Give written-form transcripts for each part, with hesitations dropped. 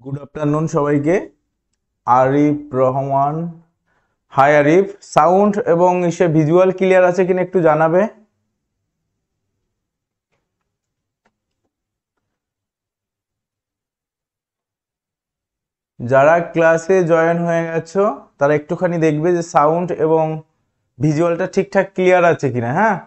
Good afternoon সবাইকে। Arif Rahman. High Arif, sound এবং visual clear আছে কিনা একটু জানাবে। যারা ক্লাসে জয়েন হয়ে গেছো তারা একটুখানি দেখবে যে সাউন্ড এবং ভিজুয়ালটা ঠিকঠাক ক্লিয়ার আছে কিনা। হ্যাঁ,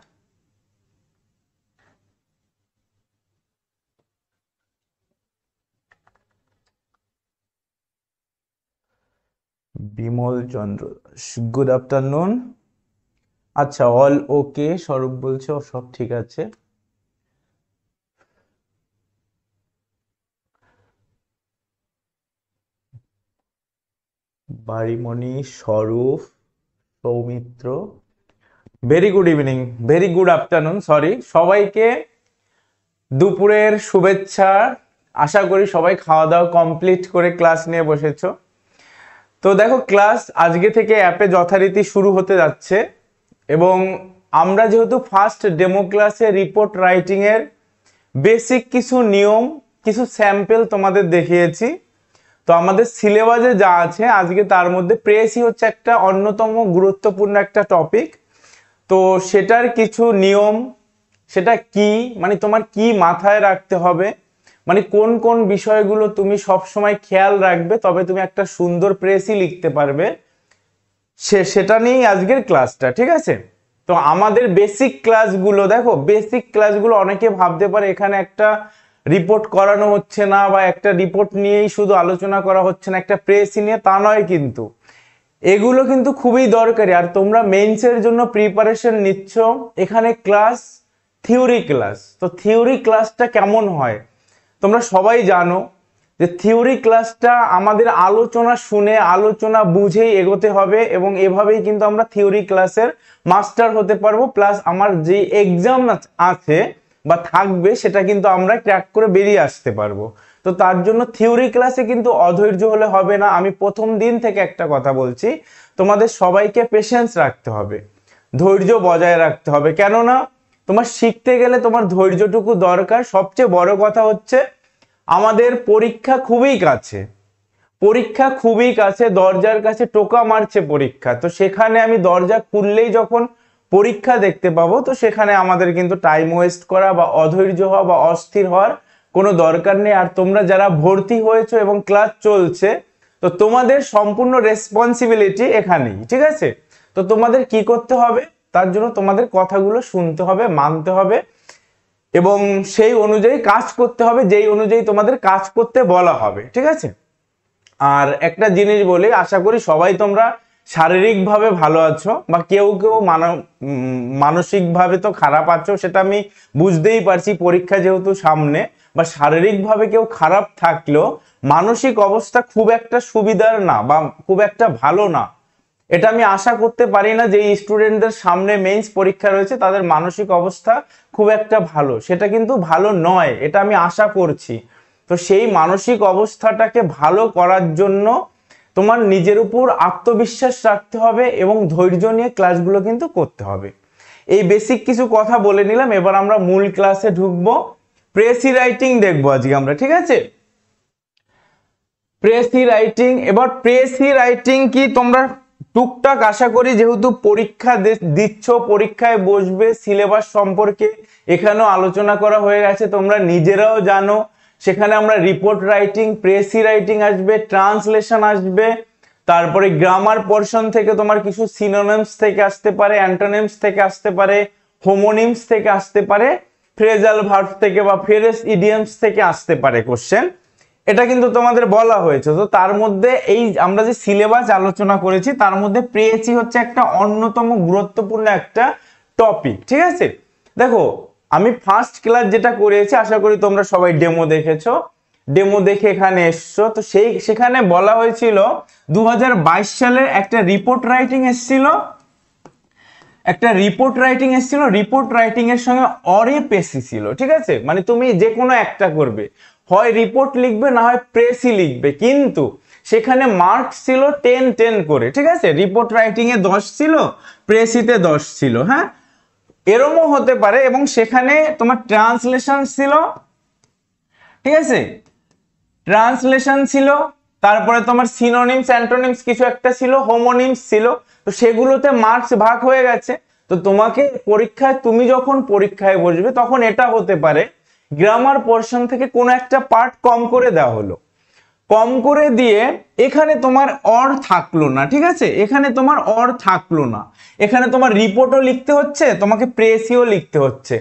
বিমল চন্দ্র দাস, গুড আফটারনুন। আচ্ছা, অল ওকে, স্বরূপ বলছে ও সব ঠিক আছে। বাড়িমণি, স্বরূপ, Soumitra, very good evening, very good afternoon, sorry সবাইকে দুপুরের শুভেচ্ছা। আশা করি সবাই খাওয়া দাওয়া কমপ্লিট করে ক্লাস নিয়ে বসেছো। তো দেখো, ক্লাস আজকে থেকে অ্যাপে যথারীতি শুরু হতে যাচ্ছে এবং আমরা যেহেতু ফার্স্ট ডেমো ক্লাসে রিপোর্ট রাইটিং এর বেসিক কিছু নিয়ম, কিছু স্যাম্পল তোমাদের দেখিয়েছি। তো আমাদের সিলেবাসে যা আছে আজকে তার মধ্যে প্রেসই হচ্ছে একটা অন্যতম গুরুত্বপূর্ণ একটা টপিক। তো সেটার কিছু নিয়ম, সেটা কি মানে তোমার কি মাথায় রাখতে হবে, মানে কোন কোন বিষয়গুলো তুমি সব সময় খেয়াল রাখবে তবে তুমি একটা সুন্দর প্রেসই লিখতে পারবে, সেটা নিয়েই আজকের ক্লাসটা, ঠিক আছে। তো আমাদের বেসিক ক্লাসগুলো দেখো, বেসিক ক্লাসগুলো অনেকে ভাবতে পারে এখানে একটা রিপোর্ট করানো হচ্ছে না বা একটা রিপোর্ট নিয়েই শুধু আলোচনা করা হচ্ছে না, একটা প্রেসই নিয়ে, তা নয় কিন্তু। এগুলো কিন্তু খুবই দরকারি। আর তোমরা মেইনসের জন্য প্রিপারেশন নিচ্ছ, এখানে ক্লাস থিওরি ক্লাস। তো থিওরি ক্লাসটা কেমন হয় তোমরা সবাই জানো যে থিওরি ক্লাসটা আমাদের আলোচনা শুনে আলোচনা বুঝেই এগোতে হবে এবং এভাবেই কিন্তু আমরা থিওরি ক্লাসের মাস্টার হতে পারবো। প্লাস আমার যে এক্সাম আছে বা থাকবে সেটা কিন্তু আমরা ক্র্যাক করে বেরিয়ে আসতে পারবো। তো তার জন্য থিওরি ক্লাসে কিন্তু অধৈর্য হলে হবে না। আমি প্রথম দিন থেকে একটা কথা বলছি, তোমাদের সবাইকে পেশেন্স রাখতে হবে, ধৈর্য বজায় রাখতে হবে। কেননা তোমার শিখতে গেলে তোমার ধৈর্যটুকু দরকার। সবচেয়ে বড় কথা হচ্ছে আমাদের পরীক্ষা খুবই কাছে, পরীক্ষা খুবই কাছে, দরজার কাছে টোকা মারছে পরীক্ষা। তো সেখানে আমি দরজা খুললেই যখন পরীক্ষা দেখতে পাবো, তো সেখানে আমাদের কিন্তু টাইম ওয়েস্ট করা বা অধৈর্য হওয়া বা অস্থির হওয়ার কোনো দরকার নেই। আর তোমরা যারা ভর্তি হয়েছো এবং ক্লাস চলছে, তো তোমাদের সম্পূর্ণ রেসপন্সিবিলিটি এখানেই, ঠিক আছে। তো তোমাদের কি করতে হবে, তার জন্য তোমাদের কথাগুলো শুনতে হবে, মানতে হবে এবং সেই অনুযায়ী কাজ করতে হবে, যেই অনুযায়ী তোমাদের কাজ করতে বলা হবে, ঠিক আছে। আর একটা জিনিস বলি, আশা করি সবাই তোমরা শারীরিকভাবে ভালো আছো বা কেউ কেউ মানসিকভাবে তো খারাপ আছো, সেটা আমি বুঝতেই পারছি পরীক্ষা যেহেতু সামনে। বা শারীরিকভাবে কেউ খারাপ থাকলেও মানসিক অবস্থা খুব একটা সুবিধার না বা খুব একটা ভালো না, এটা আমি আশা করতে পারি না। যে স্টুডেন্টদের সামনে মেইনস পরীক্ষা রয়েছে তাদের মানসিক অবস্থা খুব একটা ভালো, সেটা কিন্তু ভালো নয়, এটা আমি আশা করছি। তো সেই মানসিক অবস্থাটাকে ভালো করার জন্য তোমার নিজের উপর আত্মবিশ্বাস রাখতে হবে এবং ধৈর্য নিয়ে ক্লাসগুলো কিন্তু করতে হবে। এই বেসিক কিছু কথা বলে নিলাম, এবার আমরা মূল ক্লাসে ঢুকবো। প্রেসি রাইটিং দেখবো আজকে আমরা, ঠিক আছে। প্রেসি রাইটিং, এবার প্রেসি রাইটিং কি তোমরা টুকটাক আশা করি যেহেতু পরীক্ষা দিচ্ছ, পরীক্ষায় বসবে, সিলেবাস সম্পর্কে এখানেও আলোচনা করা হয়ে গেছে, তোমরা নিজেরাও জানো। সেখানে আমরা রিপোর্ট রাইটিং, প্রেসি রাইটিং আসবে, ট্রান্সলেশন আসবে, তারপরে গ্রামার পোরশন থেকে তোমার কিছু সিনোনিমস থেকে আসতে পারে, অ্যান্টোনিমস থেকে আসতে পারে, হোমোনিমস থেকে আসতে পারে, ফ্রেজাল ভার্ব থেকে বা ফ্রেজ ইডিয়মস থেকে আসতে পারে কোশ্চেন। এটা কিন্তু তোমাদের বলা হয়েছে। তো তার মধ্যে এই আমরা যে সিলেবাস আলোচনা করেছি তার মধ্যে প্রেসি হচ্ছে একটা অন্যতম গুরুত্বপূর্ণ একটা টপিক, ঠিক আছে। দেখো, আমি ফার্স্ট ক্লাস যেটা করেছি, আশা করি তোমরা সবাই ডেমো দেখেছো, ডেমো দেখে এখানে এসছো। তো সেখানে বলা হয়েছিল 2022 সালের একটা রিপোর্ট রাইটিং এসেছিল, একটা রিপোর্ট রাইটিং এসেছিল, রিপোর্ট রাইটিং এর সঙ্গে অরেপেসি ছিল, ঠিক আছে। মানে তুমি যে কোনো একটা করবে, হয় রিপোর্ট লিখবে না হয় প্রেসি লিখবে, কিন্তু সেখানে মার্ক ছিল 10-10 করে, ঠিক আছে। রিপোর্ট রাইটিং এ 10 ছিল, প্রেসিতে 10 ছিল, হ্যাঁ এরমও হতে পারে। এবং সেখানে তোমার ট্রান্সলেশন ছিল, ঠিক আছে। ট্রান্সলেশন ছিল, তারপরে তোমার সিনোনিমস অ্যান্টোনিমস কিছু একটা ছিল, হোমোনিমস ছিল, তো সেগুলোতে মার্কস ভাগ হয়ে গেছে। তো তোমাকে পরীক্ষায়, তুমি যখন পরীক্ষায় বসবে তখন এটা হতে পারে গ্রামার পোরশন থেকে কোনো একটা পার্ট কম করে দেওয়া হলো, কম করে দিয়ে এখানে তোমার অর থাকলো না, ঠিক আছে, এখানে তোমার অর থাকলো না, এখানে তোমার রিপোর্টও লিখতে হচ্ছে, তোমাকে প্রেসিও লিখতে হচ্ছে।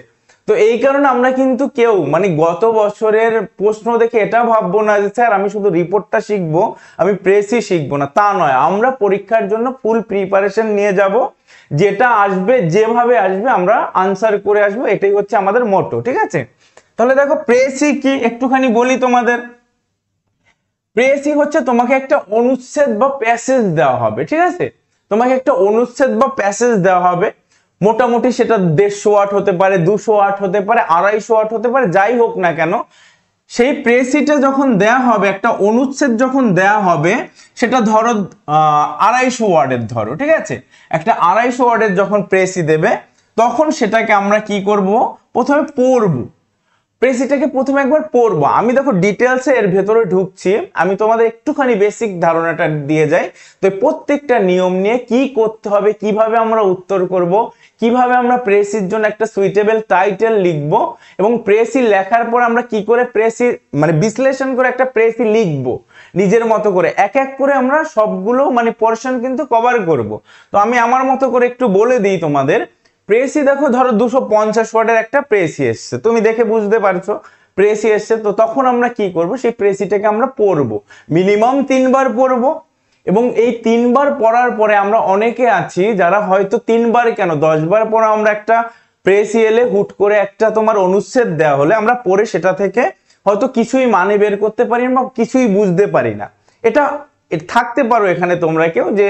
তো এই কারণে আমরা কিন্তু কেউ মানে গত বছরের প্রশ্ন দেখে এটা ভাববো না যে স্যার আমি শুধু রিপোর্টটা শিখবো, আমি প্রেসই শিখবো না, তা নয়। আমরা পরীক্ষার জন্য ফুল প্রিপারেশন নিয়ে যাব, যেটা আসবে যেভাবে আসবে আমরা আনসার করে আসবো, এটাই হচ্ছে আমাদের মোটো, ঠিক আছে। তাহলে দেখো প্রেসই কি একটুখানি বলি তোমাদের। প্রেসই হচ্ছে তোমাকে একটা অনুচ্ছেদ বা প্যাসেজ দেওয়া হবে, ঠিক আছে, তোমাকে একটা অনুচ্ছেদ বা প্যাসেজ দেওয়া হবে, মোটামুটি সেটা 150 ওয়াট হতে পারে, 200 ওয়াট হতে পারে, 250 ওয়াট হতে পারে, যাই হোক না কেন, সেই প্রেসিটা যখন দেয়া হবে, একটা অনুচ্ছেদ যখন দেয়া হবে, সেটা ধরো 250 ওয়ার্ডের ধরো, ঠিক আছে, একটা 250 ওয়ার্ডের যখন প্রেসি দেবে, তখন সেটাকে আমরা কি করব, প্রথমে পড়বো, প্রেসিটাকে প্রথমে একবার পড়বো। আমি দেখো ডিটেলসে এর ভেতরে ঢুকছি, আমি তোমাদের একটুখানি বেসিক ধারণাটা দিয়ে যাই। তো প্রত্যেকটা নিয়ম নিয়ে কি করতে হবে, কিভাবে আমরা উত্তর করব, কিভাবে আমরা প্রেসির জন্য একটা সুইটেবল টাইটেল লিখব, এবং প্রেসি লেখার পর আমরা কি করে প্রেসি মানে বিশ্লেষণ করে একটা প্রেসি লিখব নিজের মতো করে, এক এক করে আমরা সবগুলো মানে পোরশন কিন্তু কভার করব। তো আমি আমার মতো করে একটু বলে দিই তোমাদের। প্রেসি দেখো, ধরো 250 ওয়াটের একটা প্রেসি এসছে, তুমি দেখে বুঝতে পারছো প্রেসি এসছে, তো তখন আমরা কি করব, সেই প্রেসিটাকে আমরা পড়বো, মিনিমাম 3 বার পড়বো। এবং এই 3 বার পড়ার পরে আমরা অনেকে আছি যারা হয়তো 3 বার কেন 10 বার পরে আমরা একটা প্রেসি এলে হুট করে একটা তোমার অনুচ্ছেদ দেওয়া হলে আমরা পড়ে সেটা থেকে হয়তো কিছুই মানে বের করতে পারি না বা কিছুই বুঝতে পারি না। এটা থাকতে পারো এখানে তোমরা কেউ যে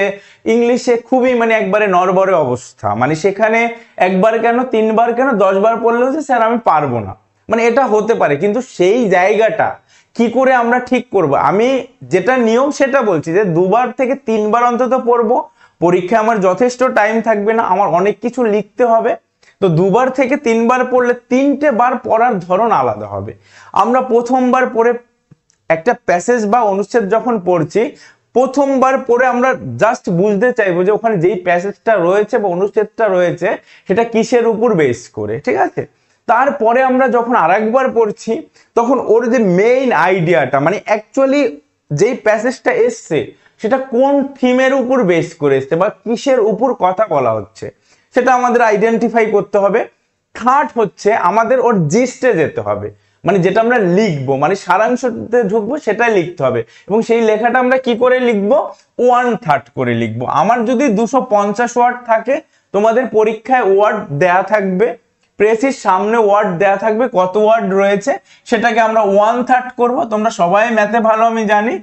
ইংলিশে খুবই মানে একবারে নড়বড়ে অবস্থা, মানে সেখানে 1 বার কেন 3 বার কেন 10 বার পড়লেও যে স্যার আমি পারবো না, মানে এটা হতে পারে। কিন্তু সেই জায়গাটা কি করে আমরা ঠিক করব, আমি যেটা নিয়ম সেটা বলছি যে 2 বার থেকে 3 বার অন্তত পড়বো। পরীক্ষায় আমার যথেষ্ট টাইম থাকবে না, আমার অনেক কিছু লিখতে হবে, তো 2 বার থেকে 3 বার পড়লে 3টে বার পড়ার ধরন আলাদা হবে। আমরা প্রথমবার পড়ে একটা প্যাসেজ বা অনুচ্ছেদ যখন পড়ছি, প্রথমবার পড়ে আমরা জাস্ট বুঝতে চাইবো যে ওখানে যেই প্যাসেজটা রয়েছে বা অনুচ্ছেদটা রয়েছে সেটা কিসের উপর বেস করে, ঠিক আছে। তারপরে আমরা যখন আরেকবার পড়ছি তখন ওর যে মেইন আইডিয়াটা মানে অ্যাকচুয়ালি যেই প্যাসেজটা এসছে সেটা কোন থিমের উপর বেস করে এসছে বা কিসের উপর কথা বলা হচ্ছে সেটা আমাদের আইডেন্টিফাই করতে হবে। থার্ড হচ্ছে আমাদের ওর জিস্টে যেতে হবে, মানে যেটা আমরা লিখবো মানে সারাংশতে ঢুকবো সেটাই লিখতে হবে, এবং সেই লেখাটা আমরা কি করে লিখবো, 1/3 করে লিখবো। আমার যদি 250 ওয়ার্ড থাকে, তোমাদের পরীক্ষায় ওয়ার্ড দেয়া থাকবে, প্রেসির সামনে ওয়ার্ড দেয়া থাকবে, কত ওয়ার্ড রয়েছে সেটাকে আমরা 1/3 করব। তোমরা সবাই ম্যাথে ভালো, আমি জানি,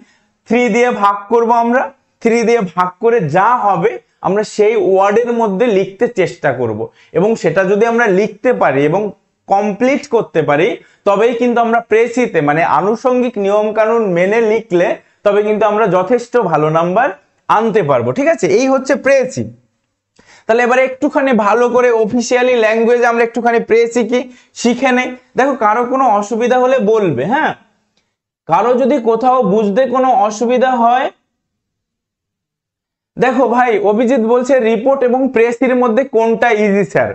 3 দিয়ে ভাগ করব, আমরা 3 দিয়ে ভাগ করে যা হবে আমরা সেই ওয়ার্ডের মধ্যে লিখতে চেষ্টা করব, এবং সেটা যদি আমরা লিখতে পারি এবং কমপ্লিট করতে পারি তবেই কিন্তু আমরা প্রেসিতে মানে আনুষঙ্গিক নিয়ম কানুন মেনে লিখলে তবে কিন্তু আমরা যথেষ্ট ভালো নাম্বার আনতে পারবো, ঠিক আছে। এই হচ্ছে প্রেসি। তাহলে এবারে একটুখানি ভালো করে অফিসিয়ালি ল্যাঙ্গুয়েজ আমরা একটুখানি প্রেসি কি শিখে নেই। দেখো কারো কোনো অসুবিধা হলে বলবে, হ্যাঁ, কারো যদি কোথাও বুঝতে কোনো অসুবিধা হয়। দেখো ভাই অভিজিৎ বলছে রিপোর্ট এবং প্রেসির মধ্যে কোনটা ইজি স্যার?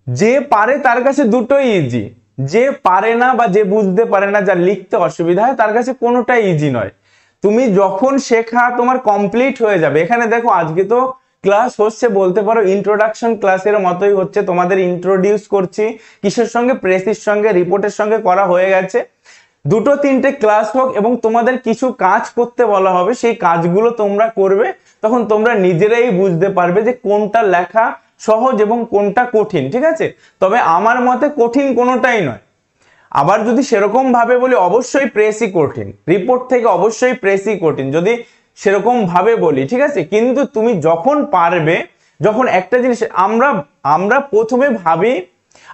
যে পারে তার কাছে দুটোই ইজি, যে পারে না বা যে বুঝতে পারে না, যার লিখতে অসুবিধা হয় তার কাছে কোনোটাই ইজি নয়। তুমি যখন শেখা তোমার কমপ্লিট হয়ে যাবে, এখানে দেখো আজকে তো ক্লাস হচ্ছে বলতে পারো ইন্ট্রোডাকশন ক্লাসের মতোই হচ্ছে, তোমাদের ইন্ট্রোডিউস করছি কিসের সঙ্গে, প্রেসির সঙ্গে, রিপোর্টের সঙ্গে করা হয়ে গেছে। 2-3টে ক্লাস হোক এবং তোমাদের কিছু কাজ করতে বলা হবে, সেই কাজগুলো তোমরা করবে, তখন তোমরা নিজেরাই বুঝতে পারবে যে কোনটা লেখা সহজ এবং কোনটা কঠিন, ঠিক আছে। তবে আমার মতে কঠিন কোনোটাই নয়। আবার যদি সেরকম ভাবে বলি অবশ্যই প্রেসই কঠিন, রিপোর্ট থেকে অবশ্যই প্রেসই কঠিন যদি সেরকম ভাবে বলি, ঠিক আছে। কিন্তু তুমি যখন পারবে, যখন একটা জিনিস আমরা প্রথমে ভাবি,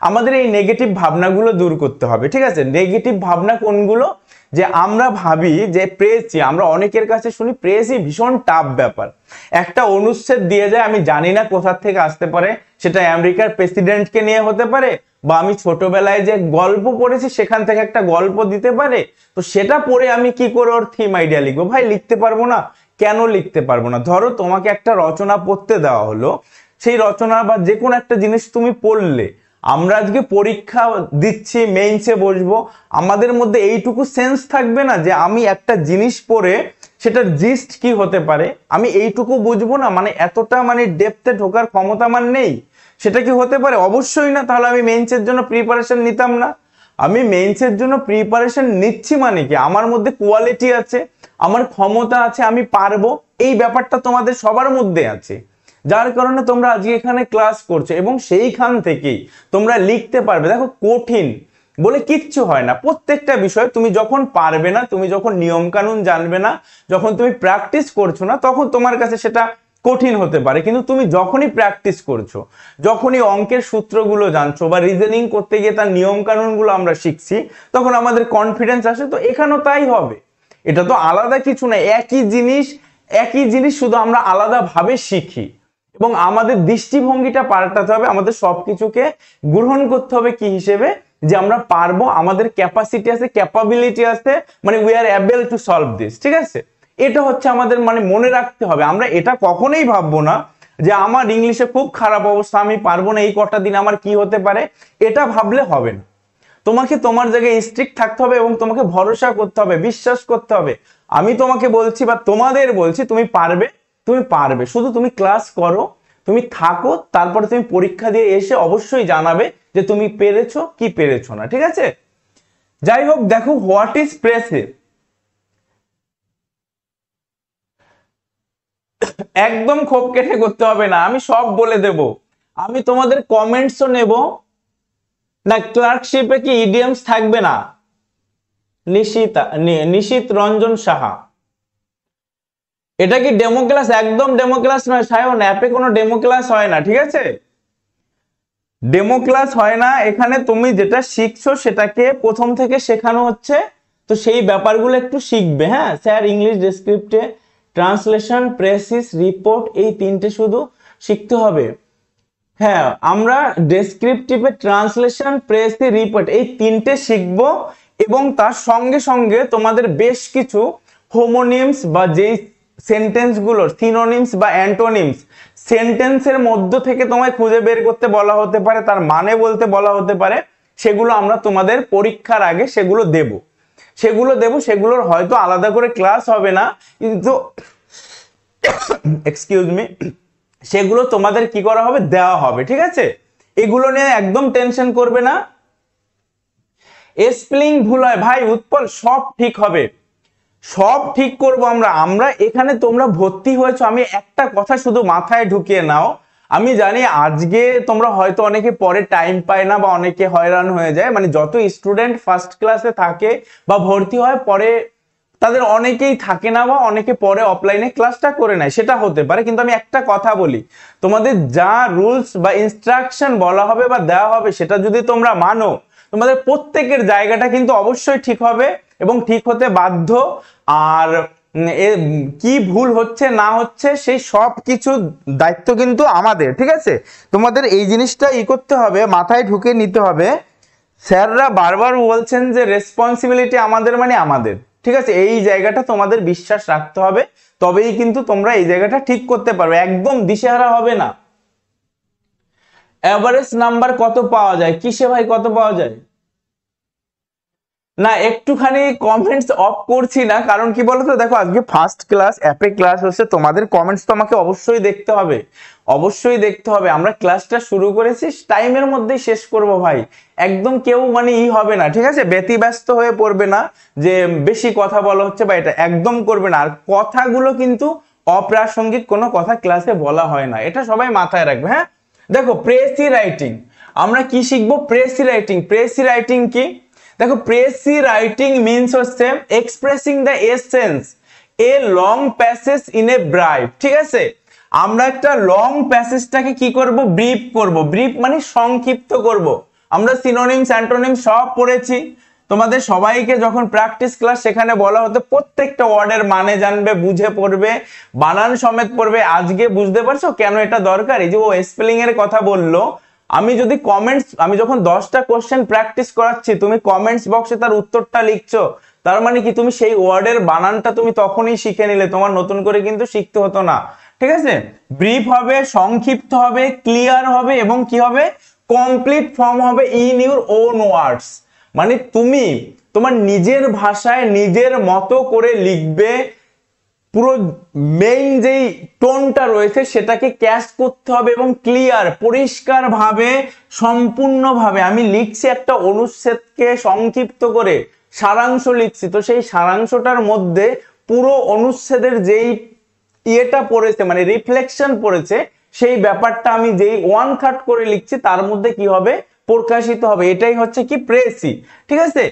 আমাদের এই নেগেটিভ ভাবনাগুলো দূর করতে হবে, ঠিক আছে। নেগেটিভ ভাবনা কোনগুলো, যে আমরা ভাবি যে প্রেসি, আমরা অনেকের কাছে শুনি প্রেসি ভীষণ টাফ ব্যাপার, একটা অনুচ্ছেদ দিয়ে যায়, আমি জানি না কোথা থেকে আসতে পারে, সেটা আমেরিকার প্রেসিডেন্টকে নিয়ে হতে পারে, বা আমি ছোটবেলায় যে গল্প পড়েছি সেখান থেকে একটা গল্প দিতে পারে, তো সেটা পড়ে আমি কি করে ওর থিম আইডিয়া লিখবো? ভাই লিখতে পারবো না। কেন লিখতে পারবো না? ধরো তোমাকে একটা রচনা পড়তে দেওয়া হলো, সেই রচনা বা যে কোনো একটা জিনিস তুমি পড়লে, আমরা আজকে পরীক্ষা দিচ্ছি, মেইনসে বসবো, আমাদের মধ্যে এইটুকু সেন্স থাকবে না যে আমি একটা জিনিস পড়ে সেটার জিস্ট কি হতে পারে আমি এইটুকু বুঝবো না? মানে এতটা মানে ডেপথে ঢোকার ক্ষমতা আমার নেই? সেটা কি হতে পারে? অবশ্যই না। তাহলে আমি মেইনসের জন্য প্রিপারেশন নিতাম না। আমি মেইনসের জন্য প্রিপারেশন নিচ্ছি মানে কি আমার মধ্যে কোয়ালিটি আছে, আমার ক্ষমতা আছে, আমি পারবো, এই ব্যাপারটা তোমাদের সবার মধ্যে আছে, যার কারণে তোমরা আজকে এখানে ক্লাস করছো এবং সেইখান থেকেই তোমরা লিখতে পারবে। দেখো কঠিন বলে কিচ্ছু হয় না, প্রত্যেকটা বিষয় তুমি যখন পারবে না, তুমি যখন নিয়ম কানুন জানবে না, যখন তুমি প্র্যাকটিস করছো না, তখন তোমার কাছে সেটা কঠিন হতে পারে। কিন্তু তুমি যখনই প্র্যাকটিস করছো, যখনই অঙ্কের সূত্রগুলো জানছো বা রিজনিং করতে গিয়ে তার নিয়ম কানুনগুলো আমরা শিখছি, তখন আমাদের কনফিডেন্স আসে। তো এখানেও তাই হবে, এটা তো আলাদা কিছু না, একই জিনিস শুধু আমরা আলাদাভাবে শিখি এবং আমাদের দৃষ্টিভঙ্গিটা পাল্টাতে হবে, আমাদের সবকিছুকে গ্রহণ করতে হবে কি হিসেবে, যে আমরা পারবো, আমাদের ক্যাপাসিটি আছে, ক্যাপাবিলিটি আছে, মানে we are able to solve this. ঠিক আছে, এটা হচ্ছে আমাদের মানে মনে রাখতে হবে। আমরা এটা কখনোই ভাববো না যে আমার ইংলিশে খুব খারাপ অবস্থা, আমি পারবো না, এই কটা দিন আমার কি হতে পারে, এটা ভাবলে হবে না। তোমাকে তোমার জায়গায় স্ট্রিক্ট থাকতে হবে এবং তোমাকে ভরসা করতে হবে, বিশ্বাস করতে হবে। আমি তোমাকে বলছি বা তোমাদের বলছি, তুমি পারবে, তুমি পারবে, শুধু তুমি ক্লাস করো, তুমি থাকো, তারপরে তুমি পরীক্ষা দিয়ে এসে অবশ্যই জানাবে যে তুমি পেরেছো কি পেরেছো না। ঠিক আছে, যাই হোক, দেখো হোয়াট ইজ প্রেসিভ, একদম খোপ কেটে করতে হবে না, আমি সব বলে দেব। আমি তোমাদের কমেন্টসও নেব না। ক্লার্কশিপে কি ইডিয়ামস থাকবে না? নিশিত রঞ্জন সাহা, এটা কি ডেমো ক্লাস? একদম ডেমো ক্লাস নয় সায়ন, অ্যাপে কোনো ডেমো ক্লাস হয় না। ঠিক আছে, ডেমো ক্লাস হয় না, এখানে তুমি যেটা শিখছো সেটাকে প্রথম থেকে শেখানো হচ্ছে, তো সেই ব্যাপারগুলো একটু শিখবে। হ্যাঁ sir, English descriptive translation, precis, report, এই তিনটে শুধু শিখতে হবে। হ্যাঁ, আমরা ডেসক্রিপটিভে ট্রান্সলেশন, প্রেসি, রিপোর্ট এই তিনটে শিখবো এবং তার সঙ্গে সঙ্গে তোমাদের বেশ কিছু হোমোনিমস বা যেই সেন্টেন্স গুলোর সিনোনিমস বা অ্যান্টোনিমস, সেন্টেন্সের মধ্য থেকে তোমায় খুঁজে বের করতে বলা হতে পারে, তার মানে বলতে বলা হতে পারে, সেগুলো আমরা তোমাদের পরীক্ষার আগে সেগুলো দেব, সেগুলোর হয়তো আলাদা করে ক্লাস হবে না, কিন্তু এক্সকিউজ মি, সেগুলো তোমাদের কি করা হবে, দেওয়া হবে। ঠিক আছে, এগুলো নিয়ে একদম টেনশন করবে না। স্পেলিং ভুল হয় ভাই উৎপল, সব ঠিক হবে, সব ঠিক করব আমরা এখানে। তোমরা ভর্তি হয়েছো, আমি একটা কথা শুধু মাথায় ঢুকিয়ে নাও, আমি জানি আজকে তোমরা হয়তো অনেকে পরে টাইম পায় না বা অনেকে হয়রান হয়ে যায়, মানে যত স্টুডেন্ট ফার্স্ট ক্লাসে থাকে বা ভর্তি হয়, পরে তাদের অনেকেই থাকে না বা অনেকে পরে অফলাইনে ক্লাসটা করে নেয়, সেটা হতে পারে। কিন্তু আমি একটা কথা বলি, তোমাদের যা রুলস বা ইনস্ট্রাকশন বলা হবে বা দেওয়া হবে সেটা যদি তোমরা মানো, তোমাদের প্রত্যেকের জায়গাটা কিন্তু অবশ্যই ঠিক হবে এবং ঠিক হতে বাধ্য। আর কি ভুল হচ্ছে না হচ্ছে সেই সব কিছু দায়িত্ব কিন্তু আমাদের। ঠিক আছে, তোমাদের এই জিনিসটা করতে হবে, মাথায় ঢুকে নিতে হবে। স্যাররা বারবার বলছেন যে রেসপন্সিবিলিটি আমাদের, মানে আমাদের। ঠিক আছে, এই জায়গাটা তোমাদের বিশ্বাস রাখতে হবে, তবেই কিন্তু তোমরা এই জায়গাটা ঠিক করতে পারবে, একদম দিশেহারা হবে না। এভারেজ নাম্বার কত পাওয়া যায়? কিসে ভাই কত পাওয়া যায়? না, একটুখানি কমেন্টস অফ করছি না, কারণ কি বলতো, দেখো আজকে ফার্স্ট ক্লাস, অ্যাপে ক্লাস হচ্ছে, তোমাদের কমেন্টস তো আমাকে অবশ্যই দেখতে হবে, অবশ্যই দেখতে হবে। আমরা ক্লাসটা শুরু করেছি, টাইমের মধ্যেই শেষ করব ভাই, একদম কেউ মানে হবে না। ঠিক আছে, ব্যতিব্যস্ত হয়ে পড়বে না যে বেশি কথা বলা হচ্ছে বা এটা একদম করবে না। আর কথাগুলো কিন্তু অপ্রাসঙ্গিক কোনো কথা ক্লাসে বলা হয় না, এটা সবাই মাথায় রাখবে। হ্যাঁ দেখো, প্রেসি রাইটিং আমরা কি শিখবো? Precis writing. প্রেসি রাইটিং কি? দেখো, প্রেসি রাইটিং মিন্স হচ্ছে expressing the essence a long passage in a brief. ঠিক আছে, আমরা একটা লং প্যাসেজটাকে কি করব? ব্রিফ করব। ব্রিফ মানে সংক্ষিপ্ত করব। আমরা সিনোনিমস, অ্যান্টোনিমস সব পড়েছি, তোমাদের সবাইকে যখন প্র্যাকটিস ক্লাস সেখানে বলা হতো প্রত্যেকটা ওয়ার্ডের মানে জানবে, বুঝে পড়বে, বানান সমেত পড়বে। আজকে বুঝতে পারছো কেন এটা দরকার? এই যে ও স্পেলিং এর কথা বললো, আমি যখন 10টা কোশ্চেন প্র্যাকটিস করাচ্ছি, তুমি কমেন্টস বক্সে তার উত্তরটা লিখছো, তার মানে কি তুমি সেই ওয়ার্ডের বানানটা তুমি তখনই শিখে নিলে, তোমার নতুন করে কিন্তু শিখতে হতো না। ঠিক আছে, ব্রিফ হবে, সংক্ষিপ্ত হবে, ক্লিয়ার হবে এবং কি হবে, কমপ্লিট ফর্ম হবে ইন ইউর ওন ওয়ার্ডস। মানে তুমি তোমার নিজের ভাষায় নিজের মতো করে লিখবে, পুরো মেইন যেই টোনটা রয়েছে সেটাকে ক্যাচ করতে হবে এবং ক্লিয়ার, পরিষ্কার ভাবে, সম্পূর্ণভাবে। আমি লিখছি একটা অনুচ্ছেদকে সংক্ষিপ্ত করে সারাংশ লিখছি, তো সেই সারাংশটার মধ্যে পুরো অনুচ্ছেদের যেই ইয়েটা পড়েছে, মানে রিফ্লেকশন পড়েছে, সেই ব্যাপারটা আমি যেই ওয়ান থার্ড করে লিখছি তার মধ্যে কি হবে, প্রকাশিত হবে। এটাই হচ্ছে কি প্রেসি। ঠিক আছে,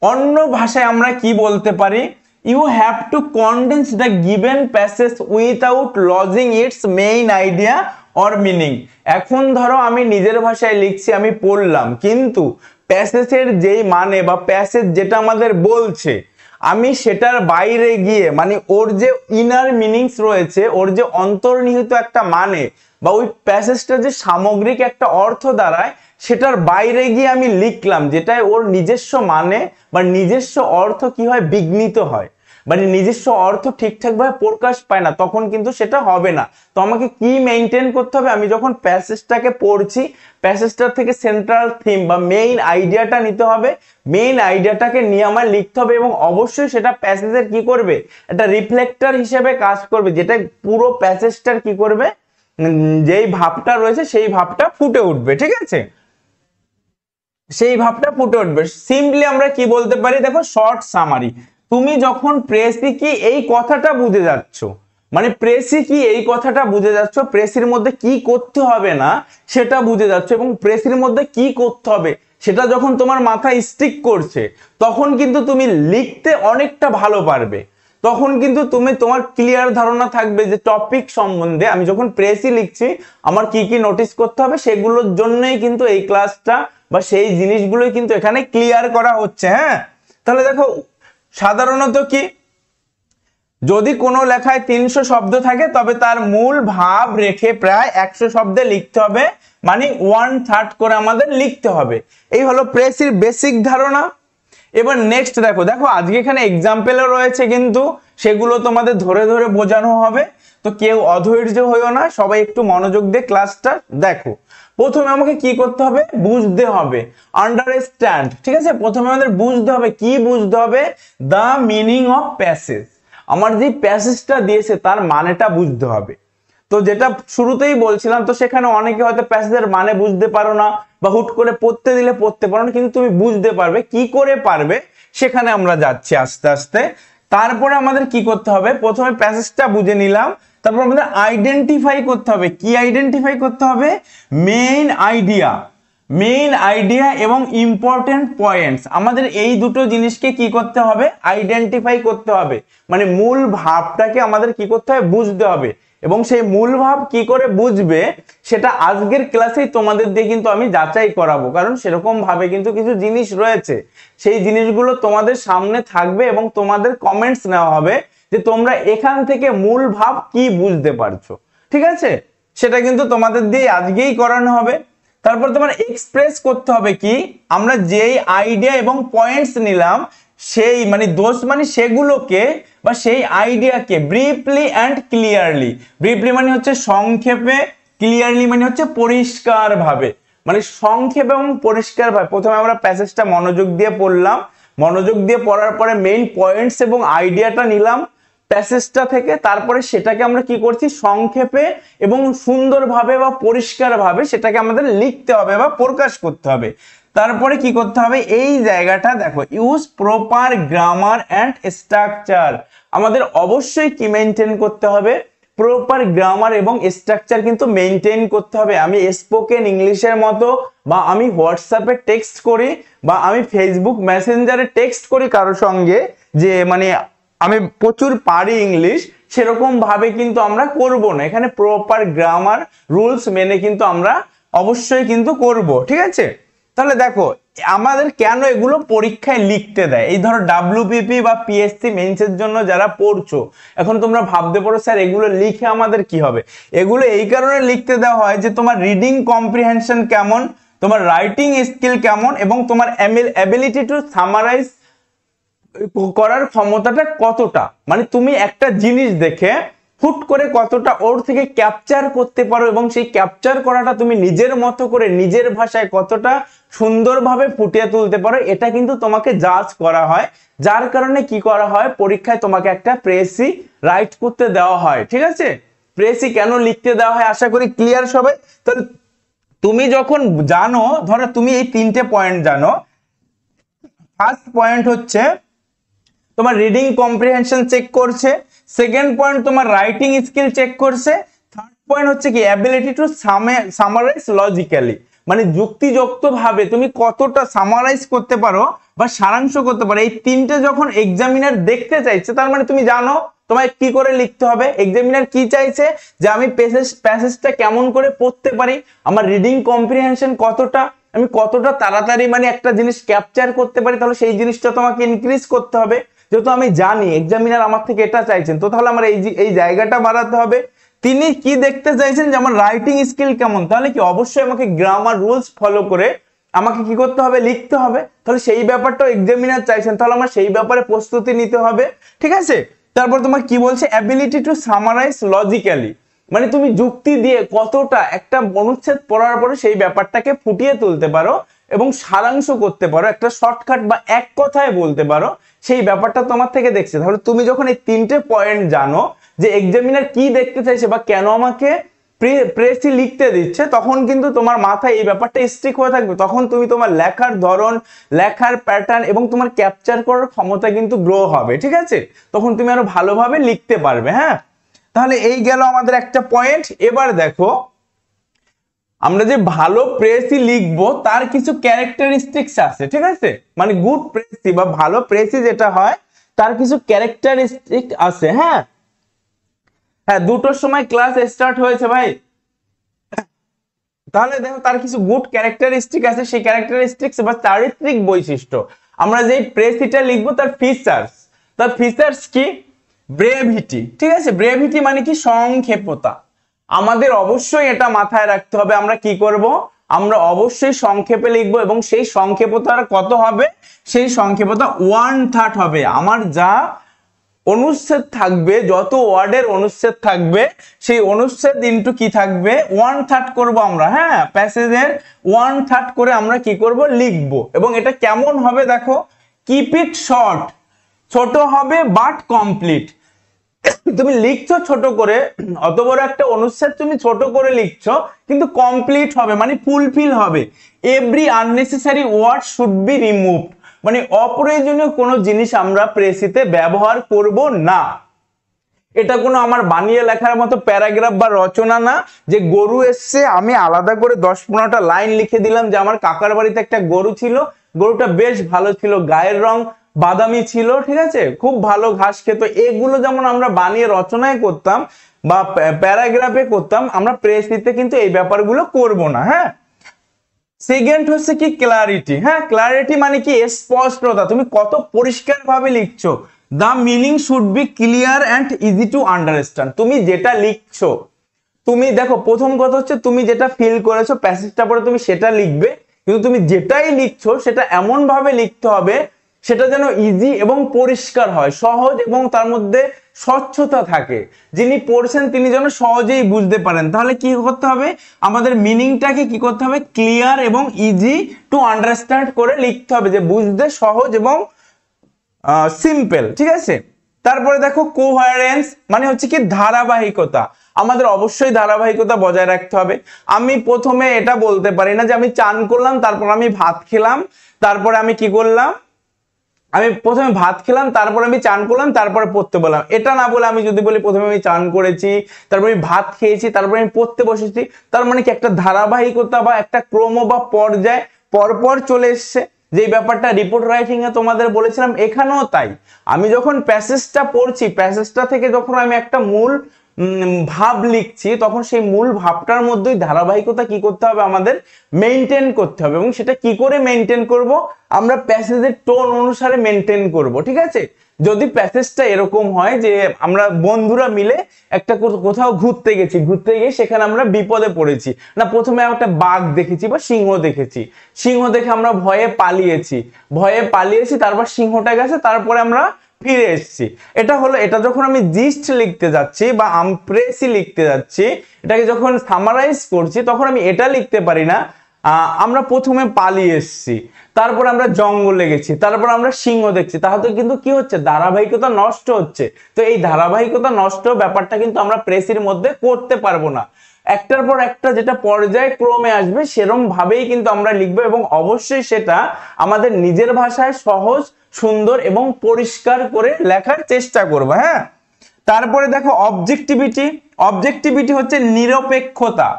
অন্য ভাষায় আমরা কি বলতে পারি, you have to condense the given passage without losing its main idea or meaning। এখন ধরো আমি নিজের ভাষায় লিখছি, আমি পড়লাম, কিন্তু প্যাসেজের যেই মানে বা প্যাসেজ যেটা আমাদের বলছে, আমি সেটার বাইরে গিয়ে, মানে ওর যে ইনার মিনিংস রয়েছে, ওর যে অন্তর্নিহিত একটা মানে বা ওই প্যাসেজটা যে সামগ্রিক একটা অর্থ দাঁড়ায়, সেটার বাইরে গিয়ে আমি লিখলাম, যেটাই ওর নিজস্ব মানে বা নিজস্ব অর্থ কি হয়, বিঘ্নিত হয়, মানে নিজস্ব অর্থ ঠিকঠাক ভাবে প্রকাশ পায় না, তখন কিন্তু সেটা হবে না। তো আমাকে কি মেইনটেইন করতে হবে, আমি যখন প্যাসেজটাকে পড়ছি, প্যাসেজটার থেকে সেন্ট্রাল থিম বা মেইন আইডিয়াটা নিতে হবে, মেইন আইডিয়াটাকে নিয়ে আমার লিখতে হবে এবং অবশ্যই সেটা প্যাসেজের কি করবে, একটা রিফ্লেক্টর হিসেবে কাজ করবে, যেটা পুরো প্যাসেজটার কি করবে, যেই ভাবটা রয়েছে সেই ভাবটা ফুটে উঠবে। ঠিক আছে, সেই ভাবটা ফুটে উঠবে। সিম্পলি আমরা কি বলতে পারি, দেখো শর্ট সামারি। তুমি যখন প্রেসি কি এই কথাটা বুঝে যাচ্ছ, মানে প্রেসি কি এই কথাটা বুঝে যাচ্ছ, প্রেসির মধ্যে কি করতে হবে না সেটা বুঝে যাচ্ছ, এবং প্রেসির মধ্যে কি করতে হবে সেটা যখন তোমার মাথায় স্টিক করছে, তখন কিন্তু তুমি লিখতে অনেকটা ভালো পারবে। তখন কিন্তু তোমার ক্লিয়ার ধারণা থাকবে যে টপিক সম্বন্ধে আমি যখন প্রেসি লিখছি আমার কি কি নোটিস করতে হবে, সেগুলোর জন্যই কিন্তু এই ক্লাসটা বা সেই জিনিসগুলোই কিন্তু এখানে ক্লিয়ার করা হচ্ছে। হ্যাঁ, তাহলে দেখো সাধারণত কি, যদি কোনো লেখায় 300 শব্দ থাকে তবে তার মূল ভাব রেখে প্রায় 100 শব্দে লিখতে হবে, মানে 1/3 করে আমাদের লিখতে হবে। এই হলো প্রেসির বেসিক ধারণা। এবার নেক্সট দেখো আজকে এখানে এক্সাম্পলও রয়েছে, কিন্তু সেগুলো তোমাদের ধরে ধরে বোঝানো হবে, তো কেউ অধৈর্য হইও না, সবাই একটু মনোযোগ দিয়ে ক্লাসটা দেখো। প্রথমে আমাকে কি করতে হবে, বুঝতে হবে, আন্ডারস্ট্যান্ড। ঠিক আছে, প্রথমে আমাদের বুঝতে হবে, কি বুঝতে হবে, দ্য মিনিং অফ প্যাসেজ। আমার যে প্যাসেজটা দিয়েছে তার মানেটা বুঝতে হবে। তো যেটা শুরুতেই বলছিলাম, তো সেখানে অনেকে হয়তো প্যাসেজের মানে বুঝতে পারো না, বা হুট করে পড়তে দিলে পড়তে পারো না, কিন্তু তুমি বুঝতে পারবে। কি করে পারবে সেখানে আমরা যাচ্ছি আস্তে আস্তে। তারপরে আমাদের কি করতে হবে, প্রথমে প্যাসেজটা বুঝে নিলাম, তারপর আমাদের আইডেন্টিফাই করতে হবে। কি আইডেন্টিফাই করতে হবে, মেইন আইডিয়া এবং ইম্পর্টেন্ট পয়েন্টস। আমাদের এই দুটো জিনিসকে কি করতে হবে, আইডেন্টিফাই করতে হবে, মানে মূল ভাবটাকে আমাদের কি করতে হবে, বুঝতে হবে। এবং সেই মূল ভাব কি করে বুঝবে সেটা আজকের ক্লাসেই তোমাদের দিয়ে কিন্তু আমি যাচাই করাবো, কারণ সেরকম ভাবে কিন্তু কিছু জিনিস রয়েছে, সেই জিনিসগুলো তোমাদের সামনে থাকবে এবং তোমাদের কমেন্টস নেওয়া হবে যে তোমরা এখান থেকে মূল ভাব কি বুঝতে পারছো। ঠিক আছে, সেটা কিন্তু তোমাদের দিয়ে আজকেই করানো হবে। তারপর তোমার এক্সপ্রেস করতে হবে কি, আমরা যেই আইডিয়া এবং পয়েন্টস নিলাম, সেই মানে দোষ মানে সেগুলোকে বা সেই আইডিয়াকে ব্রিফলি অ্যান্ড ক্লিয়ারলি, ব্রিফলি মানে হচ্ছে সংক্ষেপে, ক্লিয়ারলি মানে হচ্ছে পরিষ্কার ভাবে, মানে সংক্ষেপে এবং পরিষ্কার ভাবে। প্রথমে আমরা প্যাসেজটা মনোযোগ দিয়ে পড়লাম, মনোযোগ দিয়ে পড়ার পরে মেইন পয়েন্টস এবং আইডিয়াটা নিলাম প্যাসেজটা থেকে, তারপরে সেটাকে আমরা কি করছি, সংক্ষেপে এবং সুন্দরভাবে বা পরিষ্কারভাবে সেটাকে আমাদের লিখতে হবে বা প্রকাশ করতে হবে। তারপরে কি করতে হবে, এই জায়গাটা দেখো, use proper grammar and structure. আমাদের অবশ্যই কি মেনটেন করতে হবে, প্রপার গ্রামার এবং স্ট্রাকচার কিন্তু মেনটেন করতে হবে। আমি স্পোকেন ইংলিশের মতো, বা আমি হোয়াটসঅ্যাপে টেক্সট করি, বা আমি ফেসবুক মেসেঞ্জারে টেক্সট করি কারোর সঙ্গে, যে মানে আমি প্রচুর পারি ইংলিশ, সেরকম ভাবে কিন্তু আমরা করব না। এখানে প্রপার গ্রামার রুলস মেনে কিন্তু আমরা অবশ্যই কিন্তু করব। ঠিক আছে, তাহলে দেখো আমাদের কেন এগুলো পরীক্ষায় লিখতে দেয়? এই ধরো ডাব্লিউবিপি বা পিএসসি মেইনসের জন্য যারা পড়ছো, এখন তোমরা ভাবতে পারো স্যার এগুলো লিখে আমাদের কি হবে? এগুলো এই কারণে লিখতে দেওয়া হয় যে তোমার রিডিং কম্প্রিহেনশন কেমন, তোমার রাইটিং স্কিল কেমন, এবং তোমার অ্যাবিলিটি টু সামারাইজ করার ক্ষমতাটা কতটা, মানে তুমি একটা জিনিস দেখে হুট করে কতটা ওর থেকে ক্যাপচার করতে পারো, এবং সেই ক্যাপচার করাটা তুমি নিজের মতো করে নিজের ভাষায় কতটা সুন্দরভাবে ফুটিয়ে তুলতে পারো, এটা কিন্তু তোমাকে জাজ করা হয়। যার কারণে কি করা হয়, পরীক্ষায় তোমাকে একটা প্রেসি রাইট করতে দেওয়া হয়। ঠিক আছে, প্রেসি কেন লিখতে দেওয়া হয় আশা করি ক্লিয়ার সবাই। তাহলে তুমি যখন জানো, ধরো তুমি এই 3টে পয়েন্ট জানো, ফার্স্ট পয়েন্ট হচ্ছে তোমার রিডিং কম্প্রিহেনশন চেক করছে, সেকেন্ড পয়েন্ট তোমার রাইটিং স্কিল চেক করছে, থার্ড পয়েন্ট হচ্ছে কি অ্যাবিলিটি টু সামারাইজ লজিক্যালি, মানে যুক্তিযুক্ত ভাবে তুমি কতটা সামারাইজ করতে পারো বা সারাংশ করতে পারো। এই 3টে যখন এক্সামিনার দেখতে চাইছে, তার মানে তুমি জানো তোমায় কি করে লিখতে হবে। এক্সামিনার কি চাইছে, যে আমি প্যাসেজটা কেমন করে পড়তে পারি, আমার রিডিং কম্প্রিহেনশন কতটা, আমি কতটা তাড়াতাড়ি মানে একটা জিনিস ক্যাপচার করতে পারি, তাহলে সেই জিনিসটা তোমাকে ইনক্রিজ করতে হবে। যেহেতু আমি জানি এক্সামিনার আমার থেকে এটা চাইছেন, তো তাহলে আমার এই জায়গাটা বাড়াতে হবে। তিনি কি দেখতে চাইছেন, যে আমার রাইটিং স্কিল কেমন, তাহলে কি অবশ্যই আমাকে গ্রামার রুলস ফলো করে আমাকে কি করতে হবে, লিখতে হবে। তাহলে সেই ব্যাপারটা এক্সামিনার চাইছেন, তাহলে আমার সেই ব্যাপারে প্রস্তুতি নিতে হবে। ঠিক আছে, তারপর তোমার কি বলছে, অ্যাবিলিটি টু সামারাইজ লজিক্যালি, মানে তুমি যুক্তি দিয়ে কতটা একটা অনুচ্ছেদ পড়ার পরে সেই ব্যাপারটাকে ফুটিয়ে তুলতে পারো এবং সারাংশ করতে পারো, একটা শর্টকাট বা এক কথায় বলতে পারো, সেই ব্যাপারটা তোমার থেকে দেখছে। তাহলে তুমি যখন এই 3টে পয়েন্ট জানো যে এক্সামিনার কি দেখতে চাইছে বা কেন আমাকে প্রেসি লিখতে দিচ্ছে, তখন কিন্তু তোমার মাথায় এই ব্যাপারটা স্ট্রিক হয়ে থাকবে। তখন তুমি তোমার লেখার ধরন, লেখার প্যাটার্ন এবং তোমার ক্যাপচার করার ক্ষমতা কিন্তু গ্রো হবে। ঠিক আছে, তখন তুমি আরো ভালোভাবে লিখতে পারবে। হ্যাঁ, তাহলে এই গেল আমাদের একটা পয়েন্ট। এবার দেখো আমরা যে ভালো প্রেসি লিখবো তার কিছু ক্যারেক্টারিস্টিক্স আছে। ঠিক আছে, মানে গুড প্রেসি বা ভালো প্রেসি যেটা হয় তার কিছু ক্যারেক্টারিস্টিক আছে। হ্যাঁ হ্যাঁ, 2টোর সময় ক্লাস স্টার্ট হয়েছে ভাই। তাহলে দেখো তার কিছু গুড ক্যারেক্টারিস্টিক আছে, সেই ক্যারেক্টারিস্টিক্স বা চারিত্রিক বৈশিষ্ট্য। আমরা যে প্রেসিটা লিখবো তার ফিচার্স কি, ব্রেভিটি। ঠিক আছে, ব্রেভিটি মানে কি, সংক্ষেপতা। আমাদের অবশ্যই এটা মাথায় রাখতে হবে, আমরা কি করব, আমরা অবশ্যই সংক্ষেপে লিখবো, এবং সেই সংক্ষেপতার কত হবে, সেই সংক্ষেপতা 1/3 হবে। আমার যা অনুচ্ছেদ থাকবে, যত ওয়ার্ডের অনুচ্ছেদ থাকবে, সেই অনুচ্ছেদ ইনটু কি থাকবে, 1/3 করব আমরা। হ্যাঁ, প্যাসেজের 1/3 করে আমরা কি করব, লিখব। এবং এটা কেমন হবে দেখো, কিপ ইট শর্ট, ছোট হবে বাট কমপ্লিট। তুমি লিখছো ছোট করে, অত বড় একটা অনুচ্ছেদ তুমি ছোট করে লিখছো, কিন্তু কমপ্লিট হবে মানে ফুলফিল হবে। Every unnecessary word should be removed, মানে অপ্রয়োজনীয় কোনো জিনিস আমরা প্রেসিতে ব্যবহার করব না। এটা কোনো আমার বানিয়ে লেখার মতো প্যারাগ্রাফ বা রচনা না, যে গরু এসছে আমি আলাদা করে 10-15টা লাইন লিখে দিলাম যে আমার কাকার বাড়িতে একটা গরু ছিল, গরুটা বেশ ভালো ছিল, গায়ের রং বাদামি ছিল, ঠিক আছে, খুব ভালো ঘাস খেত। এগুলো যেমন আমরা বানিয়ে রচনায় করতাম বা প্যারাগ্রাফে করতাম, আমরা প্রেসিতে কিন্তু এই ব্যাপারগুলো করব না। হ্যাঁ, সেকেন্ড হচ্ছে কি ক্লারিটি। হ্যাঁ, ক্লারিটি মানে কি, স্পষ্টতা, তুমি কত পরিষ্কার ভাবে লিখছো। The meaning should be clear and easy to understand. তুমি যেটা লিখছো, তুমি দেখো প্রথম কথা হচ্ছে তুমি যেটা ফিল করেছো প্যাসেজটা পড়ে তুমি সেটা লিখবে, কিন্তু তুমি যেটাই লিখছো সেটা এমন ভাবে লিখতে হবে সেটা যেন ইজি এবং পরিষ্কার হয়, সহজ এবং তার মধ্যে স্বচ্ছতা থাকে, যিনি পড়ছেন তিনি যেন সহজেই বুঝতে পারেন। তাহলে কি করতে হবে, আমাদের মিনিংটাকে কি করতে হবে, ক্লিয়ার এবং ইজি টু আন্ডারস্ট্যান্ড করে লিখতে হবে, যে বুঝতে সহজ এবং সিম্পল। ঠিক আছে, তারপরে দেখো কোহেরেন্স মানে হচ্ছে কি ধারাবাহিকতা। আমাদের অবশ্যই ধারাবাহিকতা বজায় রাখতে হবে। আমি প্রথমে এটা বলতে পারি না যে আমি চান করলাম তারপর আমি ভাত খেলাম, তারপরে আমি কি করলাম, আমি প্রথমে ভাত খেলাম তারপর আমি চান করলাম তারপরে পড়তে বললাম, এটা না বলে আমি যদি বলি প্রথমে আমি চান করেছি তারপরে আমি ভাত খেয়েছি তারপরে আমি পড়তে বসেছি, তার মানে কি একটা ধারাবাহিকতা বা একটা ক্রম বা পর্যায় পরপর চলে এসছে। যে ব্যাপারটা রিপোর্ট রাইটিং এ তোমাদের বলেছিলাম, এখানেও তাই। আমি যখন প্যাসেজটা পড়ছি, প্যাসেজটা থেকে যখন আমি একটা মূল ভাব লিখছি, তখন সেই মূল ভাবটার মধ্যেই ধারাবাহিকতা কি করতে হবে, আমাদের মেনটেন করতে হবে। এবং সেটা কি করে মেনটেন করব, আমরা প্যাসেজের টোন অনুসারে মেনটেন করব, ঠিক আছে। যদি প্যাসেজটা এরকম হয় যে আমরা বন্ধুরা মিলে একটা কোথাও ঘুরতে গেছি, ঘুরতে গিয়ে সেখানে আমরা বিপদে পড়েছি, না প্রথমে একটা বাঘ দেখেছি বা সিংহ দেখেছি, সিংহ দেখে আমরা ভয়ে পালিয়েছি, তারপর সিংহটা গেছে, তারপরে আমরা ফিরে এসেছি। এটা হলো, এটা যখন আমি জিস্ট লিখতে যাচ্ছি বা আমপ্রেসি লিখতে যাচ্ছি, এটাকে যখন সামারাইজ করছি, তখন আমি এটা লিখতে পারি না আমরা প্রথমে পালিয়ে এসেছি, তারপর আমরা জঙ্গলে গেছি, তারপর আমরা সিংহ দেখছি, তাহলে কিন্তু কি হচ্ছে, ধারাবাহিকতা নষ্ট হচ্ছে। তো এই ধারাবাহিকতা নষ্ট ব্যাপারটা কিন্তু আমরা প্রেসির মধ্যে করতে পারবো না। একটার পর একটা যেটা পর্যায়ক্রমে আসবে সেরকম ভাবেই কিন্তু আমরা লিখবো, এবং অবশ্যই সেটা আমাদের নিজের ভাষায় সহজ, সুন্দর এবং পরিষ্কার করে লেখার চেষ্টা করবো। হ্যাঁ, তারপরে দেখো অবজেক্টিভিটি। অবজেক্টিভিটি হচ্ছে নিরপেক্ষতা।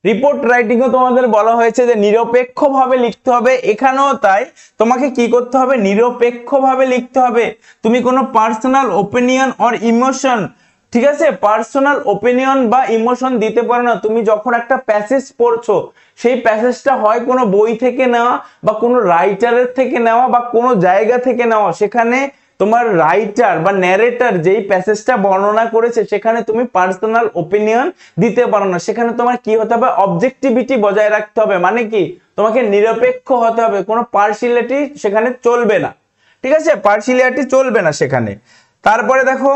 রিপোর্ট রাইটিং ও তোমাদের বলা হয়েছে যে নিরপেক্ষভাবে লিখতে হবে, এখানেও তাই, তোমাকে কি করতে হবে, নিরপেক্ষভাবে লিখতে হবে। তুমি কোনো পার্সোনাল ওপিনিয়ন অর ইমোশন, ঠিক আছে, পার্সোনাল ওপিনিয়ন বা ইমোশন দিতে পারো না। তুমি যখন একটা প্যাসেজ পড়ছো, সেই প্যাসেজটা হয় কোনো বই থেকে নেওয়া বা কোনো রাইটারের থেকে নেওয়া বা কোনো জায়গা থেকে নেওয়া, সেখানে তোমার রাইটার বা ন্যারেটর যেই প্যাসেজটা বর্ণনা করেছে সেখানে তুমি পার্সোনাল ওপিনিয়ন দিতে পারো না। সেখানে তোমার কি হতে হবে, অবজেক্টিভিটি বজায় রাখতে হবে। মানে কি, তোমাকে নিরপেক্ষ হতে হবে, কোনো পার্সিয়ালিটি সেখানে চলবে না, ঠিক আছে, পার্সিয়ালিটি চলবে না সেখানে। তারপরে দেখো,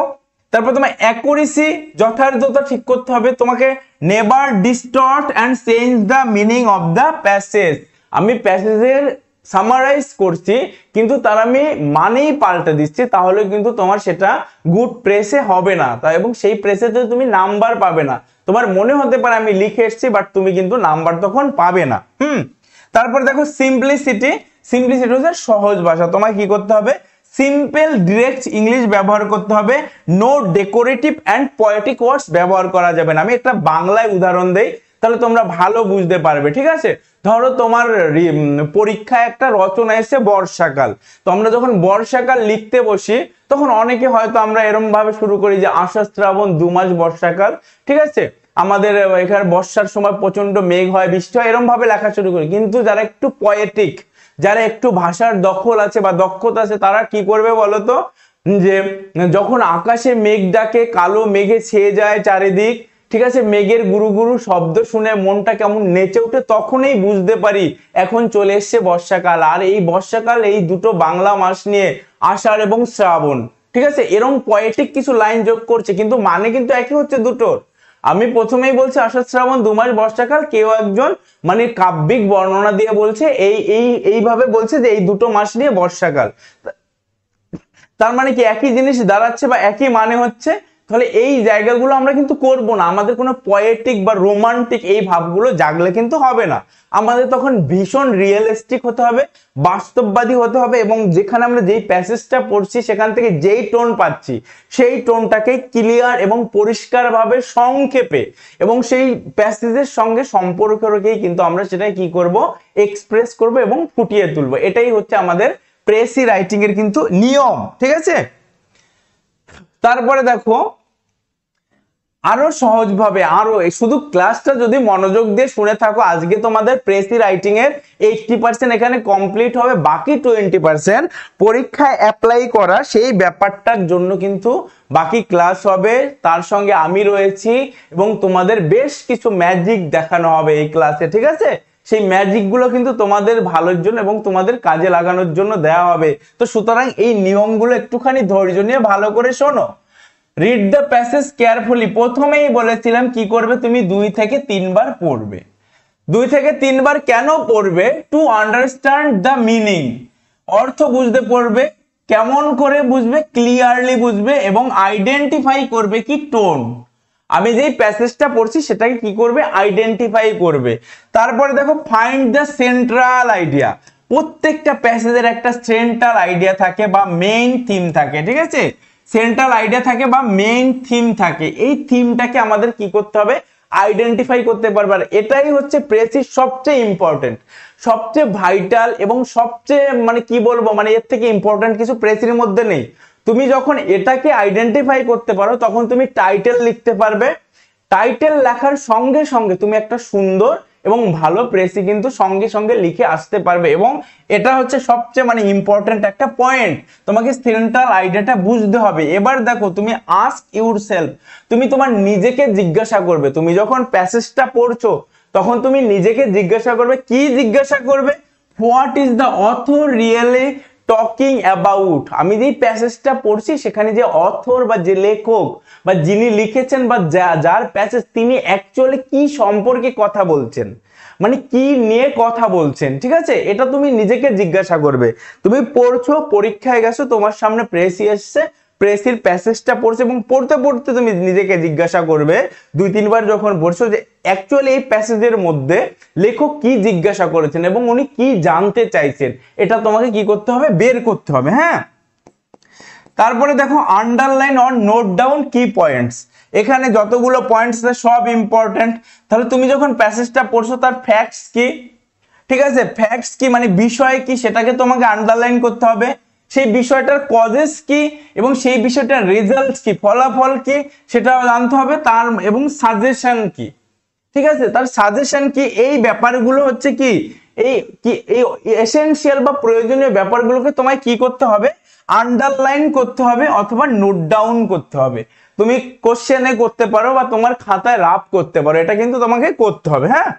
তারপর তোমার অ্যাকুরেসি, যথার্থতা ঠিক করতে হবে। তোমাকে never distort and change the meaning of the passage. আমি প্যাসেজের সামারাইজ করছি কিন্তু তার আমি মানেই পাল্টে দিচ্ছি, তাহলে কিন্তু তোমার সেটা গুড প্রেসে হবে না। তাই এবং সেই প্রেসেতে তুমি নাম্বার পাবে না। তোমার মনে হতে পারে আমি লিখে এসেছি, বাট তুমি কিন্তু নাম্বার তখন পাবে না। তারপর দেখো সিম্পলিসিটি। সিম্পলিসিটি হচ্ছে সহজ ভাষা। তোমায় কি করতে হবে, সিম্পল ডিরেক্ট ইংলিশ ব্যবহার করতে হবে। নো ডেকোরেটিভ অ্যান্ড পোয়েটিক ওয়ার্ডস ব্যবহার করা যাবে না। আমি একটা বাংলায় উদাহরণ দেই, তাহলে তোমরা ভালো বুঝতে পারবে, ঠিক আছে। ধরো তোমার পরীক্ষায় একটা রচনা এসে বর্ষাকাল, তো আমরা যখন বর্ষাকাল লিখতে বসি তখন অনেকে হয়তো আমরা এরকম ভাবে শুরু করি যে আষাঢ় শ্রাবণ 2 মাস বর্ষাকাল, ঠিক আছে, আমাদের এখানে বর্ষার সময় প্রচন্ড মেঘ হয়, বৃষ্টি হয়, এরকম ভাবে লেখা শুরু করি। কিন্তু যারা একটু পোয়েটিক, যারা একটু ভাষার দখল আছে বা দক্ষতা আছে, তারা কি করবে বলতো, যে যখন আকাশে মেঘ ডাকে, কালো মেঘে ছেয়ে যায় চারিদিক, ঠিক আছে, মেঘের গুরু গুরু শব্দ শুনে মনটা কেমন নেচে ওঠে, তখনই বুঝতে পারি এখন চলে এসছে বর্ষাকাল। আর এই বর্ষাকাল এই দুটো বাংলা মাস নিয়ে, আষাঢ় এবং শ্রাবণ, ঠিক আছে, এরকম পোয়েটিক কিছু লাইন যোগ করছে, কিন্তু মানে কিন্তু একই হচ্ছে দুটোর। আমি প্রথমেই বলছি আষাঢ় শ্রাবণ 2 মাস বর্ষাকাল, কেউ একজন মানে কাব্যিক বর্ণনা দিয়ে বলছে এইভাবে বলছে যে এই দুটো মাস নিয়ে বর্ষাকাল, তার মানে কি একই জিনিস দাঁড়াচ্ছে বা একই মানে হচ্ছে। তাহলে এই জায়গাগুলো আমরা কিন্তু করব না, আমাদের কোনো পোয়েটিক বা রোমান্টিক এই ভাবগুলো জাগলে কিন্তু হবে না। আমাদের তখন ভীষণ রিয়েলিস্টিক হতে হবে, বাস্তববাদী হতে হবে, এবং যেখানে আমরা যেই প্যাসেজটা পড়ছি সেখান থেকে যেই টোন পাচ্ছি সেই টোনটাকে ক্লিয়ার এবং পরিষ্কারভাবে সংক্ষেপে এবং সেই প্যাসেজের সঙ্গে সম্পর্ক রেখেই কিন্তু আমরা সেটাই কি করব, এক্সপ্রেস করব এবং ফুটিয়ে তুলব। এটাই হচ্ছে আমাদের প্রেসি রাইটিং এর কিন্তু নিয়ম, ঠিক আছে। তারপরে দেখো আরো সহজভাবে, আরো শুধু ক্লাসটা যদি মনোযোগ দিয়ে শুনে থাকো, আজকে তোমাদের প্রেসি রাইটিং এর 80% এখানে কমপ্লিট হবে, বাকি 20% পরীক্ষায় অ্যাপ্লাই করা সেই ব্যাপারটার জন্য কিন্তু বাকি ক্লাস হবে। তার সঙ্গে আমি রয়েছি এবং তোমাদের বেশ কিছু ম্যাজিক দেখানো হবে এই ক্লাসে, ঠিক আছে। সেই ম্যাজিক গুলো কিন্তু তোমাদের ভালোর জন্য এবং তোমাদের কাজে লাগানোর জন্য দেওয়া হবে। তো সুতরাং এই নিয়মগুলো একটুখানি ধৈর্য নিয়ে ভালো করে শোনো। Read the passage carefully. প্রথমেই বলেছিলাম কি করবে, তুমি 2 থেকে 3 বার পড়বে। 2 থেকে 3 বার কেন পড়বে, টু আন্ডারস্ট্যান্ড দ্য মিনিং, অর্থ বুঝতে পড়বে। কেমন করে বুঝবে, ক্লিয়ারলি বুঝবে এবং আইডেন্টিফাই করবে কি টোন। আমি যেই প্যাসেজটা পড়ছি সেটাকে কি করবে, আইডেন্টিফাই করবে। তারপরে দেখো ফাইন্ড দ্য সেন্ট্রাল আইডিয়া। প্রত্যেকটা প্যাসেজের একটা সেন্ট্রাল আইডিয়া থাকে বা মেইন থিম থাকে, ঠিক আছে, সেন্ট্রাল আইডিয়া থাকে বা মেইন থিম থাকে। এই থিমটাকে আমাদের কি করতে হবে, আইডেন্টিফাই করতে পারবে। আর এটাই হচ্ছে প্রেসির সবচেয়ে ইম্পর্টেন্ট, সবচেয়ে ভাইটাল এবং সবচেয়ে মানে কি বলবো, মানে এর থেকে ইম্পর্টেন্ট কিছু প্রেসির মধ্যে নেই। তুমি যখন এটাকে আইডেন্টিফাই করতে পারো তখন তুমি টাইটেল লিখতে পারবে। টাইটেল লেখার সঙ্গে সঙ্গে তুমি একটা সুন্দর এবং ভালো প্রেসি কিন্তু সঙ্গে সঙ্গে লিখে আসতে পারবে। এবং এটা হচ্ছে সবচেয়ে মানে ইম্পর্টেন্ট একটা পয়েন্ট, তোমাকে সেন্ট্রাল আইডিয়াটা বুঝতে হবে। এবার দেখো, তুমি আস্ক ইউরসেলফ, তুমি তোমার নিজেকে জিজ্ঞাসা করবে, তুমি যখন প্যাসেজটা পড়ছো তখন তুমি নিজেকে জিজ্ঞাসা করবে, কি জিজ্ঞাসা করবে? What is the author really talking about. আমি যে প্যাসেজটা পড়ছি সেখানে যে অথর বা যে লেখক বা যিনি লিখেছেন বা যার প্যাসেজ, তিনি অ্যাকচুয়ালি কি সম্পর্কে কথা বলছেন, মানে কি নিয়ে কথা বলছেন। ঠিক আছে, এটা তুমি নিজেকে জিজ্ঞাসা করবে। তুমি পড়ছো, পরীক্ষায় গেছো, তোমার সামনে প্রেসি এসছে, প্রেসির প্যাসেজটা পড়ছে এবং পড়তে পড়তে তুমি নিজেকে জিজ্ঞাসা করবে 2-3 বার যখন পড়ছো যে অ্যাকচুয়ালি এই প্যাসেজের মধ্যে লেখক কি জিজ্ঞাসা করেছেন এবং উনি কি জানতে চাইছেন, এটা তোমাকে কি করতে হবে? বের করতে হবে। হ্যাঁ, তারপরে দেখো আন্ডারলাইন অর নোট ডাউন কি পয়েন্টস। এখানে যতগুলো পয়েন্টস আছে সব ইম্পর্টেন্ট। তাহলে তুমি যখন প্যাসেজটা পড়ছো তার ফ্যাক্টস কি, ঠিক আছে, ফ্যাক্টস কি মানে বিষয় কি, সেটাকে তোমাকে আন্ডারলাইন করতে হবে। সেই বিষয়টার কজেস কি এবং সেই বিষয়টার রেজাল্ট কি, ফলাফল কি, সেটা জানতে হবে। তার এবং সাজেশন কি, ঠিক আছে, তার সাজেশন কি, এই ব্যাপারগুলো হচ্ছে কি এই এসেনশিয়াল বা প্রয়োজনীয় ব্যাপারগুলোকে তোমায় কি করতে হবে? আন্ডারলাইন করতে হবে অথবা নোট ডাউন করতে হবে। তুমি কোশ্চেনে করতে পারো বা তোমার খাতায় রাফ করতে পারো, এটা কিন্তু তোমাকে করতে হবে। হ্যাঁ,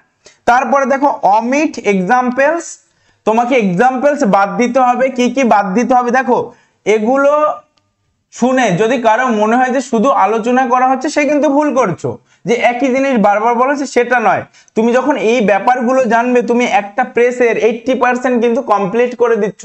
তারপরে দেখো অমিট এক্সাম্পলস, তোমাকে এক্সাম্পলস বাদ দিতে হবে। কি কি বাদ দিতে হবে? দেখো, এগুলো শুনে যদি কারো মনে হয় যে শুধু আলোচনা করা হচ্ছে, সে কিন্তু ভুল করছো। যে একই জিনিস বারবার বলা হচ্ছে সেটা নয়। তুমি যখন এই ব্যাপারগুলো জানবে, তুমি একটা প্রেসের 80% কিন্তু কমপ্লিট করে দিচ্ছ,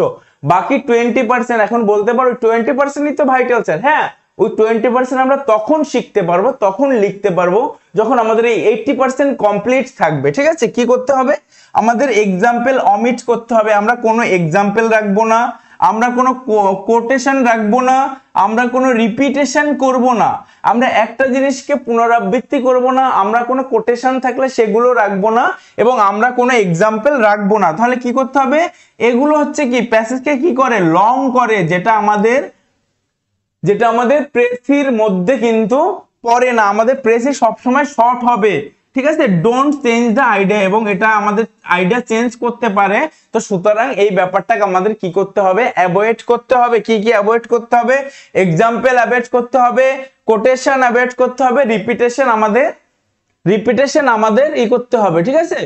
বাকি 20% এখন বলতে পারো 20%ই তো ভাইটাল স্যার। হ্যাঁ, ওই 20% আমরা তখন শিখতে পারবো, তখন লিখতে পারবো যখন আমাদের এই 80% কমপ্লিট থাকবে। ঠিক আছে, কি করতে হবে? আমাদের এক্সাম্পল অমিট করতে হবে। আমরা কোনো এক্সাম্পল রাখবো না, আমরা কোনো কোটেশন রাখবো না, আমরা কোনো রিপিটেশন করব না, আমরা একটা জিনিসকে পুনরাবৃত্তি করব না, আমরা কোনো কোটেশন থাকলে সেগুলো রাখবো না এবং আমরা কোনো এক্সাম্পল রাখবো না। তাহলে কি করতে হবে? এগুলো হচ্ছে কি প্যাসেজকে কি করে? লং করে, যেটা আমাদের প্রেসির মধ্যে কিন্তু পড়ে না। আমাদের প্রেসি সবসময় শর্ট হবে। ঠিক আছে, ডোন্ট চেঞ্জ দ্য আইডিয়া, এবং এটা আমাদের আইডিয়া চেঞ্জ করতে পারে। তো সুতরাং এই ব্যাপারটাকে আমাদের কি করতে হবে? অ্যাভয়েড করতে হবে। কি কি অ্যাভয়েড করতে হবে? এক্সাম্পল অ্যাভয়েড করতে হবে, কোটেশন অ্যাভয়েড করতে হবে, রিপিটেশন আমাদের করতে হবে। ঠিক আছে,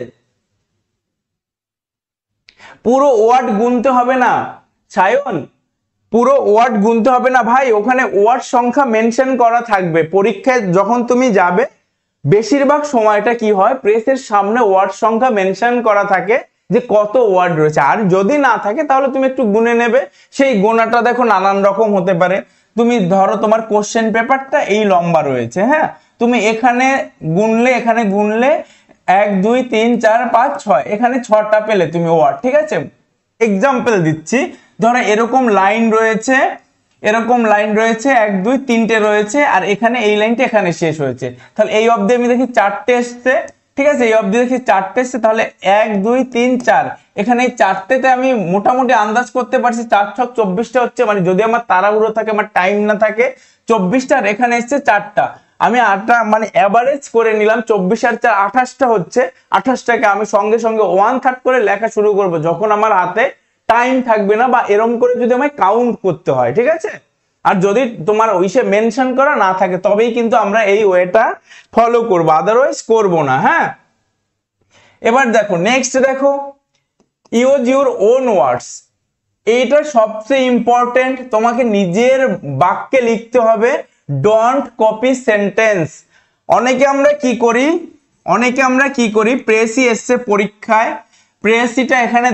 পুরো ওয়ার্ড গুনতে হবে না সায়ন, পুরো ওয়ার্ড গুনতে হবে না ভাই, ওখানে ওয়ার্ড সংখ্যা মেনশন করা থাকবে। পরীক্ষায় যখন তুমি যাবে বেশিরভাগ সময়টা কি হয়, প্রেসের সামনে ওয়ার্ড সংখ্যা মেনশন করা থাকে যে কত ওয়ার্ড রয়েছে। আর যদি না থাকে তাহলে তুমি একটু গুনে নেবে। সেই গোনাটা দেখো নানান রকম হতে পারে। তুমি ধরো তোমার কোশ্চেন পেপারটা এই লম্বা রয়েছে, হ্যাঁ, তুমি এখানে গুনলে 1 2 3 4 5 6, এখানে 6টা পেলে তুমি ওয়ার্ড। ঠিক আছে, এক্সাম্পল দিচ্ছি, ধরো এরকম লাইন রয়েছে 1 2 3টে রয়েছে, আর এখানে এই লাইনটা এখানে শেষ হয়েছে। তাহলে এই অবধি আমি দেখি 4টে এসছে। ঠিক আছে, এই অবধি দেখি 4টে এসছে। তাহলে 1 2 3 4, এখানে এই 4টেতে আমি মোটামুটি আন্দাজ করতে পারছি 4 ছক 24টা হচ্ছে, মানে যদি আমার তাড়াহুড়ো থাকে, আমার টাইম না থাকে, 24টা, আর এখানে এসছে 4টা। আমি 8টা মানে অ্যাভারেজ করে নিলাম, 24 আর 4 28টা হচ্ছে। 28টাকে আমি সঙ্গে সঙ্গে 1/3 করে লেখা শুরু করব যখন আমার হাতে টাইম থাকবে না, বা এরকম করে যদি আমায় কাউন্ট করতে হয়। ঠিক আছে, আর যদি তোমার ওইসে মেনশন করা না থাকে তবেই কিন্তু আমরা এই ওয়েটা ফলো করব, আদারওয়াইজ করব না। হ্যাঁ, এবার দেখো নেক্সট, দেখো ইউজ ইউর ওন ওয়ার্ডস। এইটা সবচেয়ে ইম্পর্টেন্ট, তোমাকে নিজের বাক্যে লিখতে হবে। Don't copy sentence. অনেকে আমরা কি করি, প্রেসি এসছে পরীক্ষায়, প্রেসিটা এখানে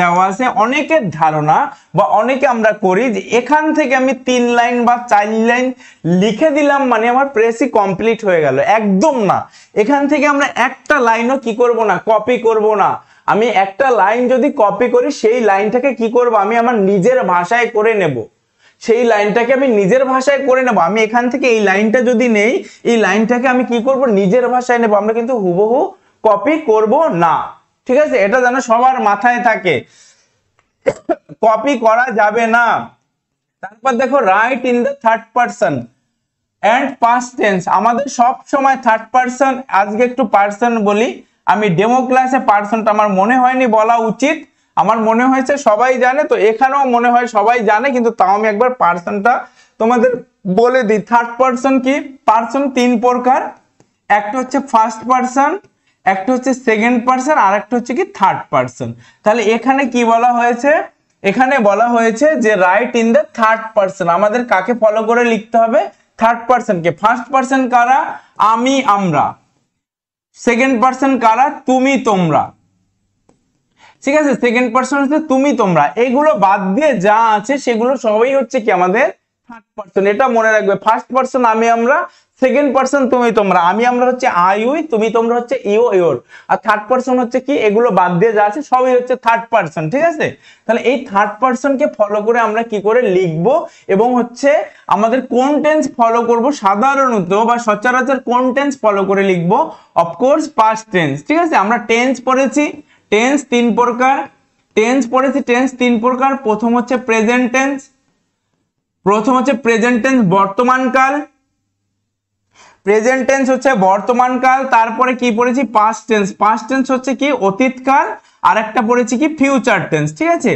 দেওয়া আছে, অনেকের ধারণা বা অনেকে আমরা করি যে এখান থেকে আমি 3 লাইন বা 4 লাইন লিখে দিলাম মানে আমার প্রেসি কমপ্লিট হয়ে গেল। একদম না, এখান থেকে আমরা একটা লাইনও কি করব না, কপি করব না। আমি একটা লাইন যদি কপি করি, সেই লাইনটাকে কি করব, আমি আমার নিজের ভাষায় করে নেব। সেই লাইনটাকে আমি নিজের ভাষায় করে নেব। আমি এখান থেকে এই লাইনটা যদি নেই, এই লাইনটাকে আমি কি করব, নিজের ভাষায় নেব। আমরা কিন্তু হুবহু কপি করব না। ঠিক আছে, এটা যেন সবার মাথায় থাকে, কপি করা যাবে না। তারপর দেখো write in the third person and past tense. আমাদের সব সময় থার্ড পারসন, আজকে একটু পারসন বলি। আমি ডেমো ক্লাসে পারসনটা আমার মনে হয়নি বলা উচিত, আমার মনে হয়েছে সবাই জানে, তো এখানেও মনে হয় সবাই জানে, কিন্তু তাও আমি একবার পারসনটা তোমাদের বলে দিই। থার্ড পারসন কি? পারসন তিন প্রকার, একটা হচ্ছে ফার্স্ট পারসন, একটা হচ্ছে সেকেন্ড পারসন, আর একটা হচ্ছে কি থার্ড পারসন। তাহলে এখানে কি বলা হয়েছে? এখানে বলা হয়েছে যে right in the third person. আমাদের কাকে ফলো করে লিখতে হবে? থার্ড পারসন কে। ফার্স্ট পারসন কারা? আমি, আমরা। সেকেন্ড পারসন কারা? তুমি, তোমরা। ঠিক আছে, সেকেন্ড পারসন হচ্ছে তুমি, তোমরা। এগুলো বাদ দিয়ে যা আছে সেগুলো সবই হচ্ছে কি আমাদের থার্ড পারসন। এটা মনে রাখবে। ফার্স্ট পারসন আমি, আমরা, সেকেন্ড পারসন তুমি, তোমরা। আমি, আমরা হচ্ছে আই, উই, তুমি, তোমরা হচ্ছে ইউ, ইওর। আর থার্ড পারসন হচ্ছে কি, এগুলো বাদ দিয়ে যা আছে সবই হচ্ছে থার্ড পারসন। ঠিক আছে, তাহলে এই থার্ড পারসনকে ফলো করে আমরা কি করে লিখবো, এবং হচ্ছে আমাদের কোন টেন্স ফলো করব সাধারণত বা সচরাচর কোন টেন্স ফলো করে লিখবো? Of course past tense. ঠিক আছে, আমরা টেন্স পড়েছি, টেন্স তিন প্রকার, টেন্স পড়েছি, টেন্স তিন প্রকার। প্রথম হচ্ছে প্রেজেন্ট টেন্স, বর্তমান কাল। প্রেজেন্ট টেন্স হচ্ছে বর্তমান কাল। তারপরে কি পড়েছি? Past tense. পাস্ট টেন্স হচ্ছে কি অতীত কাল। আর একটা পড়েছি কি ফিউচার টেন্স। ঠিক আছে,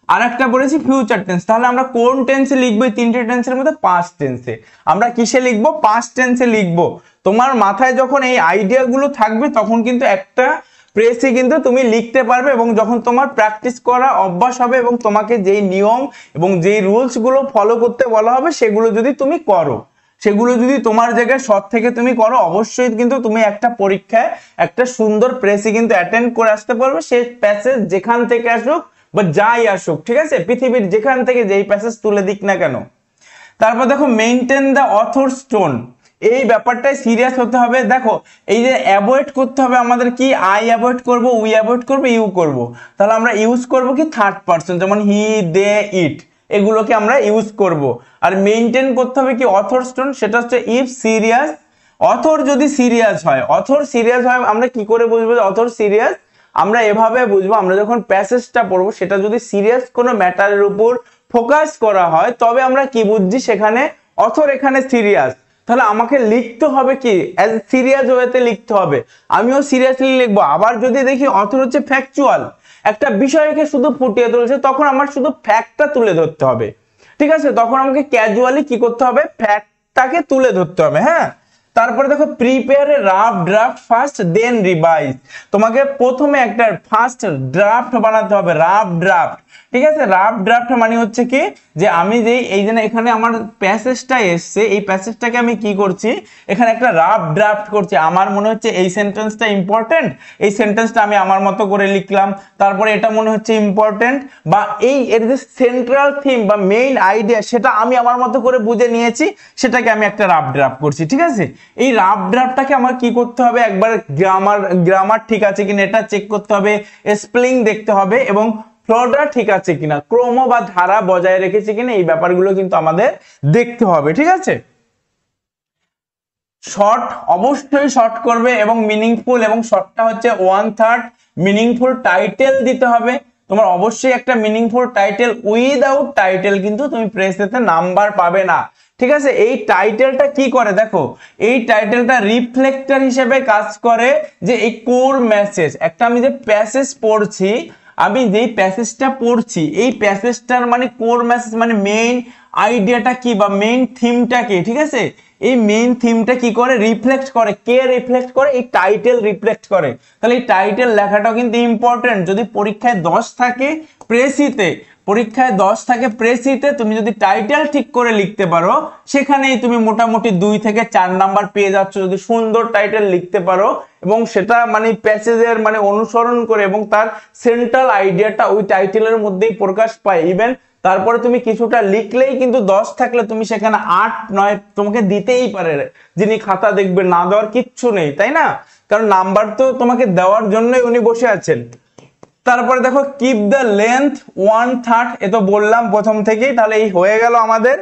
আর একটা পড়েছি ফিউচার টেন্স। তাহলে আমরা কোন টেন্সে লিখবো? এই তিনটে টেন্সের মধ্যে পাস্ট টেন্সে। আমরা কিসে লিখবো? পাস্ট টেন্সে লিখবো। তোমার মাথায় যখন এই আইডিয়া গুলো থাকবে তখন কিন্তু একটা প্রেসে কিন্তু তুমি লিখতে পারবে, এবং যখন তোমার প্র্যাকটিস করা অভ্যাস হবে এবং তোমাকে যেই নিয়ম এবং যেই রুলস গুলো ফলো করতে বলা হবে সেগুলো যদি তুমি করো, সেগুলো যদি তোমার জায়গায় সৎ থেকে তুমি করো, অবশ্যই কিন্তু তুমি একটা পরীক্ষায় একটা সুন্দর প্রেসে কিন্তু অ্যাটেন্ড করে আসতে পারবে। সেই প্যাসেজ যেখান থেকে আসুক বা যাই আসুক, ঠিক আছে, পৃথিবীর যেখান থেকে যেই প্যাসেজ তুলে দিক না কেন। তারপর দেখো মেইনটেইন দ্য অথরস টোন। এই ব্যাপারটাই সিরিয়াস হতে হবে। দেখো এই যে অ্যাভয়েড করতে হবে আমাদের কি, আই অ্যাভয়েড করব, উই অ্যাভয়েড করব, ইউ করব। তাহলে আমরা ইউজ করব কি থার্ড পারসন, যেমন হি, দে, ইট, এগুলোকে আমরা ইউজ করব। আর মেইনটেইন করতে হবে কি অথরস টোন, সেটা হচ্ছে ইফ সিরিয়াস। অথর যদি সিরিয়াস হয়, অথর সিরিয়াস হয়, আমরা কি করে বুঝবো যে অথর সিরিয়াস? আমরা এভাবে বুঝবো, আমরা যখন প্যাসেজটা পড়বো সেটা যদি সিরিয়াস কোনো ম্যাটারের উপর ফোকাস করা হয় তবে আমরা কি বুঝছি সেখানে অথর এখানে সিরিয়াস। তাহলে আমাকে লিখতে হবে কি অ্যাজ সিরিয়াস ওয়েতে লিখতে হবে, আমিও সিরিয়াসলি লিখবো। আবার যদি দেখি অথর হচ্ছে ফ্যাকচুয়াল, একটা বিষয়কে শুধু ফুটিয়ে তুলছে, তখন আমার শুধু ফ্যাক্টটা তুলে ধরতে হবে। ঠিক আছে, তখন আমাকে ক্যাজুয়ালি কি করতে হবে? ফ্যাক্টটাকে তুলে ধরতে হবে। হ্যাঁ, তারপরে দেখো prepare a rough draft first then revise. তোমাকে প্রথমে একটা ফার্স্ট ড্রাফট বানাতে হবে, রাফ ড্রাফট। ঠিক আছে, রাফ ড্রাফট মানে হচ্ছে কি যে আমি যে এই যে এখানে আমার প্যাসেজটা এসছে, এই প্যাসেজটাকে আমি কি করছি, এখানে একটা রাফ ড্রাফট করছি। আমার মনে হচ্ছে এই সেন্টেন্সটা ইম্পর্টেন্ট, এই সেন্টেন্সটা আমি আমার মতো করে লিখলাম। তারপরে এটা মনে হচ্ছে ইম্পর্টেন্ট, বা এই এর যে সেন্ট্রাল থিম বা মেইন আইডিয়া সেটা আমি আমার মতো করে বুঝে নিয়েছি, সেটাকে আমি একটা রাফ ড্রাফট করছি। ঠিক আছে, এই রাফ ড্রাফটটাকে আমার কি করতে হবে? একবার গ্রামার ঠিক আছে কিনা এটা চেক করতে হবে, স্পেলিং দেখতে হবে, এবং ফ্লোটা ঠিক আছে কিনা, ক্রম বা ধারা বজায় রেখেছে কিনা, এই ব্যাপারগুলো কিন্তু আমাদের দেখতে হবে। ঠিক আছে, শর্ট অবশ্যই শর্ট করবে এবং মিনিংফুল, এবং শর্টটা হচ্ছে 1/3। মিনিংফুল টাইটেল দিতে হবে, তোমার অবশ্যই একটা মিনিংফুল টাইটেল। উইদাউট টাইটেল কিন্তু তুমি প্রেসেতে নাম্বার পাবে না। ঠিক আছে, এই টাইটেলটা কি করে দেখো, এই টাইটেলটা রিফ্লেক্টর হিসেবে কাজ করে যে এই কোর মেসেজ, একটা আমি যে প্যাসেজ পড়ছি, আমি যেই প্যাসেজটা পড়ছি এই প্যাসেজটার মানে কোর মেসেজ মানে মেইন আইডিয়াটা কি বা মেইন থিমটা কি। ঠিক আছে, এই মেইন থিমটা কি করে? রিফ্লেক্ট করে। কে রিফ্লেক্ট করে? এই টাইটেল রিফ্লেক্ট করে। তাহলে এই টাইটেল লেখাটাও কিন্তু ইম্পর্টেন্ট। যদি পরীক্ষায় 10 থাকে প্রেসিতে, পরীক্ষায় 10 থাকে প্রেসিতে, তুমি যদি টাইটেল ঠিক করে লিখতে পারো সেখানেই তুমি মোটামুটি 2 থেকে 4 নাম্বার পেয়ে যাচ্ছ, যদি সুন্দর টাইটেল লিখতে পারো এবং সেটা মানে প্যাসেজের মানে অনুসরণ করে এবং তার সেন্ট্রাল আইডিয়াটা ওই টাইটেলের মধ্যেই প্রকাশ পায়। ইভেন তারপরে তুমি কিছুটা লিখলেই কিন্তু 10 থাকলে তুমি সেখানে 8-9 তোমাকে দিতেই পারে, যিনি খাতা দেখবে। না দেওয়ার কিচ্ছু নেই, তাই না? কারণ নাম্বার তো তোমাকে দেওয়ার জন্যই উনি বসে আছেন। তারপরে দেখো কিপ দ্য লেন্থ 1/3, এ তো বললাম প্রথম থেকেই। তাহলে এই হয়ে গেল আমাদের।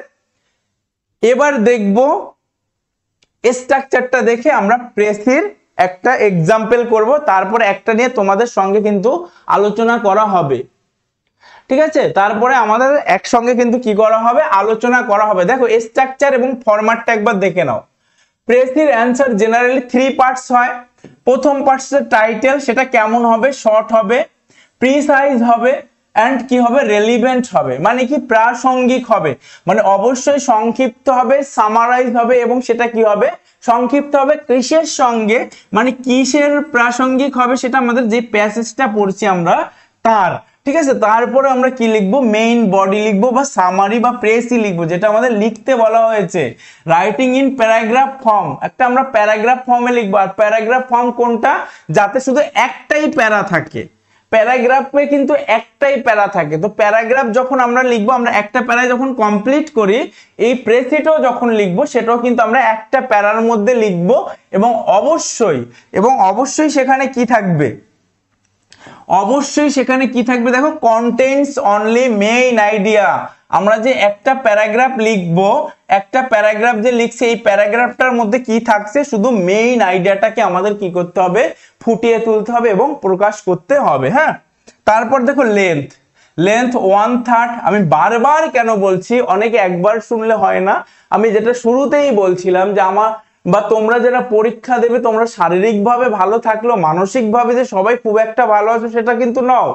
এবার দেখবো স্ট্রাকচারটা দেখে আমরা প্রেসির একটা এক্সাম্পল করব, তারপরে একটা নিয়ে তোমাদের সঙ্গে কিন্তু আলোচনা করা হবে। ঠিক আছে, তারপরে আমাদের একসঙ্গে কিন্তু কি করা হবে, আলোচনা করা হবে। দেখো স্ট্রাকচার এবং ফরম্যাটটা একবার দেখে নাও। প্রেসির অ্যান্সার জেনারেলি 3 পার্টস হয়। প্রথম পার্টসের টাইটেল, সেটা কেমন হবে, শর্ট হবে, প্রিসাইজ হবে, এন্ড কি হবে, রেলিভেন্ট হবে, মানে কি প্রাসঙ্গিক হবে, মানে অবশ্যই সংক্ষিপ্ত হবে, সামারাইজ হবে, এবং সেটা কি হবে, সংক্ষিপ্ত হবে। কিসের সঙ্গে, মানে কিসের প্রাসঙ্গিক হবে, সেটা আমাদের যে প্যাসেজটা পড়ছি আমরা তার, ঠিক আছে। তারপরে আমরা কি লিখবো, মেইন বডি লিখবো বা সামারি বা প্রেসি লিখবো, যেটা আমাদের লিখতে বলা হয়েছে। রাইটিং ইন প্যারাগ্রাফ ফর্ম, একটা আমরা প্যারাগ্রাফ ফর্মে লিখবো। আর প্যারাগ্রাফ ফর্ম কোনটা, যাতে শুধু একটাই প্যারা থাকে। প্যারাগ্রাফে কিন্তু একটাই প্যারা থাকে। তো প্যারাগ্রাফ যখন আমরা লিখবো, আমরা একটা প্যারা যখন কমপ্লিট করি, এই প্রেসিটাও যখন লিখবো সেটাও কিন্তু আমরা একটা প্যারার মধ্যে লিখবো। এবং অবশ্যই সেখানে কি থাকবে, অবশ্যই সেখানে কি থাকবে, দেখো কন্টেন্টস অনলি মেইন আইডিয়া। আমরা যে একটা প্যারাগ্রাফ লিখবো, একটা প্যারাগ্রাফ যে লিখছে, এই প্যারাগ্রাফটার মধ্যে কি থাকছে, শুধু মেইন আইডিয়াটাকে আমাদের কি করতে হবে, ফুটিয়ে তুলতে হবে এবং প্রকাশ করতে হবে। হ্যাঁ, তারপর দেখো লেন্থ 1/3। আমি বারবার কেন বলছি, অনেকে একবার শুনলে হয় না। আমি যেটা শুরুতেই বলছিলাম যে আমার বা তোমরা যারা পরীক্ষা দেবে, তোমরা শারীরিকভাবে ভালো থাকলেও মানসিকভাবে যে সবাই খুব একটা ভালো আছে সেটা কিন্তু নও।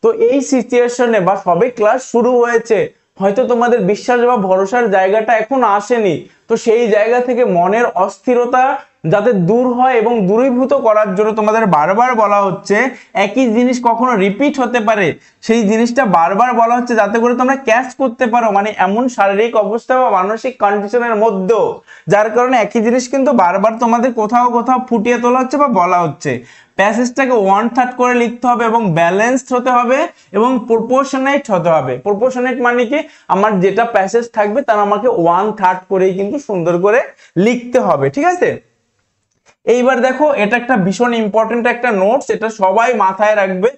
তো এই সিচুয়েশনে বা সবে ক্লাস শুরু হয়েছে, হয়তো তোমাদের বিশ্বাস বা ভরসার জায়গাটা এখন আসেনি, তো সেই জায়গা থেকে মনের অস্থিরতা যাতে দূর হয় এবং দূরীভূত করার জন্য তোমাদের বারবার বলা হচ্ছে, একই জিনিস কখনো রিপিট হতে পারে, সেই জিনিসটা বারবার বলা হচ্ছে যাতে করে তোমরা ক্যাচ করতে পারো, মানে এমন শারীরিক অবস্থা বা মানসিক কন্ডিশনের মধ্যেও, যার কারণে একই জিনিস কিন্তু বারবার তোমাদের কোথাও কোথাও ফুটিয়ে তোলা হচ্ছে বা বলা হচ্ছে। প্যাসেজটাকে 1/3 করে লিখতে হবে এবং ব্যালেন্সড হতে হবে এবং প্রপোর্শনেট হতে হবে। প্রপোর্শনেট মানে কি, আমার যেটা প্যাসেজ থাকবে তার আমাকে 1/3 করেই কিন্তু সুন্দর করে লিখতে হবে, ঠিক আছে। এইবার দেখো, এটা একটা ভীষণ ইম্পর্টেন্ট একটা নোটস, এটা সবাই মাথায় রাখবে।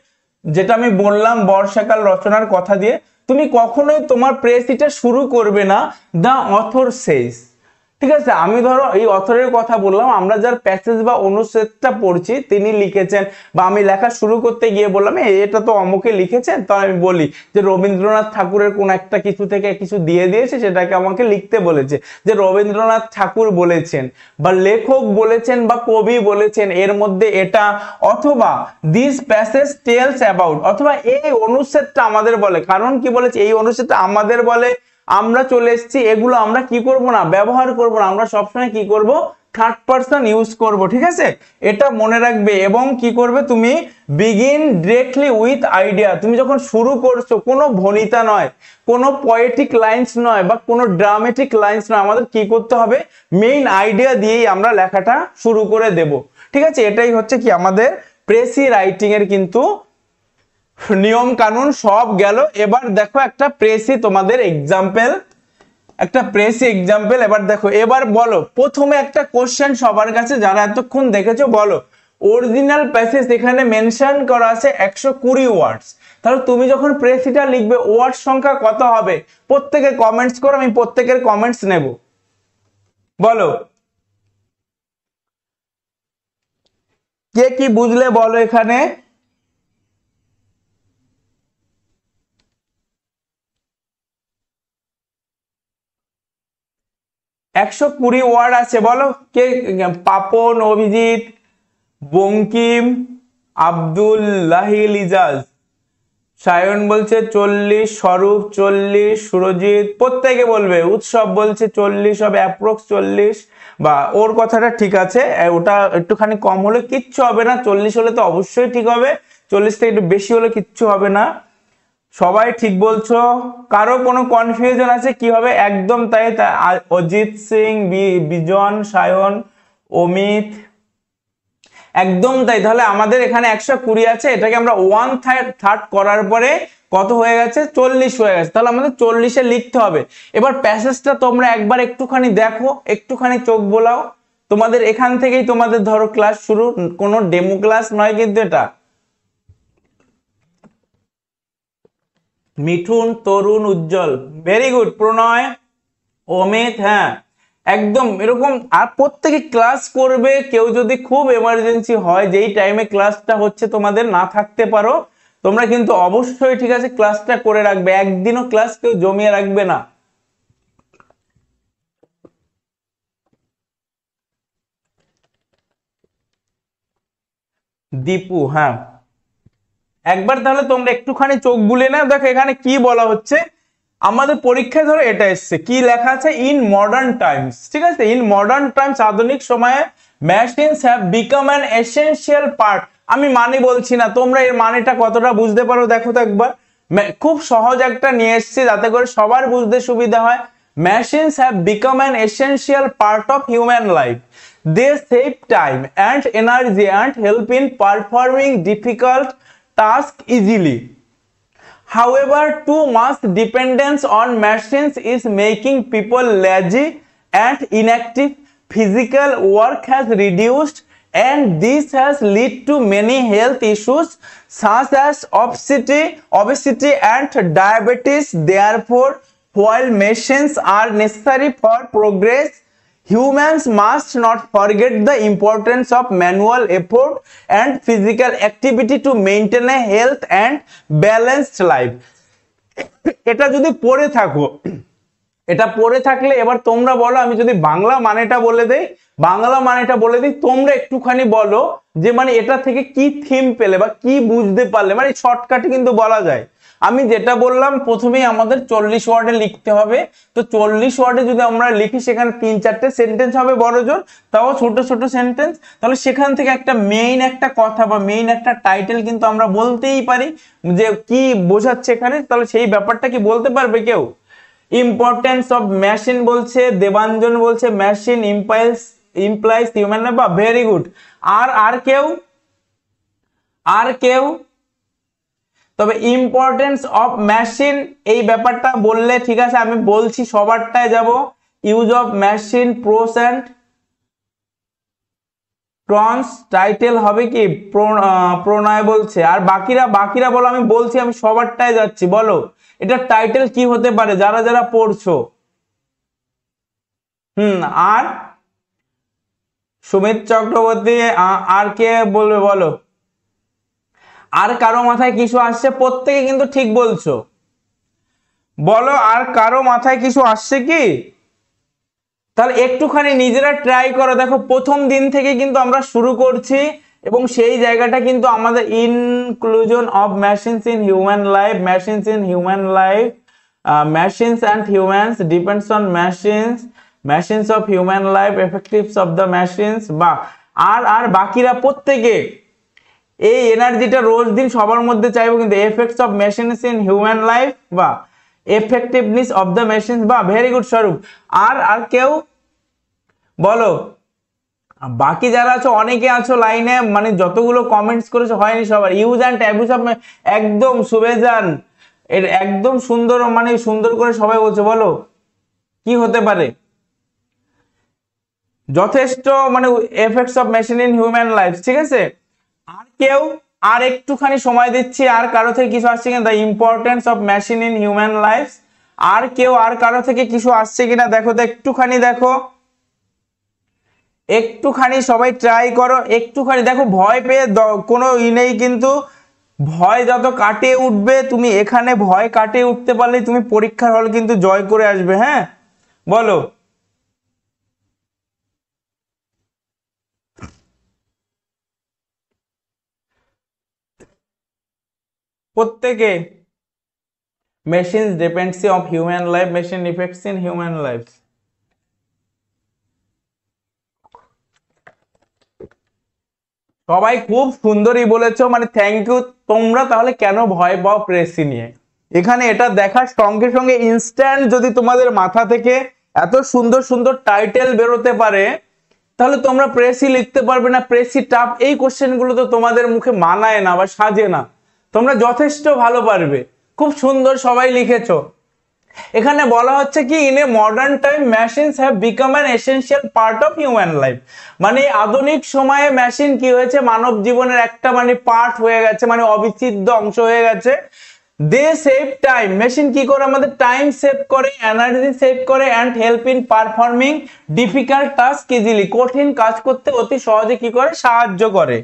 যেটা আমি বললাম বর্ষাকাল রচনার কথা দিয়ে, তুমি কখনোই তোমার প্রেসিটা শুরু করবে না দা অথর সেজ, ঠিক আছে। আমি ধরো এই অথরের কথা বললাম, আমরা যার প্যাসেজ বা অনুচ্ছেদটা পড়ছি তিনি লিখেছেন, বা আমি লেখা শুরু করতে গিয়ে বললাম এটা তো অমুকে লিখেছেন, তো আমি বলি যে রবীন্দ্রনাথ ঠাকুরের কোন একটা কিছু থেকে কিছু দিয়ে দিয়েছে, সেটাকে আমাকে লিখতে বলেছে, যে রবীন্দ্রনাথ ঠাকুর বলেছেন বা লেখক বলেছেন বা কবি বলেছেন এর মধ্যে এটা, অথবা দিস প্যাসেজ টেলস অ্যাবাউট, অথবা এই অনুচ্ছেদটা আমাদের বলে। কারণ কি বলেছে, এই অনুচ্ছেদটা আমাদের বলে, আমরা চলে এসেছি, এগুলো আমরা কি করব না, ব্যবহার করব না, আমরা সবসময় কি করব, থার্ড পারসন ইউজ করব, ঠিক আছে। এটা মনে রাখবে। এবং কি করবে, তুমি বিগিন ডিরেক্টলি উইথ আইডিয়া, তুমি যখন শুরু করছো, কোনো ভনিতা নয়, কোনো পোয়েটিক লাইন্স নয় বা কোনো ড্রামেটিক লাইন্স নয়, আমাদের কি করতে হবে, মেইন আইডিয়া দিয়েই আমরা লেখাটা শুরু করে দেব, ঠিক আছে। এটাই হচ্ছে কি আমাদের প্রেসি রাইটিং এর কিন্তু নিয়ম কানুন সব গেল। এবার দেখো একটা প্রেসি তোমাদের এক্সাম্পল, এবার দেখো, এবার বলো, প্রথমে একটা কোশ্চেন সবার কাছে যারা এতক্ষণ দেখেছো, বলো অরিজিনাল প্যাসেজ এখানে মেনশন করা আছে 120 ওয়ার্ডস, তাহলে তুমি যখন প্রেসিটা লিখবে ওয়ার্ড সংখ্যা কত হবে, প্রত্যেকে কমেন্টস করো, আমি প্রত্যেকের কমেন্টস নেব। বলো কে কি বুঝলে, বলো এখানে। 120 ওয়ার্ড আছে, বলো কে। পাপন, অভিজিৎ, বঙ্কিম, আব্দুল্লাহিল ইজাজ, সায়ন বলছে 40, স্বরূপ 40, সুরজিৎ, প্রত্যেকে বলবে। উৎসব বলছে 40 হবে, অ্যাপ্রক্স 40, বা ওর কথাটা ঠিক আছে, ওটা একটুখানি কম হলে কিচ্ছু হবে না, 40 হলে তো অবশ্যই ঠিক হবে, 40 থেকে একটু বেশি হলে কিচ্ছু হবে না। সবাই ঠিক বলছো। কারো কোনো কনফিউশন আছে কি হবে, একদম তাই। অজিত সিং, বিজন, সায়ন, অমিত, একদম তাই। তাহলে আমাদের এখানে 120 আছে, এটাকে আমরা 1/3 করার পরে কত হয়ে গেছে, 40 হয়ে গেছে। তাহলে আমাদের 40-এ লিখতে হবে। এবার প্যাসেজটা তোমরা একবার একটুখানি দেখো, একটুখানি চোখ বোলাও। তোমাদের এখান থেকেই তোমাদের ধরো ক্লাস শুরু, কোনো ডেমো ক্লাস নয় কিন্তু এটা। মিঠুন, তরুণ, উজ্জ্বল, ভেরি গুড। প্রণয়, অমিত, হ্যাঁ একদম এরকম। আর প্রত্যেকে ক্লাস করবে, কেউ যদি খুব এমার্জেন্সি হয়, যেই টাইমে ক্লাসটা হচ্ছে তোমাদের না থাকতে পারো, তোমরা কিন্তু অবশ্যই ঠিক আছে ক্লাসটা করে রাখবে, একদিনও ক্লাস কেউ জমিয়ে রাখবে না। দীপু, হ্যাঁ একবার তাহলে তোমরা একটুখানি চোখ বুলিয়ে নাও, দেখো এখানে কি বলা হচ্ছে। আমাদের পরীক্ষায় ধরো এটা এসছে, কি লেখা আছে, ইন মডার্ন টাইমস, ঠিক আছে, ইন মডার্ন টাইমস আধুনিক সময়ে machines have become an essential part. আমি মানে বলছি না, তোমরা এর মানেটা কতটা বুঝতে পারো দেখো তো একবার। খুব সহজ একটা নিয়ে এসেছি যাতে করে সবার বুঝতে সুবিধা হয়। Machines have become an essential part of human life. They save time and energy and help in performing difficult tasks easily. However, too much dependence on machines is making people lazy and inactive. Physical work has reduced, and this has led to many health issues such as obesity and diabetes. Therefore, while machines are necessary for progress, humans must not forget the importance of manual effort and physical activity to maintain a health and balanced life. এটা যদি পড়ে থাকো, এটা পড়ে থাকলে এবার তোমরা বলো, আমি যদি বাংলা মানেটা বলে দেই, বাংলা মানেটা বলে দিই, তোমরা একটুখানি বলো যে মানে এটা থেকে কি থিম পেলে বা কি বুঝতে পারলে, মানে শর্টকাটে কিন্তু বলা যায়। আমি যেটা বললাম প্রথমেই আমাদের 40 ওয়ার্ডে লিখতে হবে, তো 40 ওয়ার্ডে যদি আমরা লিখি সেখানে 3-4টে সেন্টেন্স হবে বড় জোর, তাও ছোট ছোট সেন্টেন্স, তাহলে সেখান থেকে একটা মেইন একটা কথা বা মেইন একটা টাইটেল কিন্তু আমরা বলতেই পারি যে কি বোঝাচ্ছে এখানে, তাহলে সেই ব্যাপারটা কি বলতে পারবে কেউ? ইম্পর্টেন্স অফ মেশিন বলছে, দেবাঞ্জন বলছে মেশিন ইমপ্লাইজ হিউম্যান, বা ভেরি গুড। আর কেউ, আর কেউ? তবে ইম্পর্টেন্স অফ মেশিন এই ব্যাপারটা বললে ঠিক আছে, আমি বলছি সবারটায় যাব। Use of machine, pros and cons, title হবে কি প্রণয় বলছে। আর বাকিরা বলো, আমি বলছি, আমি সবারটায় যাচ্ছি, বলো এটা টাইটেল কি হতে পারে যারা যারা পড়ছো। আর সুমিত চক্রবর্তী, আর কে বলবে বলো? আর কারো মাথায় কিছু আসছে? প্রত্যেকে কিন্তু ঠিক বলছো, বলো আর কারো মাথায় কিছু আসছে কি? তাহলে একটুখানি নিজেরা ট্রাই করো। দেখো প্রথম দিন থেকে কিন্তু আমরা শুরু করছি এবং সেই জায়গাটা কিন্তু আমাদের inclusion of machines in human life, machines in human life, machines and humans depends on machines, machines of human life, effectives of the machines. বা আর বাকিরা প্রত্যেকে এই এনার্জিটা রোজ দিন সবার মধ্যে চাইবো কিন্তু, effects of machines in human life বা এফেক্টিভনেস অফ দ্য মেশিনস। বা ভেরি গুড স্বরূপ। আর কেউ বলো? বাকি যারা আছো, অনেকে আছো লাইনে, মানে যতগুলো কমেন্টস করেছো হয়নি সবার। ইউজ অ্যান্ড অ্যাবিউজ অফ, একদম সুবেজান, এর একদম সুন্দর, মানে সুন্দর করে সবাই বলছে, বলো কি হতে পারে? যথেষ্ট, মানে effects of machine in human life, ঠিক আছে। আর কেউ? আর একটুখানি সময় দিচ্ছি, আর কারো থেকে কিছু আসছে কিনা, the importance of machine in human life. আর কেউ, আর কারো থেকে কিছু আসছে কিনা দেখো তো, একটুখানি দেখো, একটুখানি সবাই ট্রাই করো, একটুখানি দেখো। ভয় পেয়ে কোনো নেই কিন্তু, ভয় যত কাটিয়ে উঠবে তুমি, এখানে ভয় কাটিয়ে উঠতে পারলে তুমি পরীক্ষার হল কিন্তু জয় করে আসবে। হ্যাঁ বলো। প্রত্যেকে machines dependency of human life, machine effects in human life. সবাই খুব সুন্দরই বলেছো, মানে থ্যাংক ইউ। তোমরা তাহলে কেন ভয় পাও প্রেসি নিয়ে? এখানে এটা দেখার সঙ্গে সঙ্গে ইনস্ট্যান্ট যদি তোমাদের মাথা থেকে এত সুন্দর সুন্দর টাইটেল বেরোতে পারে, তাহলে তোমরা প্রেসি লিখতে পারবে না। প্রেসি টাফ, এই কোশ্চেন গুলো তো তোমাদের মুখে মানায় না বা সাজে না। তোমরা যথেষ্ট ভালো পারবে, খুব সুন্দর সবাই লিখেছো। এখানে বলা হচ্ছে কি, in a modern time machines have become an essential part of human life. মানে আধুনিক সময়ে মেশিন কি হয়েছে, মানব জীবনের একটা মানে পার্ট হয়ে গেছে, মানে অবিচ্ছেদ্য অংশ হয়ে গেছে। দে সেভ টাইম, মেশিন কি করে আমাদের টাইম সেভ করে, এনার্জি সেভ করে, and help in performing difficult task easily, কঠিন কাজ করতে অতি সহজে কি করে সাহায্য করে।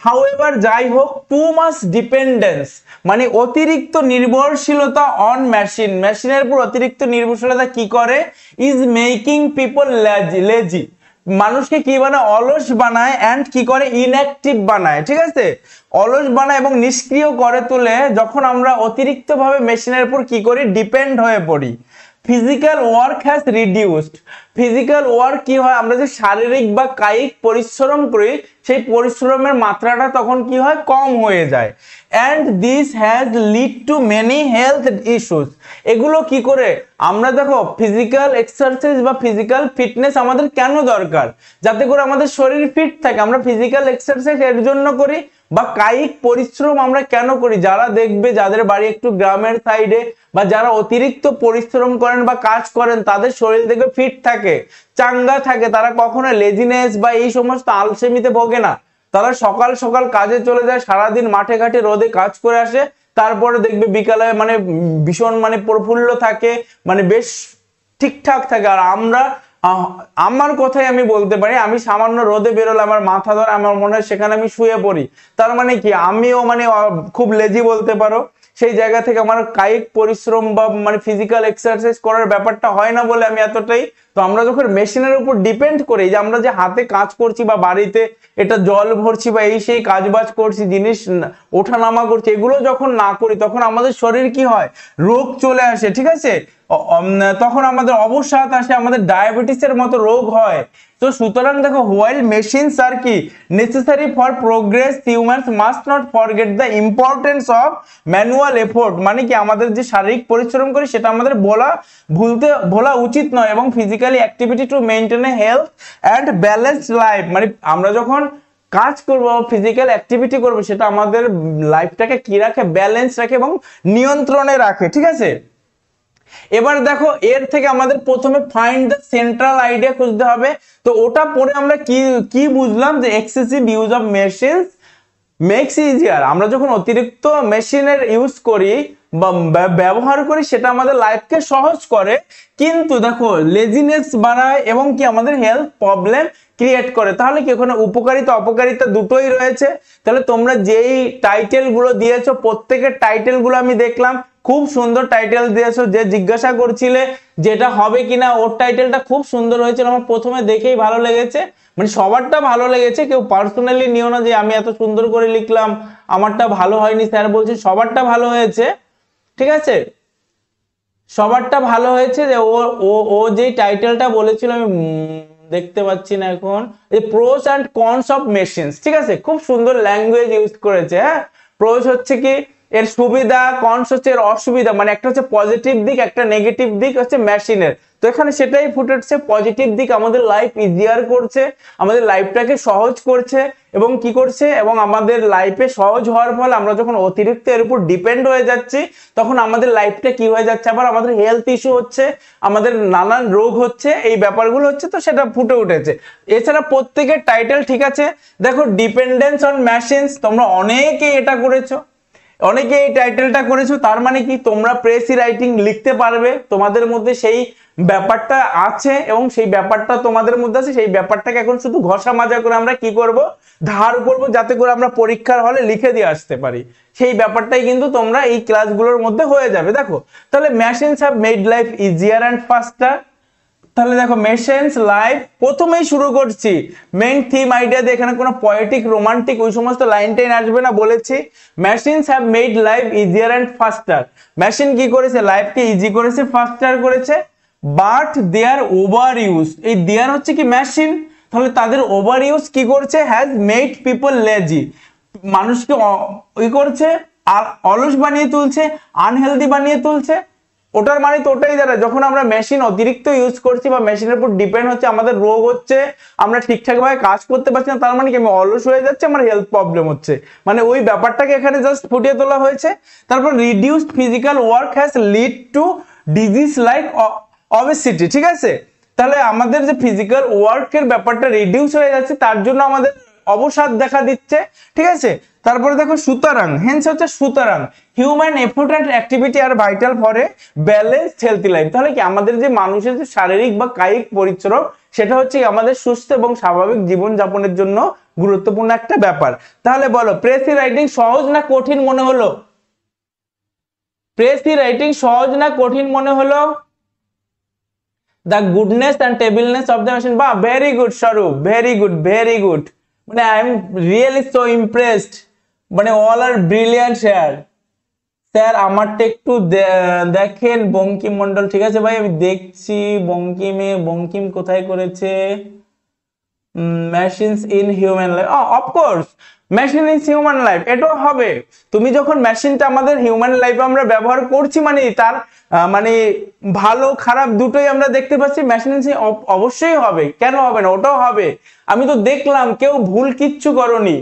হাউএভার যাই হোক, টু মাচ ডিপেন্ডেন্স মানে অতিরিক্ত নির্ভরশীলতা অন মেশিন, মেশিনের উপর অতিরিক্ত নির্ভরশীলতা কি করে, ইজ মেকিং পিপল লেজি, মানুষকে কি বানায়, অলস বানায়, অ্যান্ড কি করে, ইনঅ্যাক্টিভ বানায়। ঠিক আছে, অলস বানায় এবং নিষ্ক্রিয় করে তোলে যখন আমরা অতিরিক্ত ভাবে মেশিনের উপর কি করি, ডিপেন্ড হয়ে পড়ি। Physical work has reduced, physical work কি হয়, আমরা যে শারীরিক বা কায়িক পরিশ্রম করি সেই পরিশ্রমের মাত্রাটা তখন কি হয়, কম হয়ে যায়। And this has lead to many health issues, এগুলো কি করে, আমরা দেখো ফিজিক্যাল এক্সারসাইজ বা ফিজিক্যাল ফিটনেস আমাদের কেন দরকার, যাতে করে আমাদের শরীর ফিট থাকে, আমরা ফিজিক্যাল এক্সারসাইজ এর জন্য করি, বা কায়িক পরিশ্রম আমরা কেন করি, যারা দেখবে যাদের বাড়ি একটু গ্রামের সাইডে বা যারা অতিরিক্ত পরিশ্রম করেন বা কাজ করেন তাদের শরীর দেখবে ফিট থাকে, চাঙ্গা থাকে, তারা কখনো লেজিনেস বা এই সমস্ত আলসেমিতে ভোগে না, তারা সকাল সকাল কাজে চলে যায়, সারাদিন মাঠে ঘাটে রোদে কাজ করে আসে, তারপরে দেখবে বিকালে মানে ভীষণ মানে প্রফুল্ল থাকে, মানে বেশ ঠিকঠাক থাকে। আর আমরা আমার কথাই আমি বলতে পারি, আমি সামান্য রোদে বেরোলে আমার মাথা ধরে, আমার মনে হয় সেখানে আমি শুয়ে পড়ি, তার মানে কি আমিও মানে খুব লেজি বলতে পারো। সেই জায়গা থেকে আমার কায়িক পরিশ্রম বা মানে ফিজিক্যাল এক্সারসাইজ করার ব্যাপারটা হয় না বলে আমি এতটাই। তো আমরা যখন মেশিনের উপর ডিপেন্ড করি, যে আমরা যে হাতে কাজ করছি বা বাড়িতে এটা জল ভরছি বা এই সেই কাজ বাজ করছি, জিনিস ওঠানামা করছি, এগুলো যখন না করি তখন আমাদের শরীর কি হয়, রোগ চলে আসে। ঠিক আছে, তখন আমাদের অবসাদ আসে, আমাদের ডায়াবেটিসের মতো রোগ হয়। তো সুতরাং দেখো, হোয়াইল মেশিনস আর কি necessary for progress, humans must not forget the importance of manual effort, মানে কি আমাদের যে শারীরিক পরিশ্রম করি সেটা আমাদের ভোলা উচিত নয়, এবং physically activity to maintain A health and balanced life, মানে আমরা যখন কাজ করব, ফিজিক্যাল অ্যাক্টিভিটি করব, সেটা আমাদের লাইফটাকে কি রাখে, ব্যালেন্স রাখে এবং নিয়ন্ত্রণে রাখে। ঠিক আছে, এবার দেখো এর থেকে আমাদের প্রথমে ফাইন্ড দ্য সেন্ট্রাল আইডিয়া খুঁজতে হবে। তো ওটা পরে আমরা কি কি বুঝলাম, যে excessive use of machines makes easier, আমরা যখন অতিরিক্ত মেশিনের ইউজ করি বা ব্যবহার করি সেটা আমাদের লাইফকে সহজ করে, কিন্তু দেখো লেজিনেস বাড়ায় এবং কি আমাদের হেলথ প্রবলেম ক্রিয়েট করে। তাহলে কি ওখানে উপকারিতা অপকারিতা দুটোই রয়েছে। তাহলে তোমরা যেই টাইটেল গুলো দিয়েছো, প্রত্যেকের টাইটেল গুলো আমি দেখলাম, খুব সুন্দর টাইটেল দিয়েছো। যে জিজ্ঞাসা করছিলে যেটা হবে কিনা, ওর টাইটেলটা খুব সুন্দর হয়েছিল, আমার প্রথমে দেখেই ভালো লেগেছে, মানে সবারটা ভালো লেগেছে, কেউ পার্সোনালি নিও না যে আমি এত সুন্দর করে লিখলাম আমারটা ভালো হয়নি, স্যার বলছে সবারটা ভালো হয়েছে। ঠিক আছে, সবারটা ভালো হয়েছে। যে ও ও ও যে টাইটেলটা বলেছিল আমি দেখতে পাচ্ছি না এখন, এই প্রোস অ্যান্ড কনস অফ মেশিনস। ঠিক আছে, খুব সুন্দর ল্যাঙ্গুয়েজ ইউজ করেছে। হ্যাঁ, প্রোস হচ্ছে কি এর সুবিধা, কনস হচ্ছে এর অসুবিধা, মানে একটা হচ্ছে পজিটিভ দিক, একটা নেগেটিভ দিক হচ্ছে মেশিনের। তো এখানে সেটাই ফুটে উঠছে, পজিটিভ দিক আমাদের লাইফ ইজিয়ার করছে, আমাদের লাইফটাকে সহজ করছে, এবং কি করছে, এবং আমাদের লাইফে সহজ হওয়ার ফলে আমরা যখন অতিরিক্ত এর উপর ডিপেন্ড হয়ে যাচ্ছি তখন আমাদের লাইফটা কি হয়ে যাচ্ছে, আবার আমাদের হেলথ ইস্যু হচ্ছে, আমাদের নানান রোগ হচ্ছে, এই ব্যাপারগুলো হচ্ছে। তো সেটা ফুটে উঠেছে। এছাড়া প্রত্যেকের টাইটেল ঠিক আছে। দেখো ডিপেন্ডেন্স অন মেশিনস, তোমরা অনেকেই এটা করেছো, অনেকে এই টাইটেলটা করেছো, তার মানে কি তোমরা প্রেসি রাইটিং লিখতে পারবে, তোমাদের মধ্যে সেই ব্যাপারটা আছে এবং সেই ব্যাপারটা তোমাদের মধ্যে আছে, সেই ব্যাপারটাকে এখন শুধু ঘষা মাজা করে আমরা কি করব, ধার করব, যাতে করে আমরা পরীক্ষার হলে লিখে দিয়ে আসতে পারি। সেই ব্যাপারটাই কিন্তু তোমরা এই ক্লাসগুলোর মধ্যে হয়ে যাবে। দেখো তাহলে machines have made life easier and ফাস্টার। তাহলে দেখো মেশিনস লাইফ, প্রথমেই শুরু করছি মেইন থিম আইডিয়া দিয়ে, এখানে কোনো পয়েটিক রোমান্টিক ওই সমস্ত লাইন টাইন আসবে না, বলেছি machines have made life easier and ফাস্টার। Machine কি করেছে, লাইফকে ইজি করেছে, ফাস্টার করেছে, বাট দেয়ার ওভার ইউজ, এই দেয়ার হচ্ছে কি মেশিন, তাহলে তাদের ওভার ইউজ কি করছে, হ্যাজ মেড পিপল লেজি, মানুষকে ওই করছে, আর অলস বানিয়ে তুলছে, আনহেলদি বানিয়ে তুলছে। ওটার মানে তো ওটাই দাঁড়ায়, যখন আমরা মেশিন অতিরিক্ত ইউজ করছি বা মেশিনের উপর ডিপেন্ড হচ্ছে, আমাদের রোগ হচ্ছে, আমরা ঠিকঠাক ভাবে কাজ করতে পারছি না, তার মানে কি আমি অলস হয়ে যাচ্ছে, আমার হেলথ প্রবলেম হচ্ছে, মানে ওই ব্যাপারটাকে এখানে জাস্ট ফুটিয়ে তোলা হয়েছে। তারপর reduced physical work has lead to disease like obesity. ঠিক আছে, তাহলে আমাদের যে ফিজিক্যাল ওয়ার্কের ব্যাপারটা রিডিউস হয়ে যাচ্ছে, তার জন্য আমাদের অবসাদ দেখা দিচ্ছে, ঠিক আছে। তারপরে দেখো সুতরাং, হেন্স হচ্ছে সুতরাং human effort and activity are vital for a balanced healthy life. তাহলে কি আমাদের যে মানুষের যে শারীরিক বা কায়িক পরিশ্রম সেটা হচ্ছে আমাদের সুস্থ এবং স্বাভাবিক জীবন যাপনের জন্য গুরুত্বপূর্ণ একটা ব্যাপার। তাহলে বলো প্রেসি রাইটিং সহজ না কঠিন মনে হলো? প্রেসি রাইটিং সহজ না কঠিন মনে হলো? The goodness and tableness of the machine. Bah, very good, Sharu. Very good, very good. মানে I am really so impressed. মানে all are brilliant here. Sir আমারটা একটু দেখেন বঙ্কিম মন্ডল। ঠিক আছে ভাই, আমি দেখছি। বঙ্কিম কোথায় করেছে? Machines in human life, of course machine in human life, এটাও হবে। তুমি যখন মেশিনটা আমাদের হিউম্যান লাইফে আমরা ব্যবহার করছি, মানে তার মানে ভালো খারাপ দুটোই আমরা দেখতে পাচ্ছি, মেশিন অবশ্যই হবে, কেন হবে না, ওটাও হবে। আমি তো দেখলাম কেউ ভুল কিচ্ছু করনি,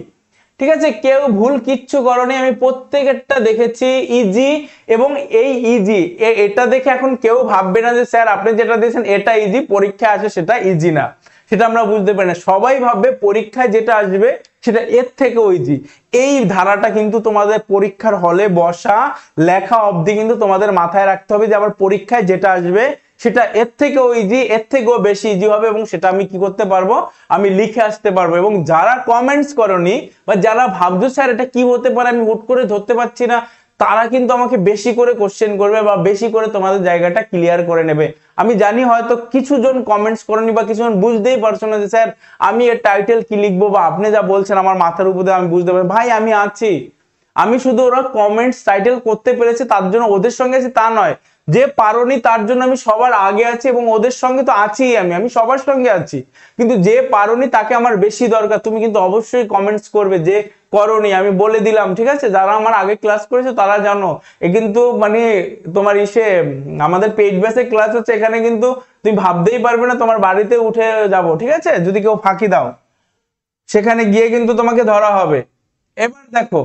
ঠিক আছে, কেউ ভুল কিচ্ছু করনি, আমি প্রত্যেকটা দেখেছি ইজি। এবং এই ইজি এটা দেখে এখন কেউ ভাববে না যে স্যার আপনি যেটা দিয়েছেন এটা ইজি, পরীক্ষা আছে সেটা ইজি না, সেটা আমরা বুঝতে পারি না। সবাই ভাববে পরীক্ষায় যেটা আসবে সেটা এর থেকেও ইজি। এই ধারাটা কিন্তু তোমাদের পরীক্ষার হলে বসা লেখা অবধি কিন্তু তোমাদের মাথায় রাখতে হবে যে আমার পরীক্ষায় যেটা আসবে সেটা এর থেকেও ইজি, এর থেকেও বেশি ইজি হবে, এবং সেটা আমি কি করতে পারবো, আমি লিখে আসতে পারবো। এবং যারা কমেন্টস করনি বা যারা ভাবছো স্যার এটা কি হতে পারে আমি হুট করে ধরতে পারছি না, তারা কিন্তু আমাকে বেশি করে কোশ্চেন করবে বা বেশি করে তোমাদের জায়গাটা ক্লিয়ার করে নেবে। আমি জানি হয়তো কিছু জন কমেন্টস করেনি বা কিছু জন বুঝতেই পারছো না যে স্যার আমি এর টাইটেল কি লিখবো, বা আপনি যা বলছেন আমার মাথার উপরে আমি বুঝতে পারি। ভাই আমি আছি, আমি শুধু ওরা কমেন্টস টাইটেল করতে পেরেছে তার জন্য ওদের সঙ্গে আছি তা নয়, যে পারোনি তার জন্য আমি সবার আগে আছি, এবং ওদের সঙ্গে তো আছি, আমি সবার সঙ্গে আছি। কিন্তু যে পারোনি তাকে আমার বেশি দরকার। তুমি কিন্তু অবশ্যই কমেন্টস করবে যে করোনি, আমি বলে দিলাম, ঠিক আছে। যারা আমার আগে ক্লাস করেছে তারা জানো, এ কিন্তু মানে তোমার আমাদের পেইড বেসে ক্লাস হচ্ছে, এখানে কিন্তু তুমি ভাবতেই পারবে না তোমার বাড়িতে উঠে যাব, ঠিক আছে, যদি কেউ ফাঁকি দাও সেখানে গিয়ে কিন্তু তোমাকে ধরা হবে। এবার দেখো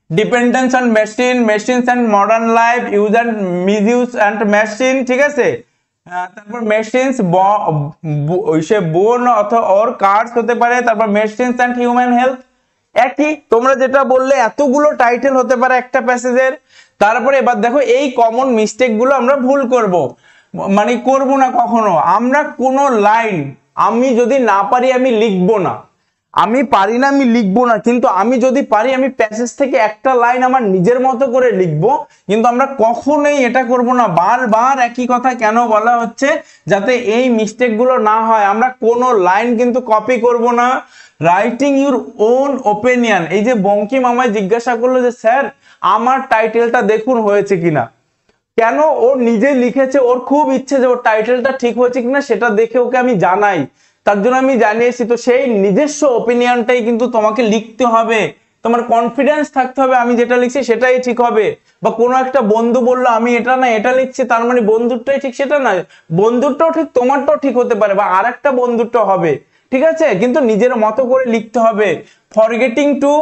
dependence on machine, machines and modern life, use and misuse and machine, ঠিক আছে। তারপর মেশিনস বোন অর কার্স হতে পারে। তারপর মেশিনস এন্ড হিউম্যান হেলথ, একই তোমরা যেটা বললে এতগুলো টাইটেল হতে পারে একটা প্যাসেজের। তারপরে এবার দেখো এই কমন মিস্টেক গুলো আমরা ভুল করব, মানে করব না কখনো। আমরা কোনো লাইন আমি যদি না পারি আমি লিখবো না, আমি পারি না আমি লিখবো না, কিন্তু আমি যদি পারি আমি প্যাসেজ থেকে একটা লাইন আমার নিজের মতো করে লিখবো। কিন্তু আমরা কখনোই এটা করব না। বারবার একই কথা কেন বলা হচ্ছে, যাতে এই মিস্টেক গুলো না হয়। আমরা কোনো লাইন কিন্তু কপি করব না। রাইটিং ইউর ওন ওপিনিয়ন, এই যে বঙ্কিম আমায় জিজ্ঞাসা করলো যে স্যার আমার টাইটেলটা দেখুন হয়েছে কিনা, কেন ও নিজে লিখেছে, ওর খুব ইচ্ছে যে ওর টাইটেলটা ঠিক হয়েছে কিনা সেটা দেখে ওকে আমি জানাই, তার জন্য আমি জানিয়েছি। তো সেই নিজস্ব ওপিনিয়নটাই কিন্তু তোমাকে লিখতে হবে, তোমার কনফিডেন্স থাকতে হবে আমি যেটা লিখছি সেটাই ঠিক হবে। বা কোনো একটা বন্ধু বললো আমি এটা না এটা লিখছি, তার মানে বন্ধুরটাই ঠিক সেটা না, বন্ধুরটাও ঠিক তোমারটাও ঠিক হতে পারে, বা আর একটা বন্ধুরটাও হবে, ঠিক আছে, কিন্তু নিজের মতো করে লিখতে হবে। Forgetting to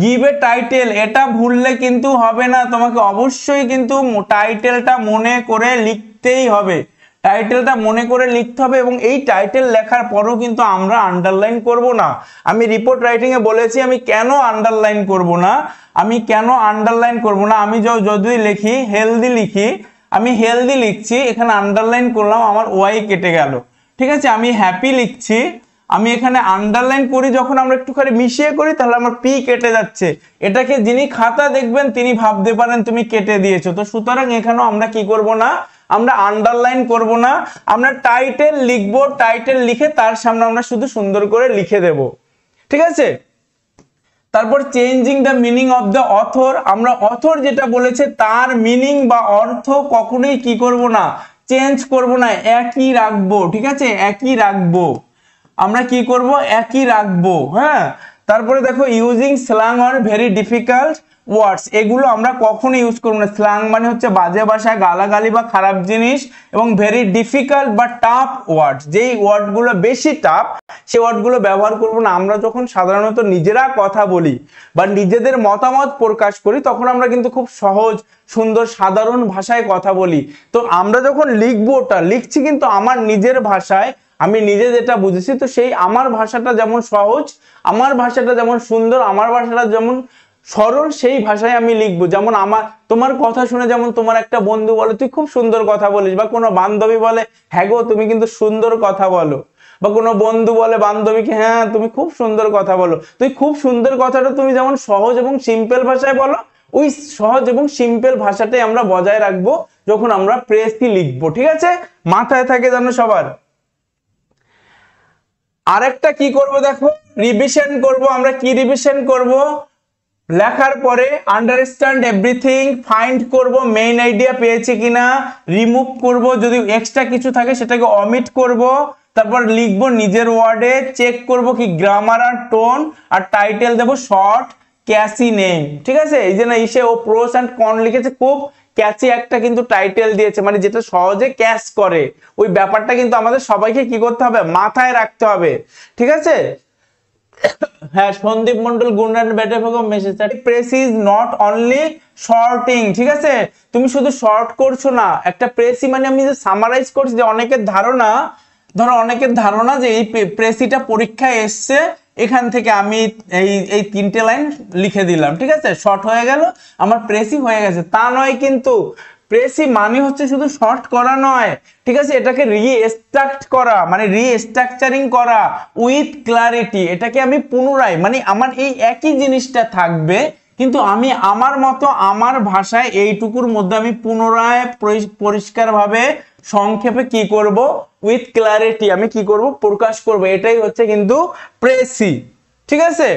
give a title, এটা ভুললে কিন্তু হবে না, তোমাকে অবশ্যই কিন্তু টাইটেলটা মনে করে লিখতেই হবে, টাইটেলটা মনে করে লিখতে হবে। এবং এই টাইটেল লেখার পরও কিন্তু আমরা আন্ডারলাইন করব না। আমি রিপোর্ট রাইটিং এ বলেছি আমি কেন আন্ডারলাইন করব না, আমি যদি লিখি হেলদি লিখি, আমি হেলদি লিখছি, এখানে আন্ডারলাইন করলাম, আমার ওয়াই কেটে গেল, ঠিক আছে। আমি হ্যাপি লিখছি, আমি এখানে আন্ডারলাইন করি, যখন আমরা একটুখানি মিশিয়ে করি তাহলে আমার পি কেটে যাচ্ছে, এটাকে যিনি খাতা দেখবেন তিনি ভাবতে পারেন তুমি কেটে দিয়েছো। তো সুতরাং এখানেও আমরা কি করব না, আমরা আন্ডারলাইন করব না, আমরা টাইটেল লিখবো, টাইটেল লিখে তার সামনে আমরা শুধু সুন্দর করে লিখে দেব, ঠিক আছে। তারপর changing the meaning of the author, আমরা অথর যেটা বলেছে তার মিনিং বা অর্থ কখনোই কি করব না, চেঞ্জ করব না, একই রাখবো, ঠিক আছে, একই রাখবো, আমরা কি করব, একই রাখবো, হ্যাঁ। তারপরে দেখো using slang or very difficult words, এগুলো আমরা কখনো ইউজ করব না। স্ল্যাং মানে হচ্ছে বাজে ভাষা, গালাগালি বা খারাপ জিনিস, এবং ভেরি ডিফিকাল্ট বা টাফ ওয়ার্ডস, যেই ওয়ার্ডগুলো বেশি টাফ সেই ওয়ার্ডগুলো ব্যবহার করব না। আমরা যখন সাধারণত নিজেরা কথা বলি বা নিজেদের মতামত প্রকাশ করি তখন আমরা কিন্তু খুব সহজ সুন্দর সাধারণ ভাষায় কথা বলি। তো আমরা যখন লিখছি কিন্তু আমার নিজের ভাষায়, আমি নিজে যেটা বুঝেছি, তো সেই আমার ভাষাটা যেমন সহজ, আমার ভাষাটা যেমন সুন্দর, আমার ভাষাটা যেমন সরল, সেই ভাষায় আমি লিখবো। যেমন আমার তোমার কথা শুনে যেমন তোমার একটা বন্ধু বলে তুই খুব সুন্দর কথা বলিস, বা কোনো বান্ধবী বলে হ্যাঁ গো তুমি কিন্তু সুন্দর কথা বলো, বা কোনো বন্ধু বলে বান্ধবীকে হ্যাঁ তুমি খুব সুন্দর কথা বলো, তুই খুব সুন্দর কথাটা তুমি যেমন সহজ এবং সিম্পল ভাষায় বলো, ওই সহজ এবং সিম্পল ভাষাটাই আমরা বজায় রাখবো যখন আমরা প্রেসি লিখবো। ঠিক আছে, মাথায় থাকে যেন সবার। আরেকটা কি করব দেখো, রিভিশন করব। আমরা কি রিভিশন করব? লেখার পরে আন্ডারস্ট্যান্ড এভরিথিং, ফাইন্ড করব মেইন আইডিয়া পেয়েছি কিনা, রিমুভ করব যদি এক্সট্রা কিছু থাকে সেটাকে অমিট করব, তারপর লিখব নিজের ওয়ার্ডে, চেক করব কি গ্রামার আর টোন, আর টাইটেল দেব শর্ট ক্যাচি নেম। ঠিক আছে, এই যে না ইসে ও প্রোস এন্ড কন লিখেছে, খুব ক্যাচি একটা কিন্তু টাইটেল দিয়েছে, মানে যেটা সহজে ক্যাচ করে, ওই ব্যাপারটা কিন্তু আমাদের সবাইকে কি করতে হবে, মাথায় রাখতে হবে। ঠিক আছে, হ্যাঁ সন্দীপ মন্ডল গুন্ডান বেটে ফেগো message, press is not only shorting. ঠিক আছে, তুমি শুধু শর্ট করছো না, একটা প্রেসি মানে আমি যে সামারাইজ করছি, যে অনেকের ধারণা, ধরো অনেকের ধারণা যে এই প্রেসিটা পরীক্ষায় এসছে, এখান থেকে আমি এই এই 3টে লাইন লিখে দিলাম, ঠিক আছে শর্ট হয়ে গেল, আমার প্রেসি হয়ে গেছে, তা নয় কিন্তু। প্রেসি মানে হচ্ছে শুধু শর্ট করা নয়, ঠিক আছে, এটাকে রিস্ট্রাক্ট করা, মানে রিস্ট্রাকচারিং করা উইথ ক্লারিটি। এটাকে আমি পুনরায়, মানে আমার এই একই জিনিসটা থাকবে, কিন্তু আমি আমার মতো আমার ভাষায় এইটুকুর মধ্যে আমি পুনরায় পরিষ্কারভাবে সংক্ষেপে কি করব, উইথ ক্লারিটি আমি কি করব, প্রকাশ করব। এটাই হচ্ছে কিন্তু প্রেসি। ঠিক আছে,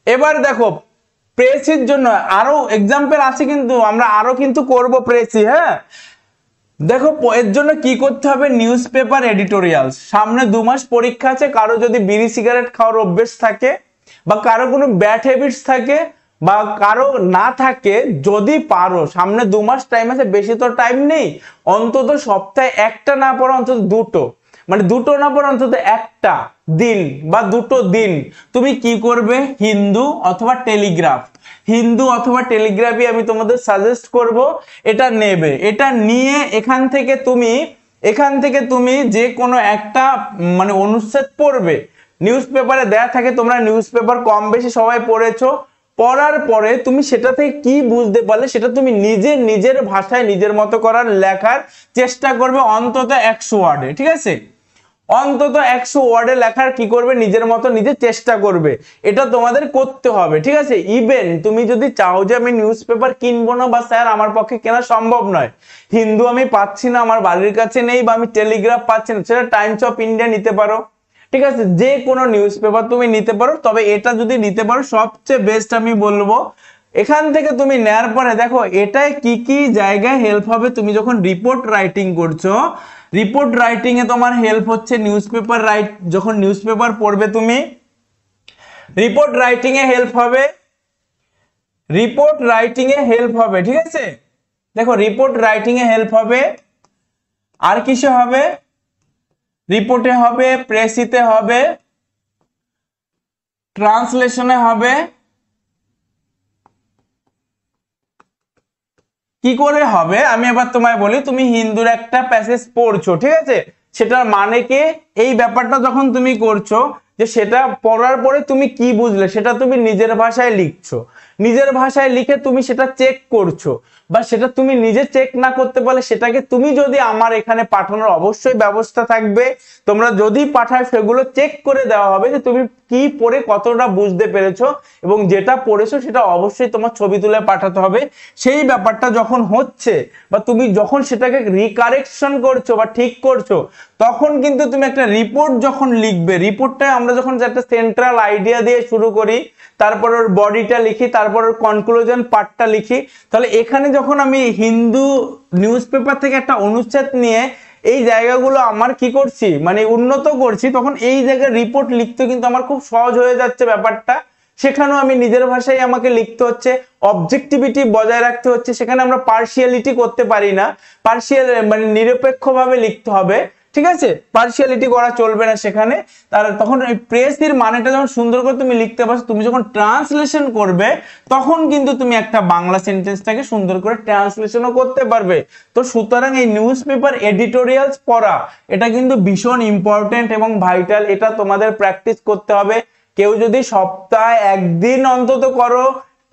এবার দেখো প্রেসির জন্য আরো এক্সাম্পল আছে, কিন্তু আমরা আরো কিন্তু করব প্রেসি। হ্যাঁ দেখো এর জন্য কি করতে হবে, নিউজ পেপার এডিটোরিয়াল। সামনে 2 মাস পরীক্ষা আছে, কারো যদি বিড়ি সিগারেট খাওয়ার অভ্যেস থাকে, বা কারো কোনো ব্যাড হ্যাবিটস থাকে, বা কারো না থাকে, যদি পারো সামনে 2 মাস টাইম আছে, বেশি তো টাইম নেই, অন্তত সপ্তাহে একটা না পড়ো অন্তত 2টো, মানে 2টো না পড়ো অন্তত একটা দিন বা 2টো দিন তুমি কি করবে, হিন্দু অথবা টেলিগ্রাফ, হিন্দু অথবা টেলিগ্রাফই আমি তোমাদের সাজেস্ট করব। এটা নেবে, এটা নিয়ে এখান থেকে তুমি যে কোনো একটা মানে অনুচ্ছেদ পড়বে। নিউজ পেপারে দেয়া থাকে, তোমরা নিউজ পেপার কম বেশি সবাই পড়েছো, পড়ার পরে তুমি সেটা থেকে কি বুঝতে পারলে সেটা তুমি নিজের ভাষায় নিজের মতো করার লেখার চেষ্টা করবে, অন্তত 100 ওয়ার্ডে। ঠিক আছে, অন্তত 100 ওয়ার্ডে লেখার কি করবে, নিজের মতো নিজে চেষ্টা করবে, এটা তোমাদের করতে হবে। ঠিক আছে, ইভেন তুমি যদি চাও যে আমি নিউজ পেপার কিনবো না, বা স্যার আমার পক্ষে কেনা সম্ভব নয়, হিন্দু আমি পাচ্ছি না, আমার বাড়ির কাছে নেই, বা আমি টেলিগ্রাফ পাচ্ছি না, সেটা টাইমস অফ ইন্ডিয়া নিতে পারো। ঠিক আছে, যে কোনো নিউজ পেপার তুমি নিতে পারো, তবে এটা যদি নিতে পারো সবচেয়ে বেস্ট আমি বলবো। এখান থেকে তুমি নেয়ার পরে দেখো এটাই কি কি জায়গায় হেল্প হবে, তুমি যখন রিপোর্ট রাইটিং করছো, রিপোর্ট রাইটিং এ তোমার হেল্প হচ্ছে নিউজ পেপার যখন নিউজ পেপার পড়বে তুমি, রিপোর্ট রাইটিং এ হেল্প হবে, রিপোর্ট রাইটিং এ হেল্প হবে। ঠিক আছে, দেখো রিপোর্ট রাইটিং এ হেল্প হবে, আর কিসে হবে, রিপোর্টে হবে, প্রেসিতে হবে, ট্রান্সলেশনে হবে। কি করে হবে আমি এবার তোমায় বলি, তুমি হিন্দুর একটা প্যাসেজ পড়ছো, ঠিক আছে, সেটার মানে কি, এই ব্যাপারটা যখন তুমি করছো, যে সেটা পড়ার পরে তুমি কি বুঝলে সেটা তুমি নিজের ভাষায় লিখছো, নিজের ভাষায় লিখে তুমি সেটা চেক করছো, বা সেটা তুমি নিজে চেক না করতে পারলে সেটাকে তুমি যদি আমার এখানে পাঠানোর অবশ্যই ব্যবস্থা থাকবে, তোমরা যদি পাঠায় সেগুলো চেক করে দেওয়া হবে যে তুমি কি পড়ে কতটা বুঝতে পেরেছো, এবং যেটা পড়েছো সেটা অবশ্যই তোমার ছবি তুলে পাঠাতে হবে। সেই ব্যাপারটা যখন হচ্ছে, বা তুমি যখন সেটাকে রিকারেকশন করছো বা ঠিক করছো, তখন কিন্তু তুমি একটা রিপোর্ট যখন লিখবে, রিপোর্টটা আমরা যখন একটা সেন্ট্রাল আইডিয়া দিয়ে শুরু করি, তারপর ওর বডিটা লিখি, তারপর ওর কনক্লুশন পার্টটা লিখি, তাহলে এখানে যখন আমি হিন্দু নিউজ পেপার থেকে একটা অনুচ্ছেদ নিয়ে এই জায়গাগুলো আমার কি করছি, মানে উন্নত করছি, তখন এই জায়গায় রিপোর্ট লিখতে কিন্তু আমার খুব সহজ হয়ে যাচ্ছে ব্যাপারটা। সেখানেও আমি নিজের ভাষায় আমাকে লিখতে হচ্ছে, অবজেক্টিভিটি বজায় রাখতে হচ্ছে, সেখানে আমরা পার্সিয়ালিটি করতে পারি না, পার্সিয়াল মানে নিরপেক্ষভাবে লিখতে হবে। ঠিক আছে, পার্সিয়ালিটি করা চলবে না সেখানে। তার তখন এই প্রেসির মানেটা যখন সুন্দর করে তুমি লিখতে পারছো, তুমি যখন ট্রান্সলেশন করবে তখন কিন্তু তুমি একটা বাংলা সেন্টেন্সটাকে সুন্দর করে ট্রান্সলেশনও করতে পারবে। তো সুতরাং এই নিউজ পেপার এডিটোরিয়ালস পড়া এটা কিন্তু ভীষণ ইম্পর্টেন্ট এবং ভাইটাল, এটা তোমাদের প্র্যাকটিস করতে হবে। কেউ যদি সপ্তাহে একদিন অন্তত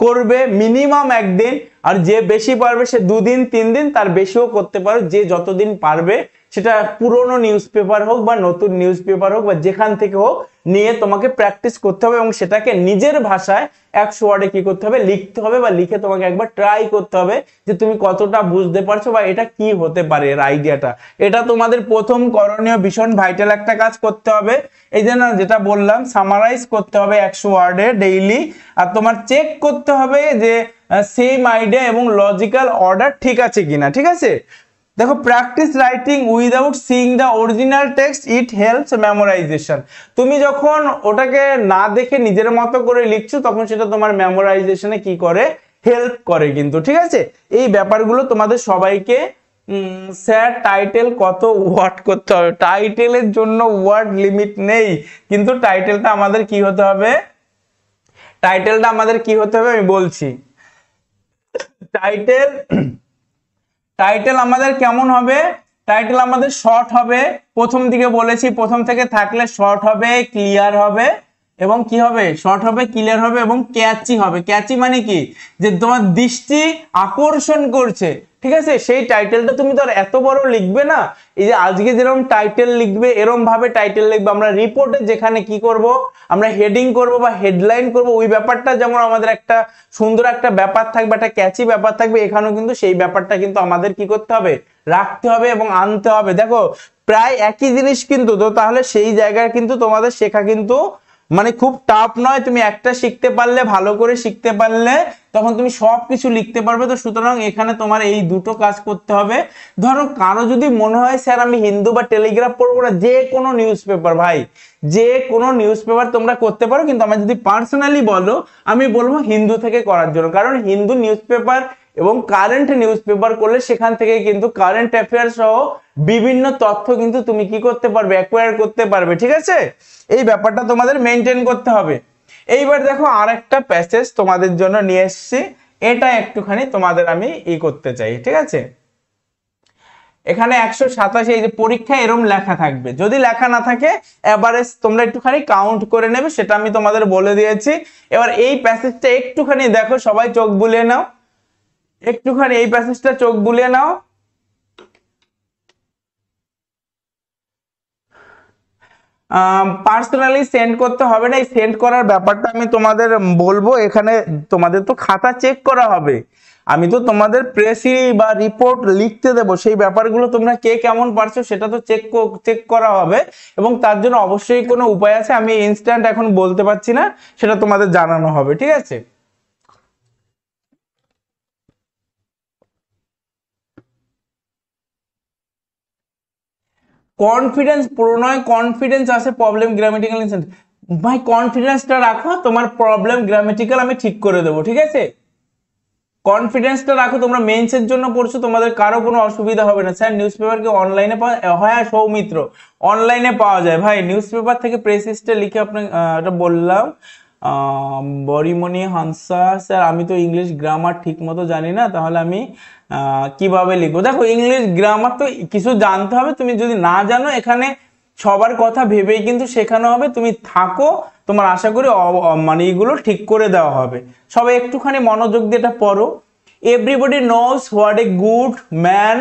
করবে, মিনিমাম একদিন, আর যে বেশি পারবে সে 2 দিন 3 দিন, তার বেশিও করতে পারো, যে যতদিন পারবে, সেটা পুরনো নিউজ পেপার হোক বা নতুন নিউজ পেপার হোক বা যেখান থেকে হোক, নিয়ে তোমাকে প্র্যাকটিস করতে হবে এবং সেটাকে নিজের ভাষায় 100 ওয়ার্ডে কি করতে হবে, লিখতে হবে, বা লিখে তোমাকে একবার ট্রাই করতে হবে যে তুমি কতটা বুঝতে পারছো বা এটা কি হতে পারে এর আইডিয়াটা। এটা তোমাদের প্রথম করণীয়, ভীষণ ভাইটাল একটা কাজ করতে হবে। এই জন্য যেটা বললাম, সামারাইজ করতে হবে 100 ওয়ার্ডে ডেইলি, আর তোমার চেক করতে হবে যে সেম আইডিয়া এবং লজিক্যাল অর্ডার ঠিক আছে কিনা। ঠিক আছে, দেখো, practice writing without seeing the original text, it helps memorisation. তুমি যখন ওটাকে না দেখে নিজের মতো করে লিখছো, তখন সেটা তোমার মেমোরাইজেশনে কি করে, হেল্প করে কিন্তু। ঠিক আছে, এই ব্যাপারগুলো তোমাদের সবাইকে স্যার টাইটেল কত ওয়ার্ড করতে হবে, টাইটেলের জন্য ওয়ার্ড লিমিট নেই, কিন্তু টাইটেলটা আমাদের কি হতে হবে, আমি বলছি। টাইটেল আমাদের কেমন হবে, টাইটেল আমাদের শর্ট হবে, প্রথম দিকে বলেছি, প্রথম থেকে থাকলে শর্ট হবে, ক্লিয়ার হবে, এবং কি হবে, শর্ট হবে, ক্লিয়ার হবে এবং ক্যাচি হবে। ক্যাচি মানে কি, যে তোমার দৃষ্টি আকর্ষণ করছে। ঠিক আছে, সেই টাইটেলটা তুমি তো আর এত বড় লিখবে না, এই যে আজকে যেরকম টাইটেল লিখবে এরকম ভাবে টাইটেল লিখবে। আমরা রিপোর্টে যেখানে কি করব, আমরা হেডিং করব বা হেডলাইন করব, ওই ব্যাপারটা যেমন আমাদের একটা সুন্দর একটা ব্যাপার থাকবে, একটা ক্যাচি ব্যাপার থাকবে, এখানেও কিন্তু সেই ব্যাপারটা কিন্তু আমাদের কি করতে হবে, রাখতে হবে এবং আনতে হবে। দেখো, প্রায় একই জিনিস কিন্তু, তো তাহলে সেই জায়গায় কিন্তু তোমাদের শেখা কিন্তু মানে খুব টাফ নয়। তুমি একটা শিখতে পারলে, ভালো করে শিখতে পারলে, তখন তুমি সবকিছু লিখতে পারবে। তো সুতরাং এখানে তোমার এই দুটো কাজ করতে হবে। ধরো কারো যদি মনে হয় স্যার আমি হিন্দু বা টেলিগ্রাফ পড়বো না, যে কোনো নিউজ পেপার, ভাই যে কোনো নিউজ পেপার তোমরা করতে পারো, কিন্তু আমার যদি পার্সোনালি বলো, আমি বলবো হিন্দু থেকে করার জন্য। কারণ হিন্দু নিউজ পেপার এবং কারেন্ট নিউজ পেপার করলে সেখান থেকে কিন্তু কারেন্ট অ্যাফেয়ার সহ বিভিন্ন তথ্য কিন্তু তুমি কি করতে পারবে, অ্যাকোয়ার করতে পারবে। ঠিক আছে, এই ব্যাপারটা তোমাদের মেনটেন করতে হবে। এইবার দেখো, আরেকটা প্যাসেজ তোমাদের জন্য নিয়ে এসেছি, এটা একটুখানি তোমাদের আমি করতে চাই। ঠিক আছে, এখানে 187, এই যে পরীক্ষায় এরকম লেখা থাকবে, যদি লেখা না থাকে এভারেজ তোমরা একটুখানি কাউন্ট করে নেবে, সেটা আমি তোমাদের বলে দিয়েছি। এবার এই প্যাসেজটা একটুখানি দেখো, সবাই চোখ বুলিয়ে নাও, একটুখানি এই প্যাসেজটা চোখ বুলিয়ে নাও। পার্সোনালি সেন্ড করতে হবে না, এই সেন্ড করার ব্যাপারটা আমি তোমাদের বলবো। এখানে তোমাদের তো খাতা চেক করা হবে, আমি তো তোমাদের প্রেসি বা রিপোর্ট লিখতে দেবো, সেই ব্যাপারগুলো তোমরা কে কেমন পারছো সেটা তো চেক করা হবে, এবং তার জন্য অবশ্যই কোনো উপায় আছে, আমি ইনস্ট্যান্ট এখন বলতে পারছি না, সেটা তোমাদের জানানো হবে। ঠিক আছে, কনফিডেন্স প্রণয়, কনফিডেন্স আছে, প্রবলেম গ্রামেটিক্যাল, ভাই কনফিডেন্সটা রাখো, তোমার প্রবলেম গ্রামেটিক্যাল আমি ঠিক করে দেবো। ঠিক আছে, কনফিডেন্সটা রাখো, তোমরা মেন্সের জন্য পড়ছো, তোমাদের কারো কোনো অসুবিধা হবে না। স্যার নিউজ পেপার কি অনলাইনে পাওয়া হয়? সৌমিত্র, অনলাইনে পাওয়া যায় ভাই, নিউজ পেপার থেকে প্রেস লিস্টে লিখে আপনাকে এটা বললাম। বরিমণি হানসা, স্যার আমি তো ইংলিশ গ্রামার ঠিক মতো জানি না, তাহলে আমি কিভাবে লিখবো? দেখো, ইংলিশ গ্রামার তো কিছু জানতে হবে, তুমি যদি না জানো এখানে সবার কথা ভেবেই কিন্তু শেখানো হবে, তুমি থাকো, তোমার আশা করি মানে এগুলো ঠিক করে দেওয়া হবে। সবাই একটুখানি মনোযোগ দিয়ে এটা পড়ো। Everybody knows what a good man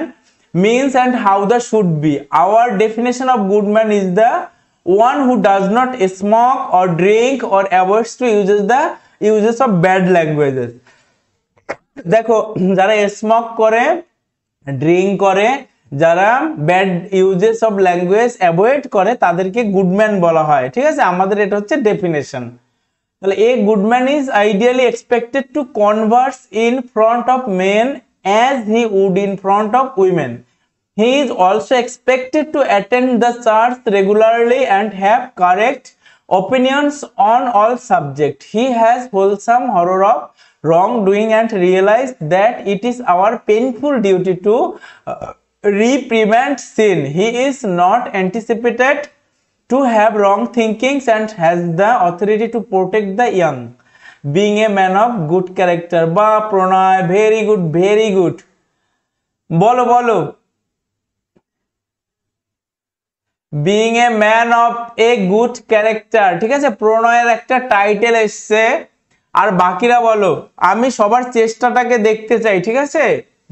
means and how the should be. Our definition of good man is the one who does not smoke or drink or avoids to uses of bad languages. দেখো, যারা smoke করে, drink করে, যারা bad uses of language avoid করে, তাদেরকে Goodman বলা হয়। ঠিক আছে, আমাদের এটা হচ্ছে ডেফিনেশন। তাহলে a good man is ideally expected to converse in front of men as he would in front of women. He is also expected to attend the church regularly and have correct opinions on all subjects. He has wholesome horror of wrongdoing and realized that it is our painful duty to reprimand sin. He is not anticipated to have wrong thinkings and has the authority to protect the young, being a man of good character. বা প্রণয়, very good, very good. বলো বলো। Being a man of a good character, ঠিক আছে, প্রণয়ের একটা title এসছে। আর বাকিরা বলো, আমি সবার চেষ্টাটাকে দেখতে চাই, ঠিক আছে,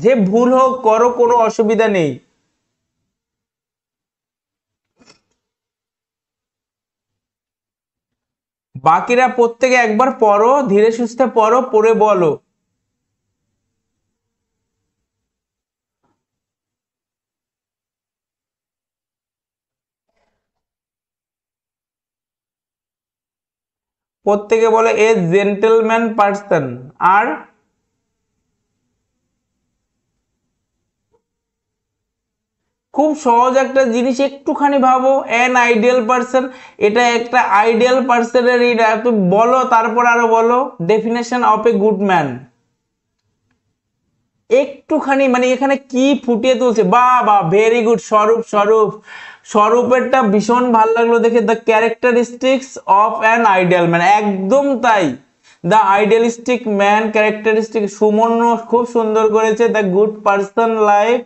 যে ভুল হোক করো, কোনো অসুবিধা নেই। বাকিরা প্রত্যেকে একবার পড়ো, ধীরে সুস্থে পড়ো, পড়ে বলো। প্রত্যেকে বলে এ জেন্টলম্যান পার্সন। আর খুব সহজ একটা জিনিস, একটুখানি ভাবো, এন আইডিয়াল পার্সন, এটা একটা আইডিয়াল পার্সনের, তুমি বলো, তারপর আরো বলো definition of a good man. একটুখানি মানে এখানে কি ফুটিয়ে তুলছে, বা বা ভেরি গুড স্বরূপ, স্বরূপ, স্বরূপেরটা ভীষণ ভালো লাগলো দেখে। The characteristics of an ideal man, একদম তাই, the idealistic man characteristic. Suman খুব সুন্দর করেছে। The good person life,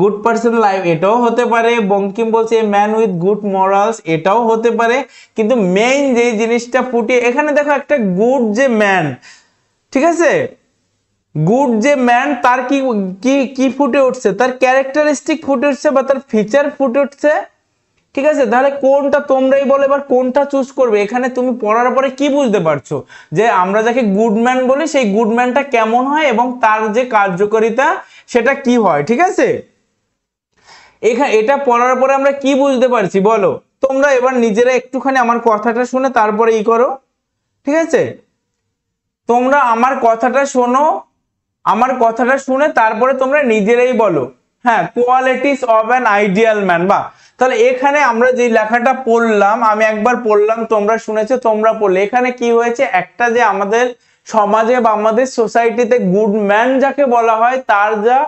good person life, এটাও হতে পারে। বঙ্কিম বলছে a man with good morals, এটাও হতে পারে। কিন্তু মেইন যে জিনিসটা ফুটিয়ে এখানে দেখো, একটা গুড যে ম্যান, ঠিক আছে, গুড যে ম্যান, তার কি কি কি ফুটে উঠছে, তার ক্যারেক্টারিস্টিক ফুটে উঠছে বা তার ফিচার ফুটে উঠছে, ঠিক আছে। তাহলে কোনটা তোমরাই বলো এবার, কোনটা চুজ করবে? এখানে তুমি পড়ার পরে কি বুঝতে পারছো যে আমরা যাকে গুড ম্যান বলি সেই গুড ম্যানটা কেমন হয় এবং তার যে কার্যকারিতা সেটা কি হয়, ঠিক আছে। এখানে এটা পড়ার পরে আমরা কি বুঝতে পারছি বলো? তোমরা এবার নিজেরা একটুখানি আমার কথাটা শুনে তারপরে ই করো, ঠিক আছে। তোমরা আমার কথাটা শোনো, আমার কথাটা শুনে তারপরে তোমরা নিজেরাই বলো। হ্যাঁ, qualities of an ideal man. বা তাহলে এখানে আমরা যে লেখাটা পড়লাম, আমি একবার পড়লাম, তোমরা শুনেছো, তোমরা পড়লে, এখানে কি হয়েছে, একটা যে আমাদের সমাজে বা আমাদের সোসাইটিতে গুড ম্যান যাকে বলা হয় তার যা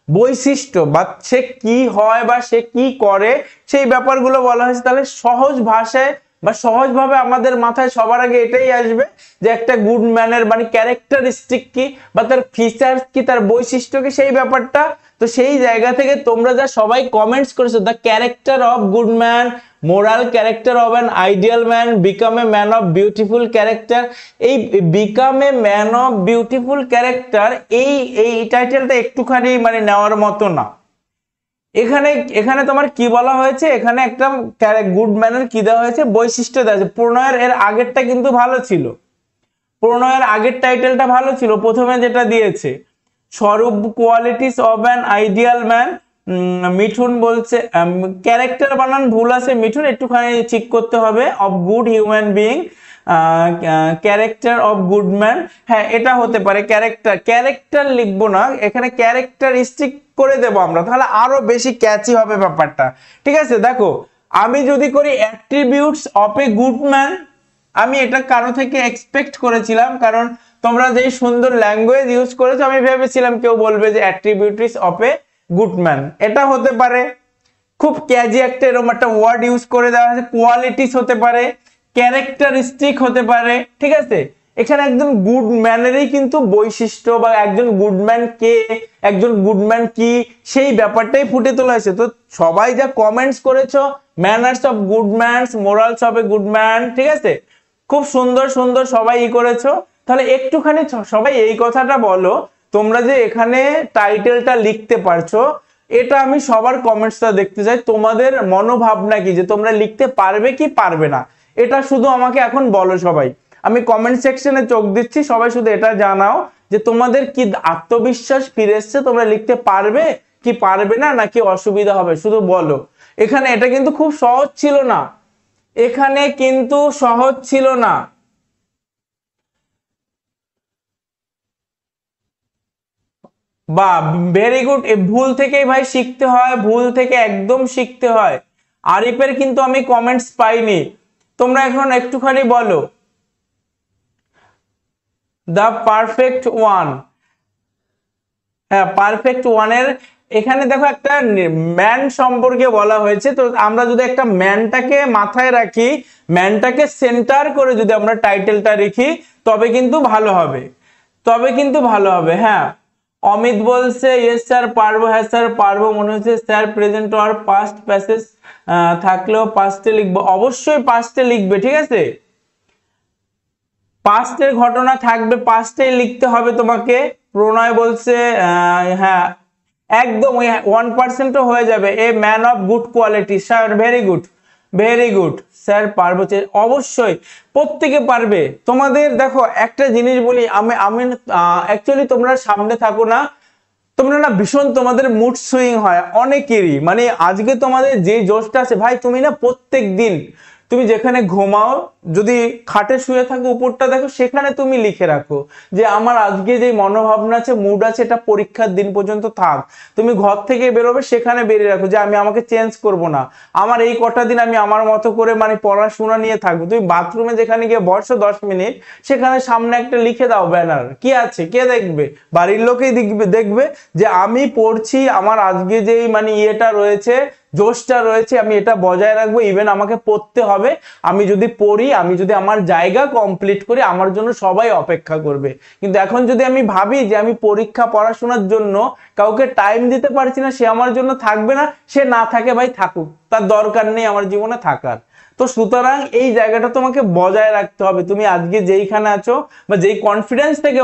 বৈশিষ্ট্য বা সে কি হয় বা সে কি করে সেই ব্যাপারগুলো বলা হয়েছে। তাহলে সহজ ভাষায় বা সহজভাবে আমাদের মাথায় সবার আগে এটাই আসবে যে একটা গুড ম্যানের মানে ক্যারেক্টারিস্টিক কি বা তার ফিচার কি, তার বৈশিষ্ট্য কি, সেই ব্যাপারটা। তো সেই জায়গা থেকে তোমরা যা সবাই কমেন্টস করেছো, the character of good man, moral character of an ideal man, become a man of beautiful character. এই become a man of beautiful character, এই এই টাইটেলটা একটুখানি মানে নেওয়ার মতো না। এখানে এখানে তোমার কি বলা হয়েছে, এখানে একটা গুড ম্যানের কি দেওয়া হয়েছে, বৈশিষ্ট্য দেওয়া হয়েছে। প্রণয়ের এর আগেরটা কিন্তু ভালো ছিল, প্রণয়ের আগের টাইটেলটা ভালো ছিল, প্রথমে যেটা দিয়েছে স্বরূপ qualities of an ideal man. Mithun বলছে ক্যারেক্টার বানান ভুল আছে, মিঠুন একটুখানি ঠিক করতে হবে, of good human being, character of good man. হ্যাঁ, এটা হতে পারে। ক্যারেক্টার, ক্যারেক্টার লিখবো না, এখানে ক্যারেক্টারিস্টিক করে দেবো আমরা, তাহলে আরো বেশি ক্যাচি হবে ব্যাপারটা, ঠিক আছে। দেখো, আমি যদি করি attributes of a good man, আমি এটা কারো থেকে এক্সপেক্ট করেছিলাম, কারণ তোমরা যে সুন্দর ল্যাঙ্গুয়েজ ইউজ করেছো, আমি ভেবেছিলাম কেউ বলবে যে attributes of a good man, এটা হতে পারে। খুব ক্যাজি একটা এরকম একটা ওয়ার্ড ইউজ করে দেওয়া হয়েছে, কোয়ালিটিস হতে পারে, ক্যারেক্টারিস্টিক হতে পারে, ঠিক আছে। এখানে একজন গুড ম্যানেরই কিন্তু বৈশিষ্ট্য বা একজন গুড ম্যান কে, একজন গুড ম্যান কি, সেই ব্যাপারটাই ফুটে তোলা হয়েছে। তো সবাই যা কমেন্টস করেছো, manners of good man's, morals of a good man, ঠিক আছে, খুব সুন্দর সুন্দর সবাই ই করেছো। তাহলে একটুখানি সবাই এই কথাটা বলো, তোমরা যে এখানে টাইটেলটা লিখতে পারছো, এটা আমি সবার কমেন্টসটা দেখতে চাই। তোমাদের মনোভাবনা কি, যে তোমরা লিখতে পারবে কি পারবে না, এটা শুধু আমাকে এখন বলো সবাই। আমি কমেন্ট সেকশনে চোখ দিচ্ছি, সবাই শুধু এটা জানাও যে তোমাদের কি আত্মবিশ্বাস ফিরে এসছে, তোমরা লিখতে পারবে কি পারবে না, নাকি অসুবিধা হবে, শুধু বলো। এখানে এটা কিন্তু খুব সহজ ছিল না, এখানে কিন্তু সহজ ছিল না। বা ভেরি গুড, ভুল থেকেই ভাই শিখতে হয়, ভুল থেকে একদম শিখতে হয়। আরিফের কিন্তু আমি কমেন্টস পাইনি, তোমরা এখন একটুখানি বলো। দ্য পারফেক্ট ওয়ান, হ্যাঁ, পারফেক্ট ওয়ানের এখানে দেখো একটা ম্যান সম্পর্কে বলা হয়েছে, তো আমরা যদি একটা ম্যানটাকে মাথায় রাখি, ম্যানটাকে সেন্টার করে যদি আমরা টাইটেলটা রাখি, তবে কিন্তু ভালো হবে, তবে কিন্তু ভালো হবে। হ্যাঁ, অমিত বলছে ইয়েস স্যার পারবো, হ্যাঁ স্যার পারবো, মনে হচ্ছে স্যার প্রেজেন্ট আর পাস্ট প্যাসেজ থাকলেও পাস্টে লিখবো, অবশ্যই পাস্টে লিখবে, ঠিক আছে, পাস্টের ঘটনা থাকবে, পাস্টে লিখতে হবে তোমাকে। প্রণয় বলছে হ্যাঁ একদম 1% হয়ে যাবে, এ man of good quality sir, very good very good sir পারবো, অবশ্যই প্রত্যেকে পারবে। তোমাদের দেখো একটা জিনিস বলি, আমি আমি অ্যাকচুয়ালি তোমরা সামনে থাকো না, তোমরা না ভীষণ তোমাদের মুড সুইং হয় অনেকেরই, মানে আজকে তোমাদের যে জোশটা আছে ভাই, তুমি না প্রত্যেক দিন তুমি যেখানে ঘুমাও, যদি খাটে শুয়ে থাকো উপরটা দেখো, সেখানে তুমি লিখে রাখো যে আমার আজকে যে মনোভাবনা আছে, মুড আছে, এটা পরীক্ষার দিন পর্যন্ত থাক। তুমি ঘর থেকে বেরোবে, সেখানে বেরিয়ে রাখো যে আমি আমাকে চেঞ্জ করব না, আমার এই কটা দিন আমি আমার মতো করে মানে পড়াশোনা নিয়ে থাকবো। তুমি বাথরুমে যেখানে গিয়ে বসো 10 মিনিট, সেখানে সামনে একটা লিখে দাও ব্যানার, কি আছে, কে দেখবে, বাড়ির লোকেই দেখবে, দেখবে যে আমি পড়ছি, আমার আজকে যেই মানে ইয়েটা রয়েছে, জোশটা রয়েছে, আমি এটা বজায় রাখবো, ইভেন আমাকে পড়তে হবে, আমি যদি পড়ি, আমি যদি আমার জায়গা কমপ্লিট করি, আমার জন্য সবাই অপেক্ষা করবে। কিন্তু এখন যদি আমি ভাবি যে আমি পরীক্ষা পড়াশোনার জন্য কাউকে টাইম দিতে পারছি না, সে আমার জন্য থাকবে না, সে না থাকে ভাই থাকুক, তার দরকার নেই আমার জীবনে থাকার। তো সুতরাং এই জায়গাটা তোমাকে বজায় রাখতে হবে, তুমি আজকে যেইখানে আছো বা যেই কনফিডেন্স থেকে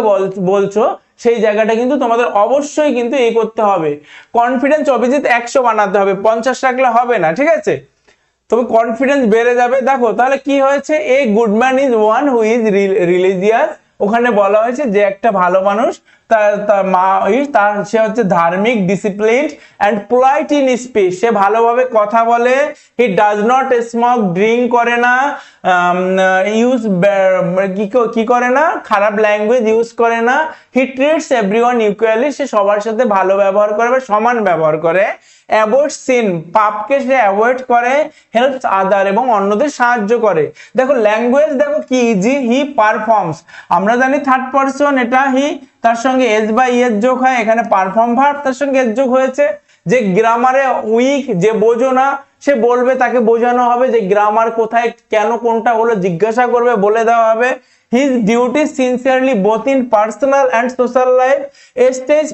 বলছো, সেই জায়গাটা কিন্তু তোমাদের অবশ্যই কিন্তু এই করতে হবে। কনফিডেন্স অভিজিৎ 100 বানাতে হবে, 50 রাখলে হবে না, ঠিক আছে, তবে কনফিডেন্স বেড়ে যাবে। দেখো তাহলে কি হয়েছে, a good man is one who is religious, ওখানে বলা হয়েছে যে একটা ভালো মানুষ, তার সে হচ্ছে ধার্মিক, disciplined and polite in speech, সে ভালোভাবে কথা বলে, he does not smoke, drink করে না, ইউজ কি করে না, খারাপ ল্যাঙ্গুয়েজ ইউজ করে না, হি ট্রিটস এভরিওয়ান ইকুয়ালি, সে সবার সাথে ভালো ব্যবহার করে বা সমান ব্যবহার করে, অ্যাভয়েড সিন, পাপকে সে অ্যাভয়েড করে, হেল্পস আদার, এবং অন্যদের সাহায্য করে। দেখো ল্যাঙ্গুয়েজ দেখো কি ইজি, হি পারফর্মস, আমরা জানি থার্ড পারসন, এটা হি, তার সঙ্গে এস বা ইয়ের যোগ হয়, এখানে পারফর্ম ভার্ব তার সঙ্গে এর যোগ হয়েছে। যে গ্রামারে উইক, যে বোঝো না, সে বলবে, তাকে বোঝানো হবে যে গ্রামার কোথায়, কেন কোনটা হলো জিজ্ঞাসা করবে, বলে দেওয়া হবে। His duties sincerely both in personal and social life, stays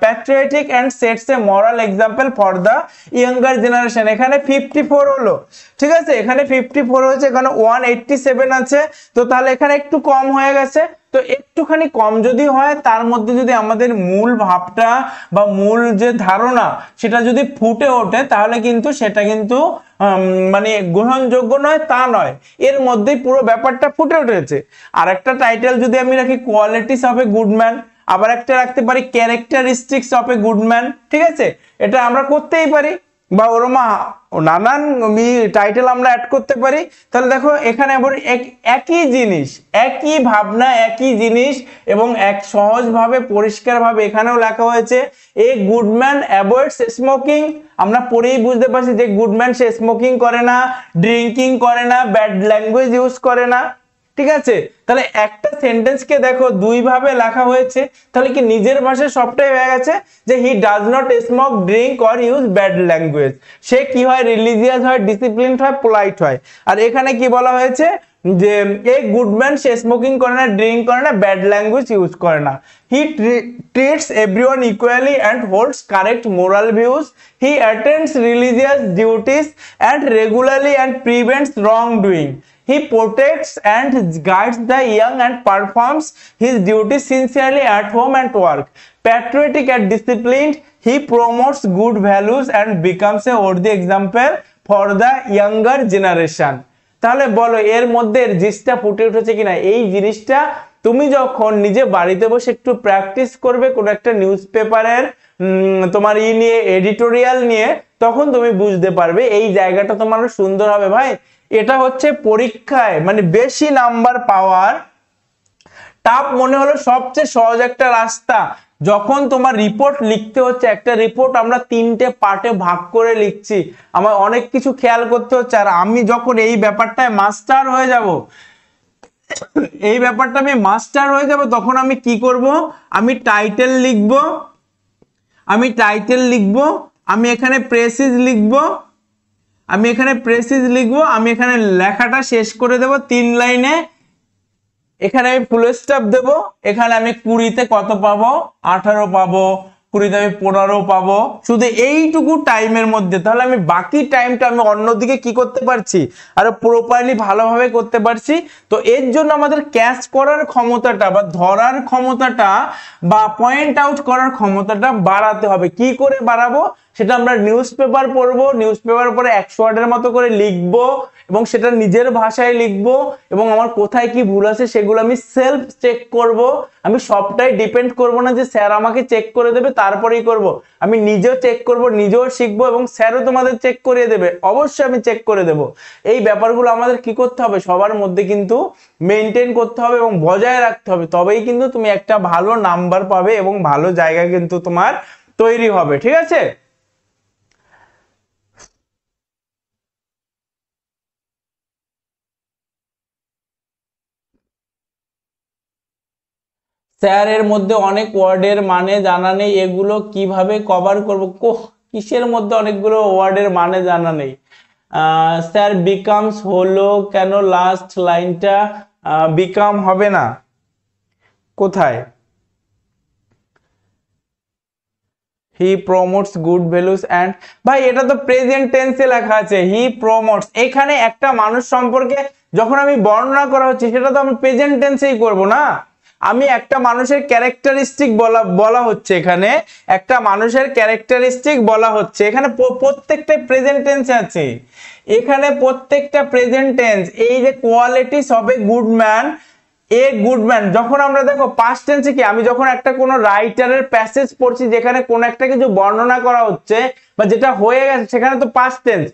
patriotic and sets a moral example for the younger generation। এখানে 54 হলো, ঠিক আছে, এখানে 54 হয়েছে, এখানে 187 আছে, তো তাহলে এখানে একটু কম হয়ে গেছে। তো একটুখানি কম যদি হয়, তার মধ্যে যদি আমাদের মূল ভাবটা বা মূল যে ধারণা সেটা যদি ফুটে ওঠে, তাহলে কিন্তু সেটা কিন্তু মানে গ্রহণযোগ্য নয় তা নয়, এর মধ্যেই পুরো ব্যাপারটা ফুটে উঠেছে। আর একটা টাইটেল যদি আমি রাখি qualities of a good man, আবার একটা রাখতে পারি characteristics of a good man, ঠিক আছে, এটা আমরা করতেই পারি, বা ওরমা নানান টাইটেল আমরা অ্যাড করতে পারি। তাহলে দেখো এখানে আবার একই জিনিস, একই ভাবনা, একই জিনিস, এবং এক সহজভাবে পরিষ্কারভাবে এখানেও লেখা হয়েছে a good man avoids smoking, আমরা পড়েই বুঝতে পারছি যে গুড ম্যান সে স্মোকিং করে না, ড্রিঙ্কিং করে না, ব্যাড ল্যাঙ্গুয়েজ ইউজ করে না, ঠিক আছে। তাহলে একটা সেন্টেন্সকে দেখো দুই ভাবে লেখা হয়েছে, তাহলে কি নিজের ভাষায় সবটাই হয়ে গেছে যে he does not smoke, drink or use bad language, সে কি হয়, রিলিজিয়াস হয়, ডিসিপ্লিনড হয়, পোলাইট হয়। আর এখানে কি বলা হয়েছে যে a good man say smoking করে না, ড্রিঙ্ক করে না, ব্যাড ল্যাঙ্গুয়েজ ইউজ করে না, he treats everyone equally and holds correct moral views, he attends religious duties and regularly and prevents wrong doing, he protects and guides the young and performs his duties sincerely at home and work, patriotic and disciplined, he promotes good values and becomes a worthy example for the younger generation। তাহলে বলো এর মধ্যে জিনিসটা ফুটে উঠেছে কিনা? এই জিনিসটা তুমি যখন নিজে বাড়িতে বসে একটু প্র্যাকটিস করবে কোনো একটা নিউজ পেপারের তোমার নিয়ে, এডিটোরিয়াল নিয়ে, তখন তুমি বুঝতে পারবে এই জায়গাটা তোমার সুন্দর হবে। ভাই এটা হচ্ছে পরীক্ষায় মানে বেশি নাম্বার পাওয়ার টাফ মনে হলো সবচেয়ে সহজ একটা রাস্তা। যখন তোমার রিপোর্ট লিখতে হচ্ছে, একটা রিপোর্ট আমরা 3টে পার্টে ভাগ করে লিখছি, আমার অনেক কিছু খেয়াল করতে হচ্ছে। আর আমি যখন এই ব্যাপারটায় মাস্টার হয়ে যাব, এই ব্যাপারটা আমি মাস্টার হয়ে যাব, তখন আমি কি করব, আমি টাইটেল লিখব, আমি টাইটেল লিখবো, আমি এখানে প্রেসিজ লিখবো, আমি এখানে লেখাটা শেষ করে দেব 3 লাইনে। এখানে আমি ফুল স্টপ দেবো, এখানে আমি 20-তে কত পাবো, 18 পাবো, 20-তে আমি 15 পাবো, শুধু এইটুকু টাইমের মধ্যে। তাহলে আমি বাকি টাইমটা আমি অন্যদিকে কি করতে পারছি, আরো প্রপারলি ভালোভাবে করতে পারছি। তো এর জন্য আমাদের ক্যাচ করার ক্ষমতাটা বা ধরার ক্ষমতাটা বা পয়েন্ট আউট করার ক্ষমতাটা বাড়াতে হবে। কি করে বাড়াবো, সেটা আমরা নিউজ পেপার পড়বো, নিউজ পেপার পরে 100 ওয়ার্ডের মতো করে লিখবো এবং সেটা নিজের ভাষায় লিখবো এবং আমার কোথায় কি ভুল আছে সেগুলো আমি সেলফ চেক করব। আমি সবটাই ডিপেন্ড করব না যে স্যার আমাকে চেক করে দেবে তারপরেই করব, আমি নিজেও চেক করব, নিজেও শিখবো এবং স্যারও তোমাদের চেক করিয়ে দেবে, অবশ্যই আমি চেক করে দেব। এই ব্যাপারগুলো আমাদের কি করতে হবে, সবার মধ্যে কিন্তু মেনটেন করতে হবে এবং বজায় রাখতে হবে, তবেই কিন্তু তুমি একটা ভালো নাম্বার পাবে এবং ভালো জায়গা কিন্তু তোমার তৈরি হবে। ঠিক আছে, স্যার এর মধ্যে অনেক ওয়ার্ডের মানে জানা নেই, এগুলো কিভাবে কভার করব? কিসের মধ্যে অনেকগুলো ওয়ার্ডের মানে জানা নেই? স্যার বিকামস হলো কেন, লাস্ট লাইনটা বিকাম হবে না, কোথায়? হি প্রমোটস গুড ভ্যালুস অ্যান্ড, ভাই এটা তো প্রেজেন্ট টেন্সে লেখা আছে, হি প্রমোটস। এখানে একটা মানুষ সম্পর্কে যখন আমি বর্ণনা করা হচ্ছে সেটা তো আমি প্রেজেন্ট টেন্সেই করব না, আমি একটা মানুষের ক্যারেক্টারিস্টিক বলা হচ্ছে, এখানে একটা মানুষের ক্যারেক্টারিস্টিক বলা হচ্ছে, এখানে প্রত্যেকটা প্রেজেন্ট টেন্স আছে, এখানে প্রত্যেকটা প্রেজেন্ট টেন্স। এই যে qualities of a good man, a good man, যখন আমরা দেখো পাস্ট টেন্সে কি, আমি যখন একটা কোনো রাইটারের প্যাসেজ পড়ছি যেখানে কোন একটা কিছু বর্ণনা করা হচ্ছে বা যেটা হয়ে গেছে সেখানে তো পাস্ট টেন্স।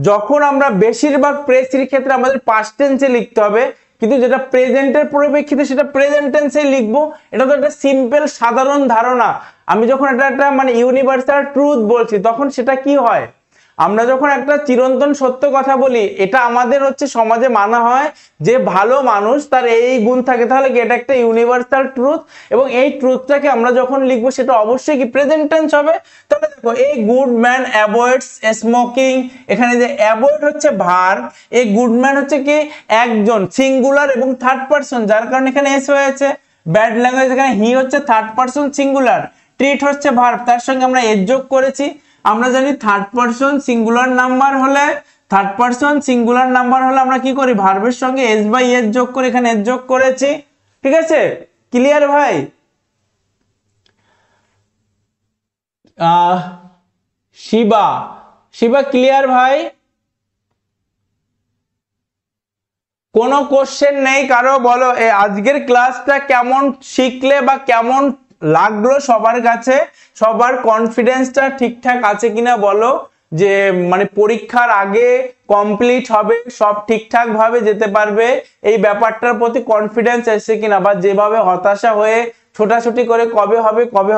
যখন আমরা বেশিরভাগ প্রেসির ক্ষেত্রে আমাদের পাস্ট টেন্সে লিখতে হবে, কিন্তু যেটা প্রেজেন্টের পরিপ্রেক্ষিতে সেটা প্রেজেন্ট টেন্সেই লিখবো। এটা তো একটা সিম্পল সাধারণ ধারণা। আমি যখন একটা মানে ইউনিভার্সাল ট্রুথ বলছি তখন সেটা কি হয়, আমরা যখন একটা চিরন্তন সত্য কথা বলি, এটা আমাদের হচ্ছে সমাজে মানা হয় যে ভালো মানুষ তার এই গুণ থাকে, তাহলে কি এটা একটা ইউনিভার্সাল ট্রুথ এবং এই ট্রুথটাকে আমরা যখন লিখবো সেটা অবশ্যই কি প্রেজেন্ট টেন্স হবে। তাহলে দেখো এই গুড ম্যান অ্যাভয়েডস স্মোকিং, এখানে যে অ্যাভয়েড হচ্ছে ভার্ব, এই গুড ম্যান হচ্ছে কি একজন, সিঙ্গুলার এবং থার্ড পারসন, যার কারণে এখানে এস হয়েছে। ব্যাড ল্যাঙ্গুয়েজ, এখানে হি হচ্ছে থার্ড পারসন সিঙ্গুলার, ট্রিট হচ্ছে ভার্ব, তার সঙ্গে আমরা এস যোগ করেছি। আমরা জানি থার্ড পারসন সিঙ্গুলার নাম্বার হলে, আমরা কি করি, ভার্বের সঙ্গে এস বাই এস যোগ করে, এখানে এস যোগ করেছি। ঠিক আছে, ক্লিয়ার ভাই? শিবা, ক্লিয়ার ভাই? কোনো কোশ্চেন নেই কারো? বলো আজকের ক্লাসটা কেমন শিখলে বা কেমন লাগলো সবার কাছে, সবার কনফিডেন্সটা ঠিকঠাক আছে কিনা বলো, যে মানে পরীক্ষার আগে কমপ্লিট হবে, সব ঠিকঠাক ভাবে যেতে পারবে, এই ব্যাপারটার প্রতি কনফিডেন্স এসেছে কিনা, বা যেভাবে হতাশা হয়ে ছোটাছুটি করে কবে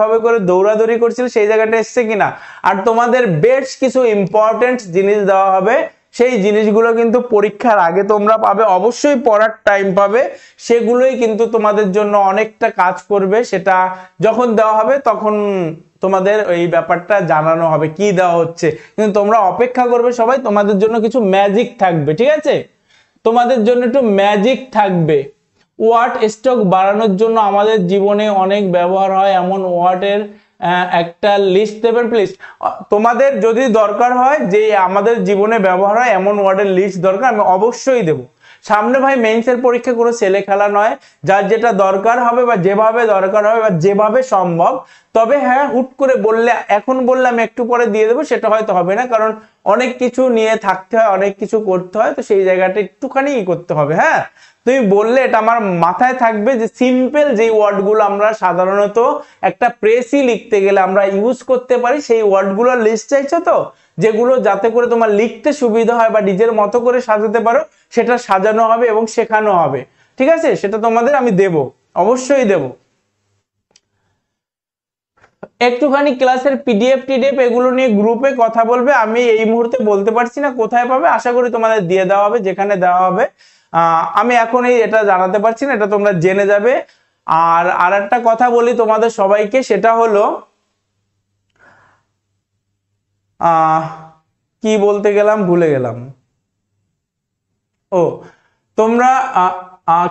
হবে করে দৌড়াদৌড়ি করছিল সেই জায়গাটা এসছে কিনা। আর তোমাদের বেশ কিছু ইম্পর্টেন্ট জিনিস দেওয়া হবে, সেই জিনিসগুলো কিন্তু পরীক্ষার আগে তোমরা পাবে, অবশ্যই পড়ার টাইম পাবে, সেগুলোই কিন্তু তোমাদের জন্য অনেকটা কাজ করবে। সেটা যখন দেওয়া হবে তখন তোমাদের এই ব্যাপারটা জানানো হবে কি দেওয়া হচ্ছে, কিন্তু তোমরা অপেক্ষা করবে সবাই, তোমাদের জন্য কিছু ম্যাজিক থাকবে। ঠিক আছে, তোমাদের জন্য একটু ম্যাজিক থাকবে। ওয়ার্ড স্টক বাড়ানোর জন্য আমাদের জীবনে অনেক ব্যবহার হয় এমন ওয়ার্ডের একটা লিস্ট দেবেন প্লিজ। তোমাদের যদি দরকার হয় যে আমাদের জীবনে ব্যবহার হয় এমন ওয়ার্ডের লিস্ট দরকার, আমি অবশ্যই দেব। সামনে ভাই মেইনসের পরীক্ষা কোনো ছেলে খেলা নয়, যার যেটা দরকার হবে বা যেভাবে দরকার হবে বা যেভাবে সম্ভব, তবে হ্যাঁ হুট করে বললে, এখন বললে আমি একটু পরে দিয়ে দেবো সেটা হয়তো হবে না, কারণ অনেক কিছু নিয়ে থাকতে হয়, অনেক কিছু করতে হয়, তো সেই জায়গাটা একটুখানি করতে হবে। হ্যাঁ, তুমি বললে এটা আমার মাথায় থাকবে যে সিম্পল যে ওয়ার্ডগুলো আমরা সাধারণত একটা প্রেসই লিখতে গেলে আমরা ইউজ করতে পারি, সেই ওয়ার্ডগুলোর লিস্ট চাইছো তো, যেগুলো যাতে করে তোমার লিখতে সুবিধা হয় বা নিজের মতো করে সাজাতে পারো, সেটা সাজানো হবে এবং শেখানো হবে। ঠিক আছে, সেটা তোমাদের আমি দেব, অবশ্যই দেব। একটুখানি ক্লাসের পিডিএফ টিডিএফ এগুলো নিয়ে গ্রুপে কথা বলবে, আমি এই মুহূর্তে বলতে পারছি না কোথায় পাবে, আশা করি তোমাদের দিয়ে দেওয়া হবে যেখানে দেওয়া হবে। আমি এখন এটা জানাতে পারছি না, এটা তোমরা জেনে যাবে। আর একটা কথা বলি তোমাদের সবাইকে, সেটা হলো আহ কি বলতে গেলাম ভুলে গেলাম। ও, তোমরা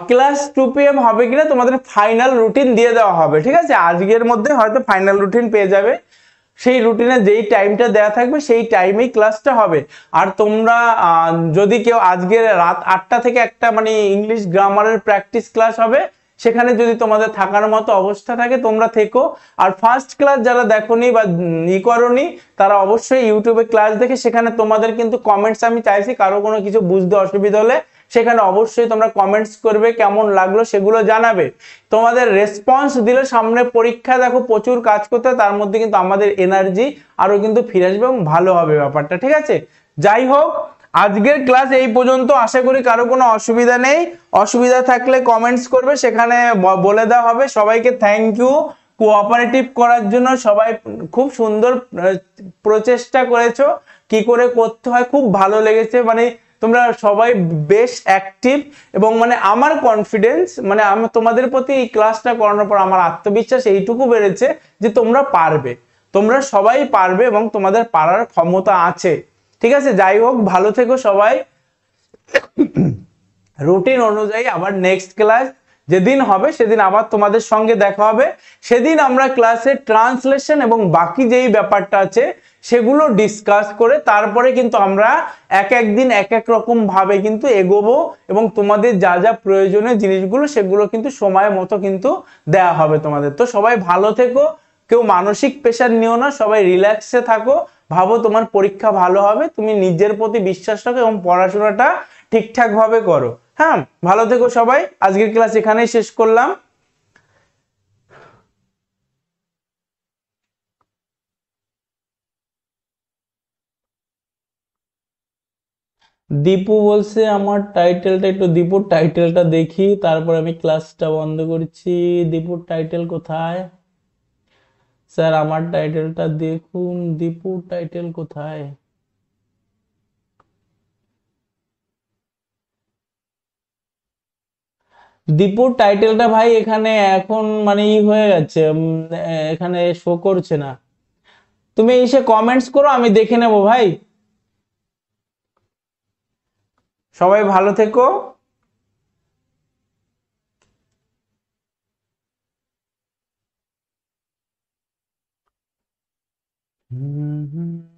ক্লাস 2 PM হবে কিনা তোমাদের ফাইনাল রুটিন দিয়ে দেওয়া হবে, ঠিক আছে? আজকের মধ্যে হয়তো ফাইনাল রুটিন পেয়ে যাবে। সেই রুটিনে যেই টাইমটা দেওয়া থাকবে সেই টাইমেই ক্লাসটা হবে। আর তোমরা যদি কেউ আজকে রাত 8টা থেকে একটা মানে ইংলিশ গ্রামারের প্র্যাকটিস ক্লাস হবে, সেখানে যদি তোমাদের থাকার মতো অবস্থা থাকে তোমরা থেকো। আর ফার্স্ট ক্লাস যারা দেখোনি বা করনি তারা অবশ্যই ইউটিউবে ক্লাস দেখে, সেখানে তোমাদের কিন্তু কমেন্টস আমি চাইছি, কারো কোনো কিছু বুঝতে অসুবিধা হলে সেখানে অবশ্যই তোমরা কমেন্টস করবে, কেমন লাগলো সেগুলো জানাবে। তোমাদের রেসপন্স দিলে সামনে পরীক্ষা দেখো প্রচুর কাজ করতে, তার মধ্যে কিন্তু আমাদের এনার্জি আরো কিন্তু ফিরে আসবে এবং ভালো হবে ব্যাপারটা, ঠিক আছে? যাই হোক, আজকের ক্লাস এই পর্যন্ত। আশা করি কারো কোনো অসুবিধা নেই। অসুবিধা থাকলে কমেন্টস করবে, সেখানে বলে দেওয়া হবে। সবাইকে থ্যাংক ইউ কোঅপারেটিভ করার জন্য। সবাই খুব সুন্দর প্রচেষ্টা করেছো, কি করে করতে হয় খুব ভালো লেগেছে। মানে তোমরা সবাই বেশ অ্যাক্টিভ, এবং মানে আমার কনফিডেন্স, মানে আমি তোমাদের প্রতি এই ক্লাসটা করানোর পর আমার আত্মবিশ্বাস এইটুকু বেড়েছে যে তোমরা পারবে, তোমরা সবাই পারবে এবং তোমাদের পারার ক্ষমতা আছে, ঠিক আছে? যাই হোক, ভালো থেকো সবাই। রুটিন অনুযায়ী আবার নেক্সট ক্লাস যেদিন হবে সেদিন আবার তোমাদের সঙ্গে দেখা হবে। সেদিন আমরা ক্লাসে ট্রান্সলেশন এবং বাকি যেই ব্যাপারটা আছে সেগুলো ডিসকাস করে তারপরে কিন্তু আমরা এক এক দিন এক এক রকম ভাবে কিন্তু এগোবো, এবং তোমাদের যা যা প্রয়োজনীয় জিনিসগুলো সেগুলো কিন্তু সময় মতো কিন্তু দেয়া হবে তোমাদের। তো সবাই ভালো থেকো, কেউ মানসিক প্রেশার নিও না, সবাই রিল্যাক্সে থাকো। ভাবো তোমার পরীক্ষা ভালো হবে, তুমি নিজের প্রতি বিশ্বাস রাখো এবং পড়াশোনাটা ঠিকঠাক ভাবে করো। হ্যাঁ, ভালো থেকো সবাই। আজকের ক্লাস এখানেই শেষ করলাম। দীপু বলছে আমার টাইটেলটা একটু, দীপুর টাইটেলটা দেখি তারপর আমি ক্লাসটা বন্ধ করছি। দীপুর টাইটেল কোথায়? স্যার আমার টাইটেলটা দেখুন, দীপুর টাইটেল কোথায়? দীপুর টাইটেলটা ভাই এখানে এখন মানে ই হয়ে গেছে, এখানে শো করছে না। তুমি এসে কমেন্টস করো, আমি দেখে নেবো ভাই। সবাই ভালো থেকো। হুম হুম।